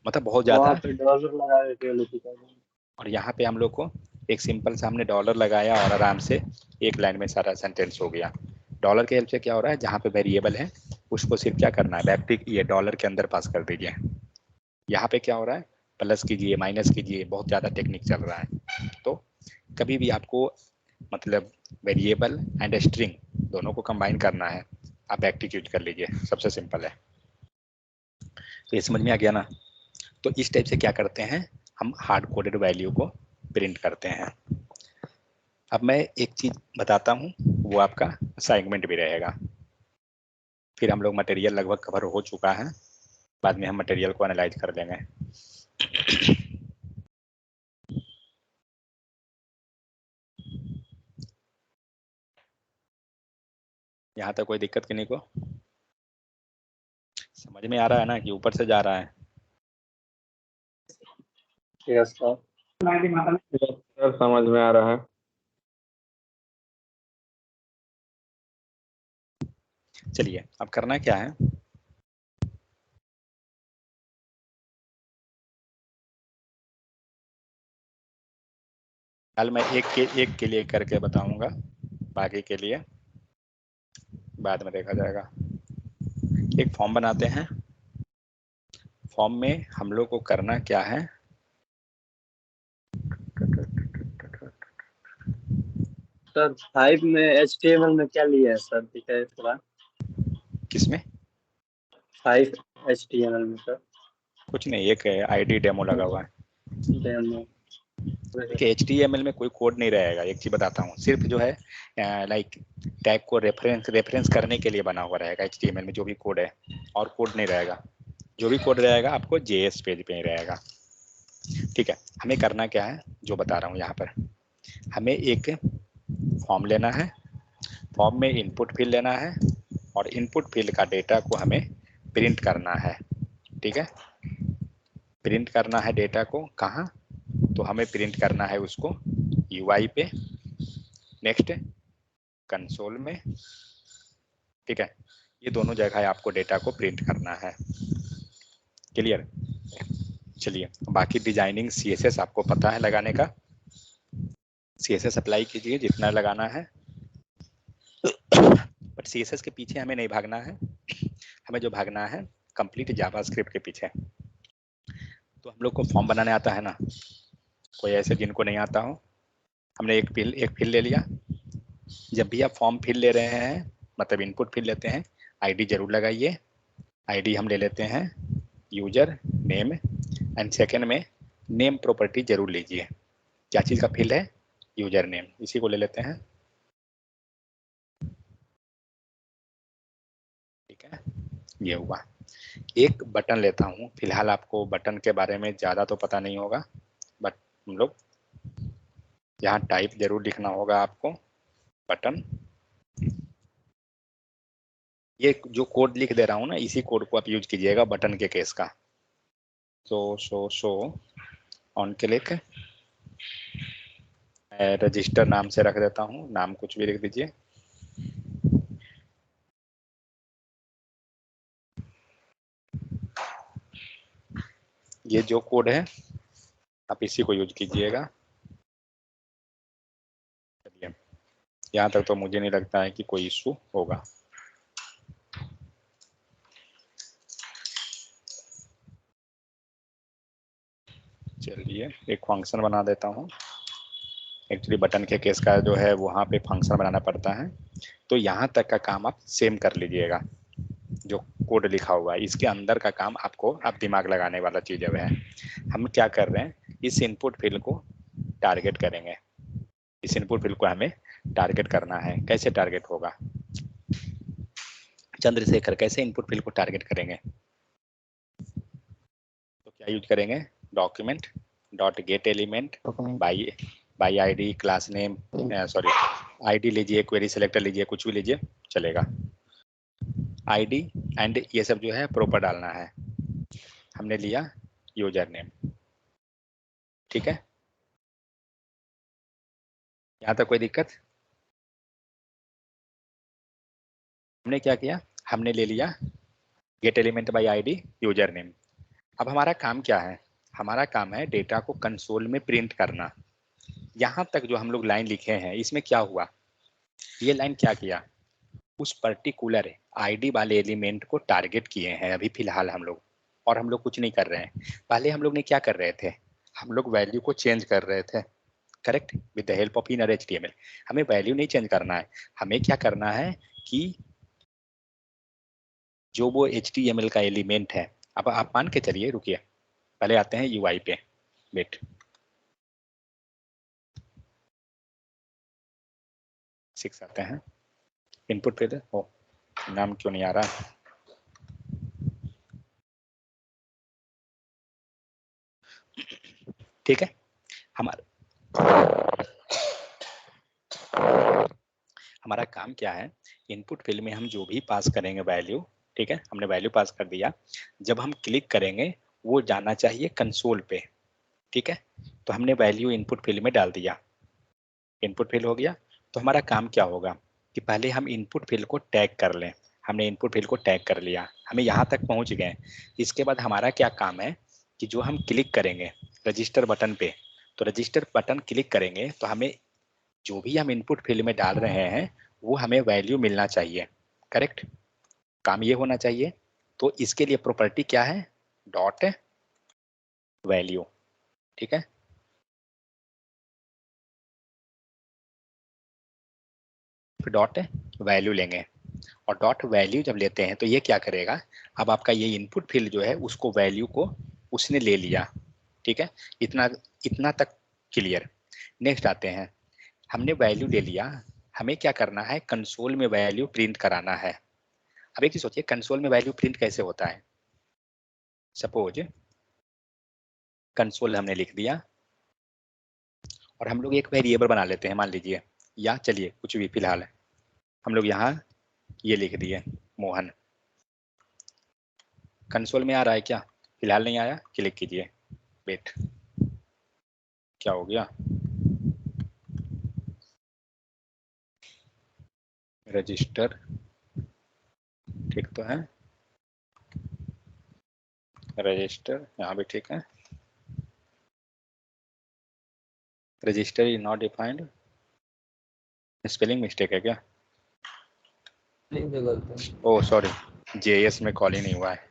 मतलब बहुत ज़्यादा। डॉलर लगा के, और यहाँ पे हम लोग को एक सिंपल सा हमने डॉलर लगाया और आराम से एक लाइन में सारा सेंटेंस हो गया। डॉलर के हेल्प से क्या हो रहा है, जहाँ पे वेरिएबल है उसको सिर्फ क्या करना है, बैकटिक ये डॉलर के अंदर पास कर दीजिए। यहाँ पे क्या हो रहा है, प्लस कीजिए, माइनस कीजिए, बहुत ज़्यादा टेक्निक चल रहा है। तो कभी भी आपको मतलब वेरिएबल एंड स्ट्रिंग दोनों को कंबाइन करना है, आप बैकटिक यूज कर लीजिए, सबसे सिंपल है। तो ये समझ में आ गया ना। तो इस टाइप से क्या करते हैं, हम हार्ड कोडेड वैल्यू को प्रिंट करते हैं। अब मैं एक चीज बताता हूँ, वो आपका असाइनमेंट भी रहेगा। फिर हम लोग मटेरियल लगभग कवर हो चुका है, बाद में हम मटेरियल को एनालाइज कर लेंगे। यहाँ तक कोई दिक्कत किन्हीं को? समझ में आ रहा है ना कि ऊपर से जा रहा है? यस सर, समझ में आ रहा है। चलिए अब करना क्या है, कल मैं एक के लिए करके बताऊंगा, बाकी के लिए बाद में देखा जाएगा। एक फॉर्म बनाते हैं। फॉर्म में हम लोग को करना क्या है, सर 5 में HTML में क्या लिया है सर, दिखाइए थोड़ा। किसमें? 5 HTML में सर। कुछ नहीं, एक आईडी डेमो लगा हुआ है। डेमो। देखिए HTML में कोई कोड नहीं रहेगा, एक चीज बताता हूँ, सिर्फ जो है लाइक टैग को रेफरेंस करने के लिए बना हुआ रहेगा HTML में जो भी कोड है, और कोड नहीं रहेगा। जो भी कोड रहेगा आपको JS पेज पे ही रहेगा। ठीक है, हमें करना क्या है जो बता रहा हूँ यहाँ पर, हमें एक फॉर्म लेना है, फॉर्म में इनपुट फील्ड लेना है, और इनपुट फील्ड का डेटा को हमें प्रिंट करना है। ठीक है, प्रिंट करना है डेटा को कहाँ, तो हमें प्रिंट करना है उसको UI पे, नेक्स्ट कंसोल में। ठीक है, ये दोनों जगह आपको डेटा को प्रिंट करना है। क्लियर? चलिए, बाकी डिजाइनिंग CSS आपको पता है लगाने का, CSS अप्लाई कीजिए जितना लगाना है, बट CSS के पीछे हमें नहीं भागना है, हमें जो भागना है कंप्लीट जावास्क्रिप्ट के पीछे। तो हम लोग को फॉर्म बनाने आता है ना, कोई ऐसे जिनको नहीं आता हो, हमने एक फील्ड ले लिया। जब भी आप फॉर्म फिल ले रहे हैं, मतलब इनपुट फिल लेते हैं, आईडी जरूर लगाइए। आईडी हम ले लेते हैं यूजर नेम, एंड सेकेंड में नेम प्रॉपर्टी जरूर लीजिए। क्या चीज़ का फील्ड है? यूजर नेम, इसी को ले लेते हैं। ठीक है, ये हुआ। एक बटन लेता हूँ, फिलहाल आपको बटन के बारे में ज़्यादा तो पता नहीं होगा, बट हम लोग यहाँ टाइप जरूर लिखना होगा आपको, बटन। ये जो कोड लिख दे रहा हूँ ना, इसी कोड को आप यूज कीजिएगा बटन के केस का। शो ऑन क्लिक, मैं रजिस्टर नाम से रख देता हूँ, नाम कुछ भी लिख दीजिए। ये जो कोड है आप इसी को यूज कीजिएगा। चलिए, यहाँ तक तो मुझे नहीं लगता है कि कोई इशू होगा। चलिए, एक फंक्शन बना देता हूँ। एक्चुअली बटन के केस का जो है वहाँ पे फंक्शन बनाना पड़ता है, तो यहाँ तक का काम आप सेम कर लीजिएगा। जो कोड लिखा हुआ है इसके अंदर का काम आपको अब दिमाग लगाने वाला चीज़ है। हम क्या कर रहे हैं, इस इनपुट फील्ड को टारगेट करेंगे। इस इनपुट फील्ड को हमें टारगेट करना है। कैसे टारगेट होगा चंद्रशेखर, कैसे इनपुट फील्ड को टारगेट करेंगे? तो क्या यूज करेंगे, document dot gate element document by ID, class name, sorry ID लीजिए, क्वेरी सेलेक्टर लीजिए, कुछ भी लीजिए चलेगा। आईडी एंड ये सब जो है प्रॉपर डालना है। हमने लिया यूजर नेम। ठीक है, यहाँ तक कोई दिक्कत? हमने क्या किया, हमने ले लिया gate element by ID user name. अब हमारा काम क्या है, हमारा काम है डेटा को कंसोल में प्रिंट करना। यहाँ तक जो हम लोग लाइन लिखे हैं इसमें क्या हुआ, ये लाइन क्या किया, उस पर्टिकुलर आईडी वाले एलिमेंट को टारगेट किए हैं अभी फिलहाल हम लोग, और हम लोग कुछ नहीं कर रहे हैं। पहले हम लोग ने क्या कर रहे थे, हम लोग वैल्यू को चेंज कर रहे थे, correct, with the help of inner HTML। हमें वैल्यू नहीं चेंज करना है, हमें क्या करना है कि जो वो HTML का एलिमेंट है, अब आप मान के चलिए, रुकिए पहले आते हैं UI पे, वेट 6 आते हैं, इनपुट पे हो, नाम क्यों नहीं आ रहा है, ठीक है। हमारा काम क्या है, इनपुट फील्ड में हम जो भी पास करेंगे वैल्यू, ठीक है, हमने वैल्यू पास कर दिया, जब हम क्लिक करेंगे वो जाना चाहिए कंसोल पे, ठीक है। तो हमने वैल्यू इनपुट फील्ड में डाल दिया, इनपुट फील्ड हो गया। तो हमारा काम क्या होगा कि पहले हम इनपुट फील्ड को टैग कर लें। हमने इनपुट फील्ड को टैग कर लिया, हमें यहाँ तक पहुँच गए। इसके बाद हमारा क्या काम है कि जो हम क्लिक करेंगे रजिस्टर बटन पे, तो रजिस्टर बटन क्लिक करेंगे तो हमें जो भी हम इनपुट फील्ड में डाल रहे हैं वो हमें वैल्यू मिलना चाहिए, करेक्ट। काम ये होना चाहिए। तो इसके लिए प्रॉपर्टी क्या है, डॉट वैल्यू, ठीक है। फिर डॉट वैल्यू लेंगे, और डॉट वैल्यू जब लेते हैं तो ये क्या करेगा, अब आपका ये इनपुट फील्ड जो है उसको वैल्यू को उसने ले लिया, ठीक है। इतना इतना तक क्लियर। नेक्स्ट आते हैं, हमने वैल्यू ले लिया, हमें क्या करना है, कंसोल में वैल्यू प्रिंट कराना है। अब एक चीज सोचिए, कंसोल में वैल्यू प्रिंट कैसे होता है। सपोज कंसोल हमने लिख दिया और हम लोग एक वेरिएबल बना लेते हैं, मान लीजिए, या चलिए कुछ भी फिलहाल हम लोग यहाँ ये लिख दिए मोहन। कंसोल में आ रहा है क्या, फिलहाल नहीं आया, क्लिक कीजिए, वेट, क्या हो गया, रजिस्टर, ठीक तो है, रजिस्टर यहाँ भी ठीक है, register is not defined, spelling mistake है क्या, ओह सॉरी, जेएस में कॉल ही नहीं हुआ है।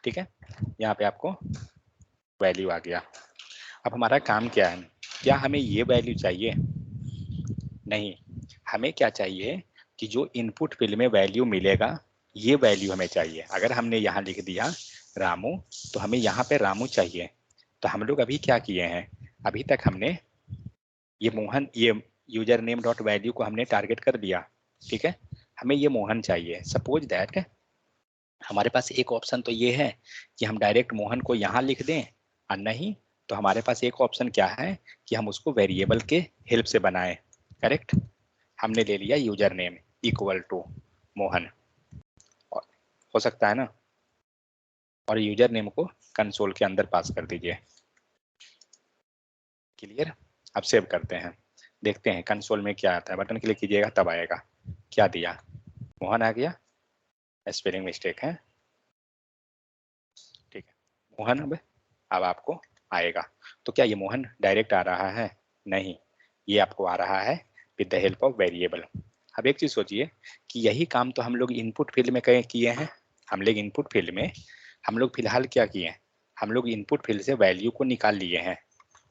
ठीक है, यहाँ पे आपको वैल्यू आ गया। अब हमारा काम क्या है, क्या हमें ये वैल्यू चाहिए, नहीं, हमें क्या चाहिए कि जो इनपुट फील्ड में वैल्यू मिलेगा ये वैल्यू हमें चाहिए। अगर हमने यहाँ लिख दिया रामू तो हमें यहाँ पे रामू चाहिए। तो हम लोग अभी क्या किए हैं, अभी तक हमने ये मोहन, ये यूजर नेम डॉट वैल्यू को हमने टारगेट कर दिया, ठीक है। हमें ये मोहन चाहिए। सपोज दैट हमारे पास एक ऑप्शन तो ये है कि हम डायरेक्ट मोहन को यहाँ लिख दें, और नहीं तो हमारे पास एक ऑप्शन क्या है कि हम उसको वेरिएबल के हेल्प से बनाएं, करेक्ट। हमने ले लिया user name equal to Mohan, और हो सकता है ना, और यूजर नेम को कंसोल के अंदर पास कर दीजिए, क्लियर। अब सेव करते हैं, देखते हैं कंसोल में क्या आता है, बटन क्लिक कीजिएगा तब आएगा। क्या दिया, मोहन आ गया, स्पेलिंग मिस्टेक है, ठीक है, मोहन अब आपको आएगा। तो क्या ये मोहन डायरेक्ट आ रहा है, नहीं, ये आपको आ रहा है with the help of variable. अब एक चीज सोचिए कि यही काम तो हम लोग इनपुट फील्ड में किए हैं। हम लोग इनपुट फील्ड में हम लोग फिलहाल क्या किए हैं, हम लोग इनपुट फील्ड से वैल्यू को निकाल लिए हैं,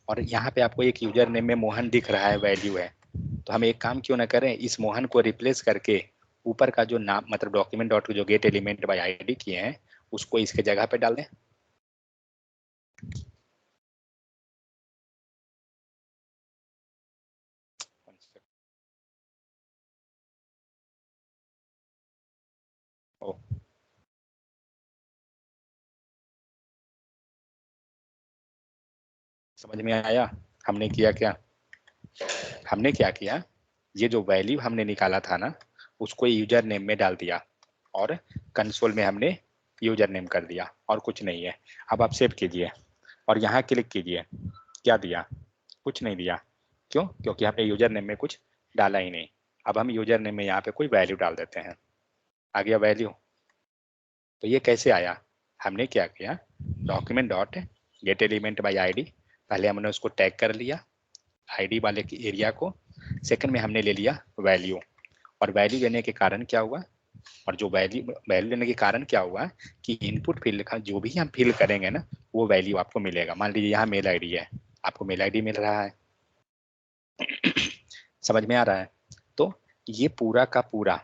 और यहाँ पे आपको एक यूजर नेम में मोहन दिख रहा है, वैल्यू है। तो हम एक काम क्यों ना करें, इस मोहन को रिप्लेस करके ऊपर का जो नाम मतलब डॉक्यूमेंट डॉट जो गेट एलिमेंट बाय आईडी किए हैं उसको इसके जगह पे डाल दें। ओ समझ में आया हमने किया क्या, हमने क्या किया, ये जो वैल्यू हमने निकाला था ना उसको यूजर नेम में डाल दिया और कंसोल में हमने यूजर नेम कर दिया, और कुछ नहीं है। अब आप सेव कीजिए और यहाँ क्लिक कीजिए, क्या दिया, कुछ नहीं दिया, क्यों, क्योंकि हमने यूजर नेम में कुछ डाला ही नहीं। अब हम यूजर नेम में यहाँ पे कोई वैल्यू डाल देते हैं, आ गया वैल्यू। तो ये कैसे आया, हमने क्या किया, document dot gate element by ID, पहले हमने उसको टैग कर लिया आईडी वाले की एरिया को, सेकंड में हमने ले लिया वैल्यू, और वैल्यू लेने के कारण क्या हुआ, और जो वैल्यू लेने के कारण क्या हुआ कि इनपुट फील्ड का जो भी हम फिल करेंगे ना वो वैल्यू आपको मिलेगा। मान लीजिए यहाँ मेल आईडी है, आपको मेल आईडी मिल रहा है, समझ में आ रहा है। तो ये पूरा का पूरा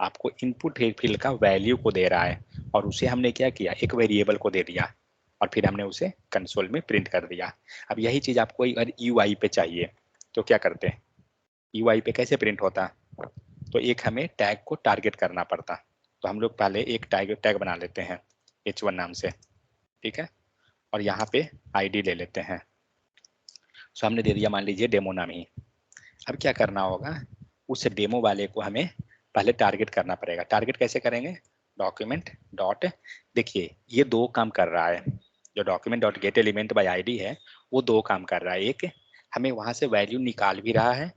आपको इनपुट फील्ड का वैल्यू को दे रहा है, और उसे हमने क्या किया, एक वेरिएबल को दे दिया, और फिर हमने उसे कंसोल में प्रिंट कर दिया। अब यही चीज आपको अगर यूआई पे चाहिए तो क्या करते हैं, यूआई पे कैसे प्रिंट होता है, तो एक हमें टैग को टारगेट करना पड़ता। तो हम लोग पहले एक टैग बना लेते हैं h1 नाम से, ठीक है, और यहाँ पे आईडी ले लेते हैं। सो हमने दे दिया मान लीजिए डेमो नाम ही। अब क्या करना होगा, उस डेमो वाले को हमें पहले टारगेट करना पड़ेगा। टारगेट कैसे करेंगे, डॉक्यूमेंट डॉट, देखिए ये दो काम कर रहा है, जो document dot gate element by ID है वो दो काम कर रहा है। एक हमें वहां से वैल्यू निकाल भी रहा है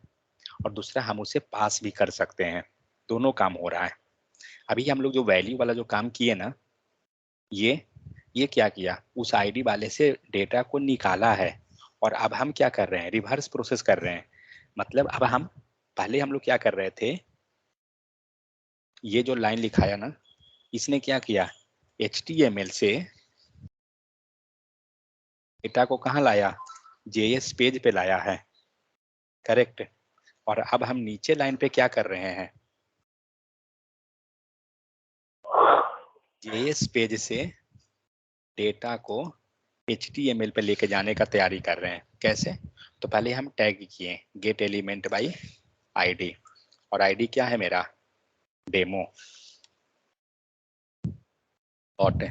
और दूसरा हम उसे पास भी कर सकते हैं, दोनों काम हो रहा है। अभी हम लोग जो वैल्यू वाला जो काम किए ना, ये क्या किया, उस आईडी वाले से डेटा को निकाला है और अब हम क्या कर रहे हैं, रिवर्स प्रोसेस कर रहे हैं। मतलब अब हम पहले हम लोग क्या कर रहे थे, ये जो लाइन लिखाया ना, इसने क्या किया, HTML से डेटा को कहाँ लाया, JS पेज पे लाया है, करेक्ट। और अब हम नीचे लाइन पे क्या कर रहे हैं, JS पेज से डेटा को HTML पे लेके जाने का तैयारी कर रहे हैं। कैसे, तो पहले हम टैग किए गेट एलिमेंट बाई आईडी, और आईडी क्या है मेरा, डेमो डॉट।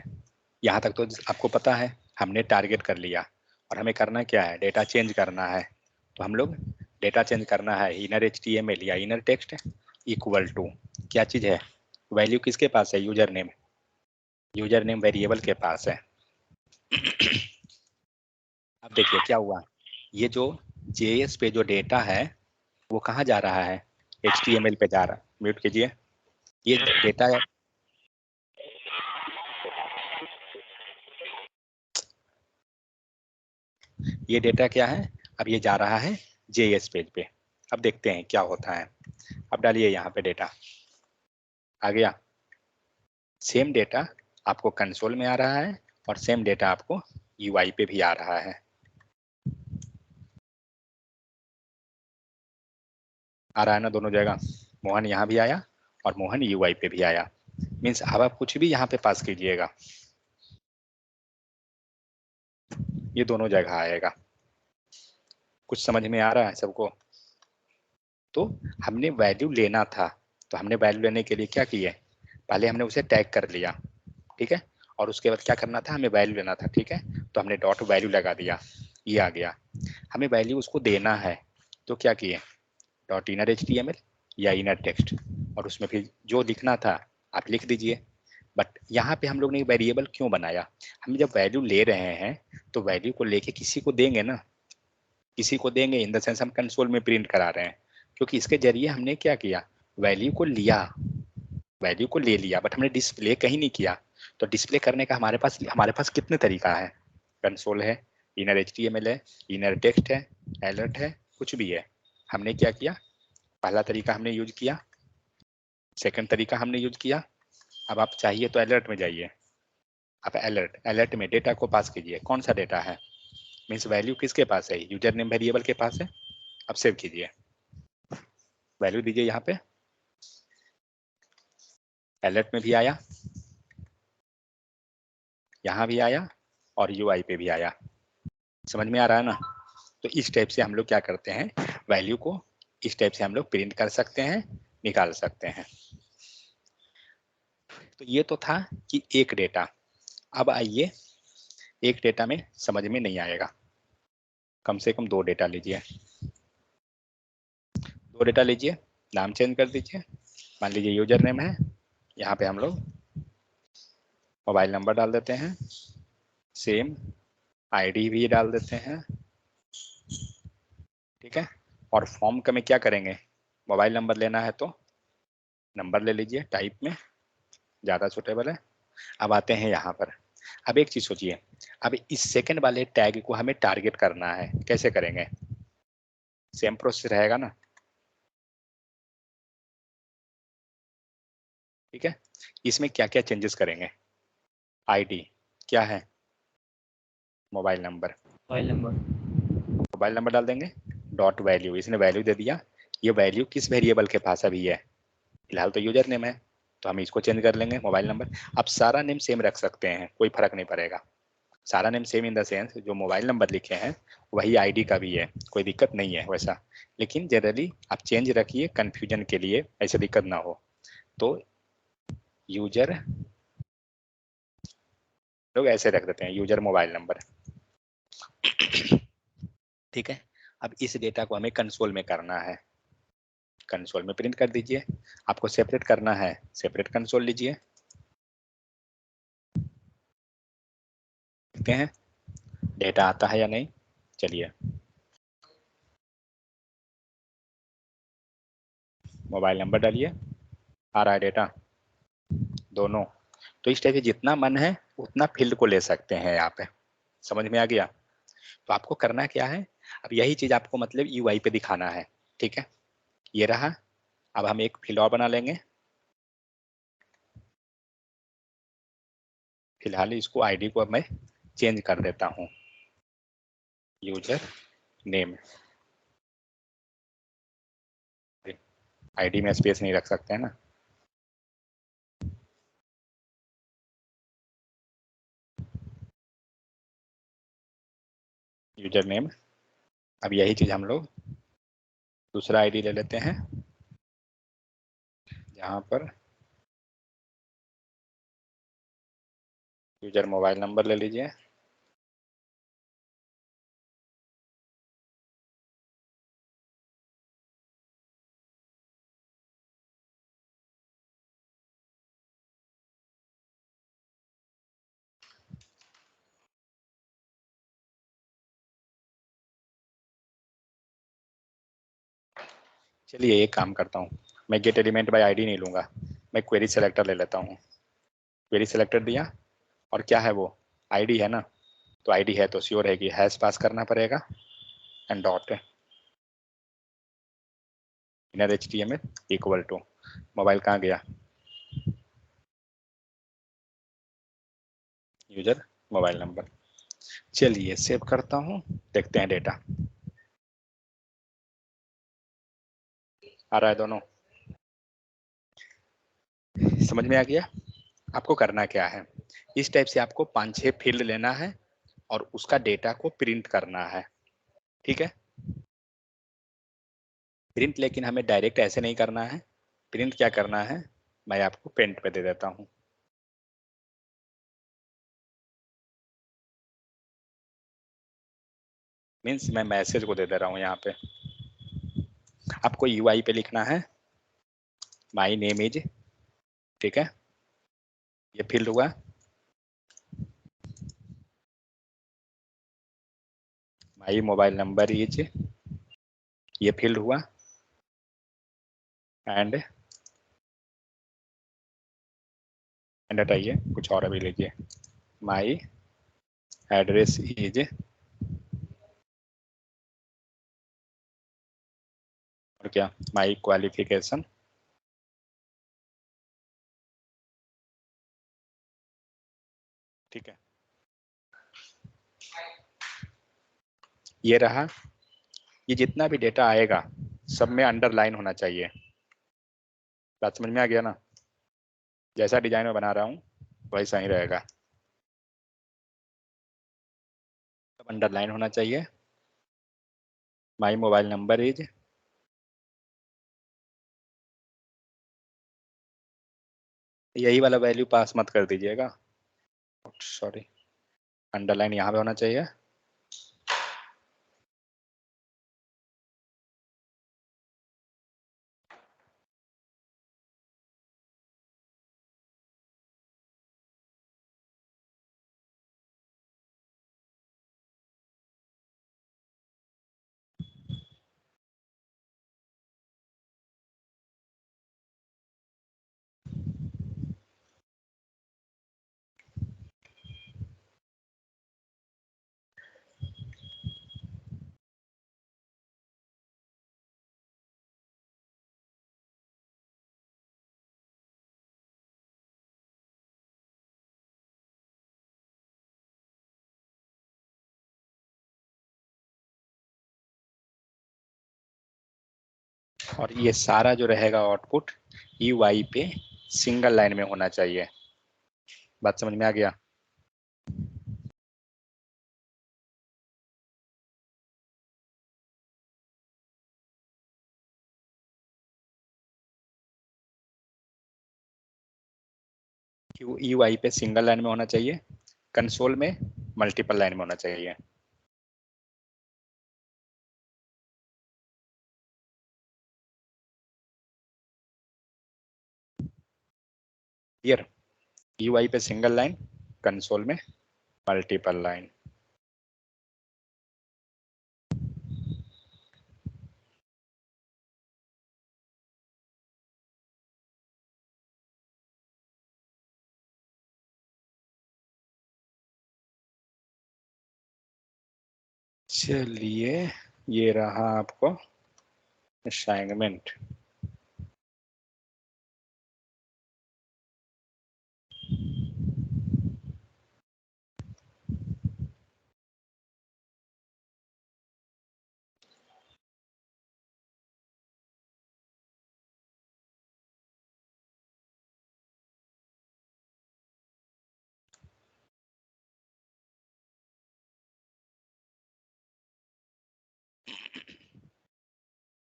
यहाँ तक तो आपको पता है, हमने टारगेट कर लिया और हमें करना क्या है, डेटा चेंज करना है। तो हम लोग डेटा चेंज करना है इनर HTML या इनर टेक्स्ट इक्वल टू क्या चीज है, वैल्यू किसके पास है, यूजर नेम वेरिएबल के पास है। अब देखिए क्या हुआ, ये जो JS पे जो डेटा है वो कहाँ जा रहा है, HTML पे जा रहा है। म्यूट कीजिए, ये डेटा है, ये डेटा क्या है, अब ये जा रहा है JS पेज पे। अब देखते हैं क्या होता है। अब डालिए यहाँ पे डेटा आ गया, सेम डेटा आपको कंसोल में आ रहा है और सेम डेटा आपको UI पे भी आ रहा है। आ रहा है ना दोनों जगह, मोहन यहाँ भी आया और मोहन UI पे भी आया। मीन्स अब आप कुछ भी यहाँ पे पास कीजिएगा, ये दोनों जगह आएगा। कुछ समझ में आ रहा है सबको। तो हमने वैल्यू लेना था, तो हमने वैल्यू लेने के लिए क्या किए, पहले हमने उसे टैग कर लिया, ठीक है, और उसके बाद क्या करना था, हमें वैल्यू लेना था, ठीक है। तो हमने डॉट वैल्यू लगा दिया, ये आ गया। हमें वैल्यू उसको देना है, तो क्या किए, डॉट इनर HTML या इनर टेक्स्ट, और उसमें फिर जो लिखना था आप लिख दीजिए। बट यहाँ पे हम लोग ने वेरिएबल क्यों बनाया, हम जब वैल्यू ले रहे हैं तो वैल्यू को लेके किसी को देंगे ना, किसी को देंगे इन द सेंस हम कंसोल में प्रिंट करा रहे हैं, क्योंकि इसके जरिए हमने क्या किया, वैल्यू को लिया, वैल्यू को ले लिया, बट हमने डिस्प्ले कहीं नहीं किया। तो डिस्प्ले करने का हमारे पास कितने तरीका है, कंसोल है, इनर HTML है, इनर टेक्स्ट है, अलर्ट है, कुछ भी है। हमने क्या किया, पहला तरीका हमने यूज किया, सेकंड तरीका हमने यूज किया। अब आप चाहिए तो अलर्ट में जाइए, आप अलर्ट में डेटा को पास कीजिए। कौन सा डेटा है, मीन्स वैल्यू किसके पास है, यूजर नेम वेरिएबल के पास है। अब सेव कीजिए, वैल्यू दीजिए, यहाँ पे अलर्ट में भी आया, यहाँ भी आया और UI पे भी आया। समझ में आ रहा है ना। तो इस टाइप से हम लोग क्या करते हैं, वैल्यू को इस टाइप से हम लोग प्रिंट कर सकते हैं, निकाल सकते हैं। तो ये तो था कि एक डेटा। अब आइए, एक डेटा में समझ में नहीं आएगा, कम से कम दो डेटा लीजिए, दो डेटा लीजिए, नाम चेंज कर दीजिए। मान लीजिए यूजर नेम है, यहाँ पे हम लोग मोबाइल नंबर डाल देते हैं, सेम आईडी भी डाल देते हैं, ठीक है। और फॉर्म का में क्या करेंगे, मोबाइल नंबर लेना है तो नंबर ले लीजिए, टाइप में ज़्यादा सुटेबल है। अब आते हैं यहाँ पर। अब एक चीज़ सोचिए, अब इस सेकंड वाले टैग को हमें टारगेट करना है, कैसे करेंगे, सेम प्रोसेस रहेगा ना, ठीक है। इसमें क्या क्या चेंजेस करेंगे, आईडी क्या है, मोबाइल नंबर डाल देंगे, डॉट वैल्यू, इसने वैल्यू दे दिया। ये वैल्यू किस वेरिएबल के पास अभी है, फिलहाल तो यूजर नेम है, तो हम इसको चेंज कर लेंगे मोबाइल नंबर। आप सारा नेम सेम रख सकते हैं, कोई फर्क नहीं पड़ेगा, सारा name same in the sense जो मोबाइल नंबर लिखे हैं वही आईडी का भी है, कोई दिक्कत नहीं है वैसा, लेकिन जनरली आप चेंज रखिए कंफ्यूजन के लिए, ऐसे दिक्कत ना हो। तो यूजर लोग ऐसे रख देते हैं, यूजर मोबाइल नंबर। ठीक है, अब इस डेटा को हमें कंसोल में करना है, कंसोल में प्रिंट कर दीजिए। आपको सेपरेट करना है, सेपरेट कंसोल लीजिए, देखते हैं डेटा आता है या नहीं। चलिए, मोबाइल नंबर डालिए, आ रहा है डेटा दोनों। तो इस टाइप से जितना मन है उतना फील्ड को ले सकते हैं यहाँ पे, समझ में आ गया। तो आपको करना क्या है, अब यही चीज आपको मतलब यूआई पे दिखाना है। ठीक है, ये रहा। अब हम एक फील्ड और बना लेंगे, फिलहाल इसको आईडी को अब मैं चेंज कर देता हूँ, यूजर नेम। आईडी में स्पेस नहीं रख सकते हैं ना। यूजर नेम, अब यही चीज हम लोग दूसरा आईडी ले लेते हैं, जहां पर यूजर मोबाइल नंबर ले लीजिए, चलिए एक काम करता हूँ, मैं गेट एलिमेंट बाय आईडी नहीं लूंगा, मैं क्वेरी सेलेक्टर ले लेता हूँ। क्वेरी सेलेक्टर दिया, और क्या है वो, आईडी है ना, तो आईडी है तो श्योर है कि हैश पास करना पड़ेगा and dot inner HTML equal to, mobile कहाँ गया, यूजर मोबाइल नंबर। चलिए सेव करता हूँ, देखते हैं डेटा आ रहा है दोनों, समझ में आ गया। आपको करना क्या है, इस टाइप से आपको 5-6 फील्ड लेना है और उसका डेटा को प्रिंट करना है। ठीक है, प्रिंट लेकिन हमें डायरेक्ट ऐसे नहीं करना है, प्रिंट क्या करना है मैं आपको पेंट पे दे देता हूँ। मीन्स मैं मैसेज को दे दे रहा हूँ यहाँ पे, आपको यूआई पे लिखना है माई नेम इज, ठीक है, ये फील्ड हुआ। माई मोबाइल नंबर इज, ये फील्ड हुआ। एंड हटाइए, कुछ और अभी लीजिए, माई एड्रेस इज, और क्या, माई क्वालिफिकेशन, ठीक है, ये रहा। ये जितना भी डेटा आएगा सब में अंडरलाइन होना चाहिए, बात समझ में आ गया ना, जैसा डिजाइन में बना रहा हूँ वैसा ही रहेगा, सब अंडरलाइन होना चाहिए। माई मोबाइल नंबर इज, यही वाला वैल्यू पास मत कर दीजिएगा, सॉरी, अंडरलाइन यहाँ पे होना चाहिए। और ये सारा जो रहेगा आउटपुट यूआई पे सिंगल लाइन में होना चाहिए, बात समझ में आ गया। UI पे सिंगल लाइन में होना चाहिए, कंसोल में मल्टीपल लाइन में होना चाहिए। क्लियर? UI पे सिंगल लाइन, कंसोल में मल्टीपल लाइन। चलिए, ये रहा आपको असाइनमेंट।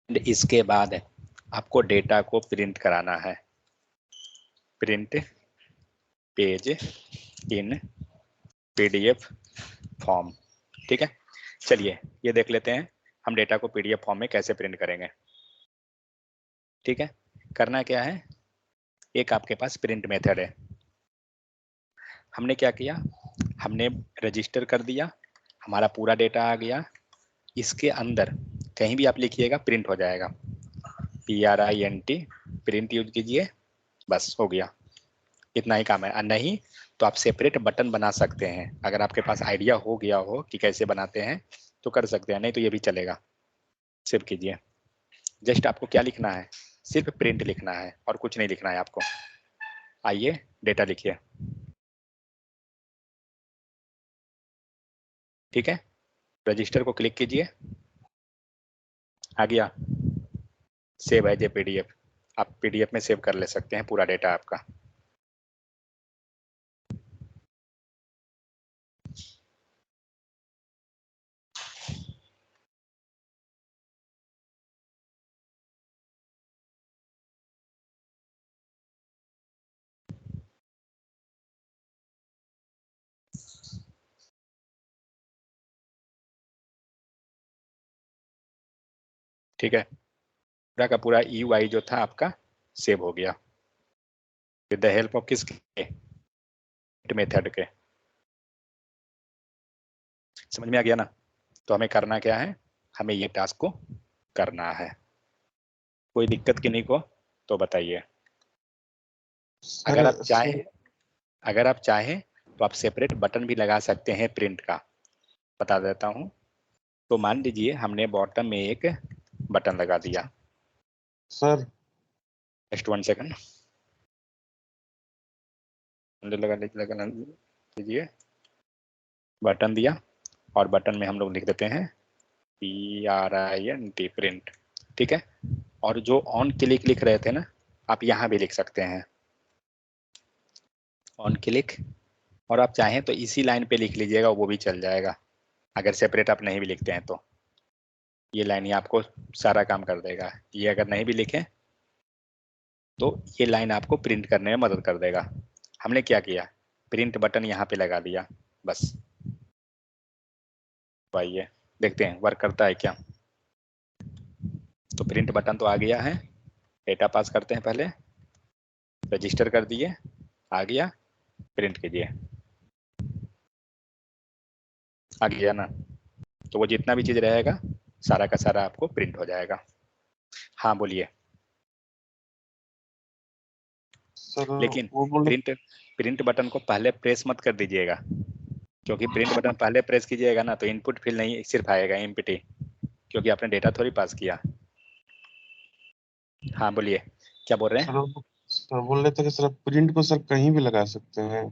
इसके बाद आपको डेटा को प्रिंट कराना है। Print page in PDF form. ठीक है, चलिए ये देख लेते हैं हम डेटा को PDF फॉर्म में कैसे प्रिंट करेंगे। ठीक है, करना क्या है, एक आपके पास प्रिंट मेथड है। हमने क्या किया, हमने रजिस्टर कर दिया, हमारा पूरा डेटा आ गया। इसके अंदर कहीं भी आप लिखिएगा प्रिंट हो जाएगा, PRINT प्रिंट यूज कीजिए, बस हो गया, इतना ही काम है। और नहीं तो आप सेपरेट बटन बना सकते हैं, अगर आपके पास आइडिया हो गया हो कि कैसे बनाते हैं तो कर सकते हैं, नहीं तो ये भी चलेगा। सेव कीजिए, जस्ट आपको क्या लिखना है, सिर्फ प्रिंट लिखना है और कुछ नहीं लिखना है आपको। आइए डेटा लिखिए। ठीक है, रजिस्टर को क्लिक कीजिए, आ गया सेव एज ए PDF। आप PDF में सेव कर ले सकते हैं पूरा डेटा आपका। ठीक है, पूरा का पूरा UI जो था आपका सेव हो गया विद द हेल्प ऑफ किसके, मेथड के। समझ में आ गया ना? तो हमें करना क्या है, हमें ये टास्क को करना है। कोई दिक्कत किन्हीं को तो बताइए। अगर आप चाहें तो आप सेपरेट बटन भी लगा सकते हैं प्रिंट का, बता देता हूं। तो मान लीजिए हमने बॉटम में एक बटन लगा दिया सर। जस्ट 1 सेकंड, लगा लीजिए, बटन दिया और बटन में हम लोग लिख देते हैं PRINT प्रिंट। ठीक है, और जो ऑन क्लिक लिख रहे थे ना, आप यहाँ भी लिख सकते हैं ऑन क्लिक, और आप चाहें तो इसी लाइन पे लिख लीजिएगा, वो भी चल जाएगा। अगर सेपरेट आप नहीं भी लिखते हैं तो ये लाइन ही आपको सारा काम कर देगा। ये अगर नहीं भी लिखें तो ये लाइन आपको प्रिंट करने में मदद कर देगा। हमने क्या किया, प्रिंट बटन यहाँ पे लगा दिया बस। आइए देखते हैं वर्क करता है क्या। तो प्रिंट बटन तो आ गया है, डेटा पास करते हैं, पहले रजिस्टर कर दिए, आ गया, प्रिंट कीजिए, आ गया ना। तो वो जितना भी चीज रहेगा सारा का सारा आपको प्रिंट हो जाएगा। हाँ बोलिए। सर लेकिन वो बोले प्रिंट बटन को पहले प्रेस मत कर दीजिएगा, क्योंकि प्रिंट बटन पहले प्रेस कीजिएगा ना तो इनपुट फील्ड नहीं सिर्फ आएगा एम्प्टी, क्योंकि आपने डेटा थोड़ी पास किया। हाँ बोलिए, क्या बोल रहे हैं? सर बोल रहे थे कि सर प्रिंट को सर कहीं भी लगा सकते हैं।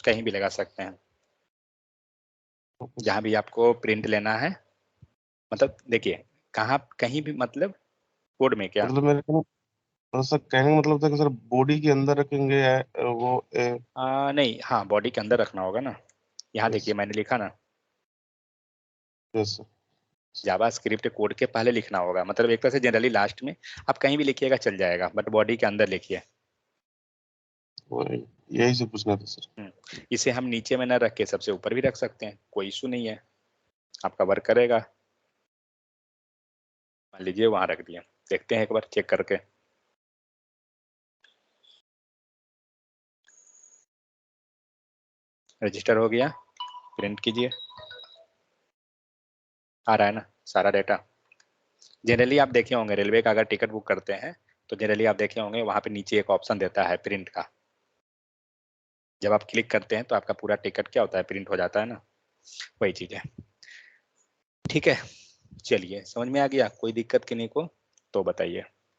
कहीं भी लगा सकते हैं, जहाँ भी आपको प्रिंट लेना है। मतलब देखिए कहाँ कहीं भी, मतलब कोड में क्या? मतलब मेरे को सर कहने का मतलब था कि सर बॉडी के अंदर रखेंगे या वो नहीं, हाँ बॉडी के अंदर रखना होगा ना। यहाँ देखिए मैंने लिखा ना, यस सर। जावा स्क्रिप्ट कोड के पहले लिखना होगा, मतलब एक तरह से जनरली लास्ट में आप कहीं भी लिखिएगा चल जाएगा, बट बॉडी के अंदर लिखिए। यही से पूछना था सर। इसे हम नीचे में न रख के सबसे ऊपर भी रख सकते हैं, कोई इशू नहीं है, आपका वर्क करेगा। मान लीजिए वहां रख दिया, देखते हैं एक बार चेक करके। रजिस्टर हो गया, प्रिंट कीजिए, आ रहा है ना सारा डेटा। जनरली आप देखे होंगे रेलवे का अगर टिकट बुक करते हैं तो जनरली आप देखे होंगे वहां पे नीचे एक ऑप्शन देता है प्रिंट का। जब आप क्लिक करते हैं तो आपका पूरा टिकट क्या होता है, प्रिंट हो जाता है ना, वही चीज है। ठीक है, चलिए समझ में आ गया, कोई दिक्कत किन्हीं को तो बताइए।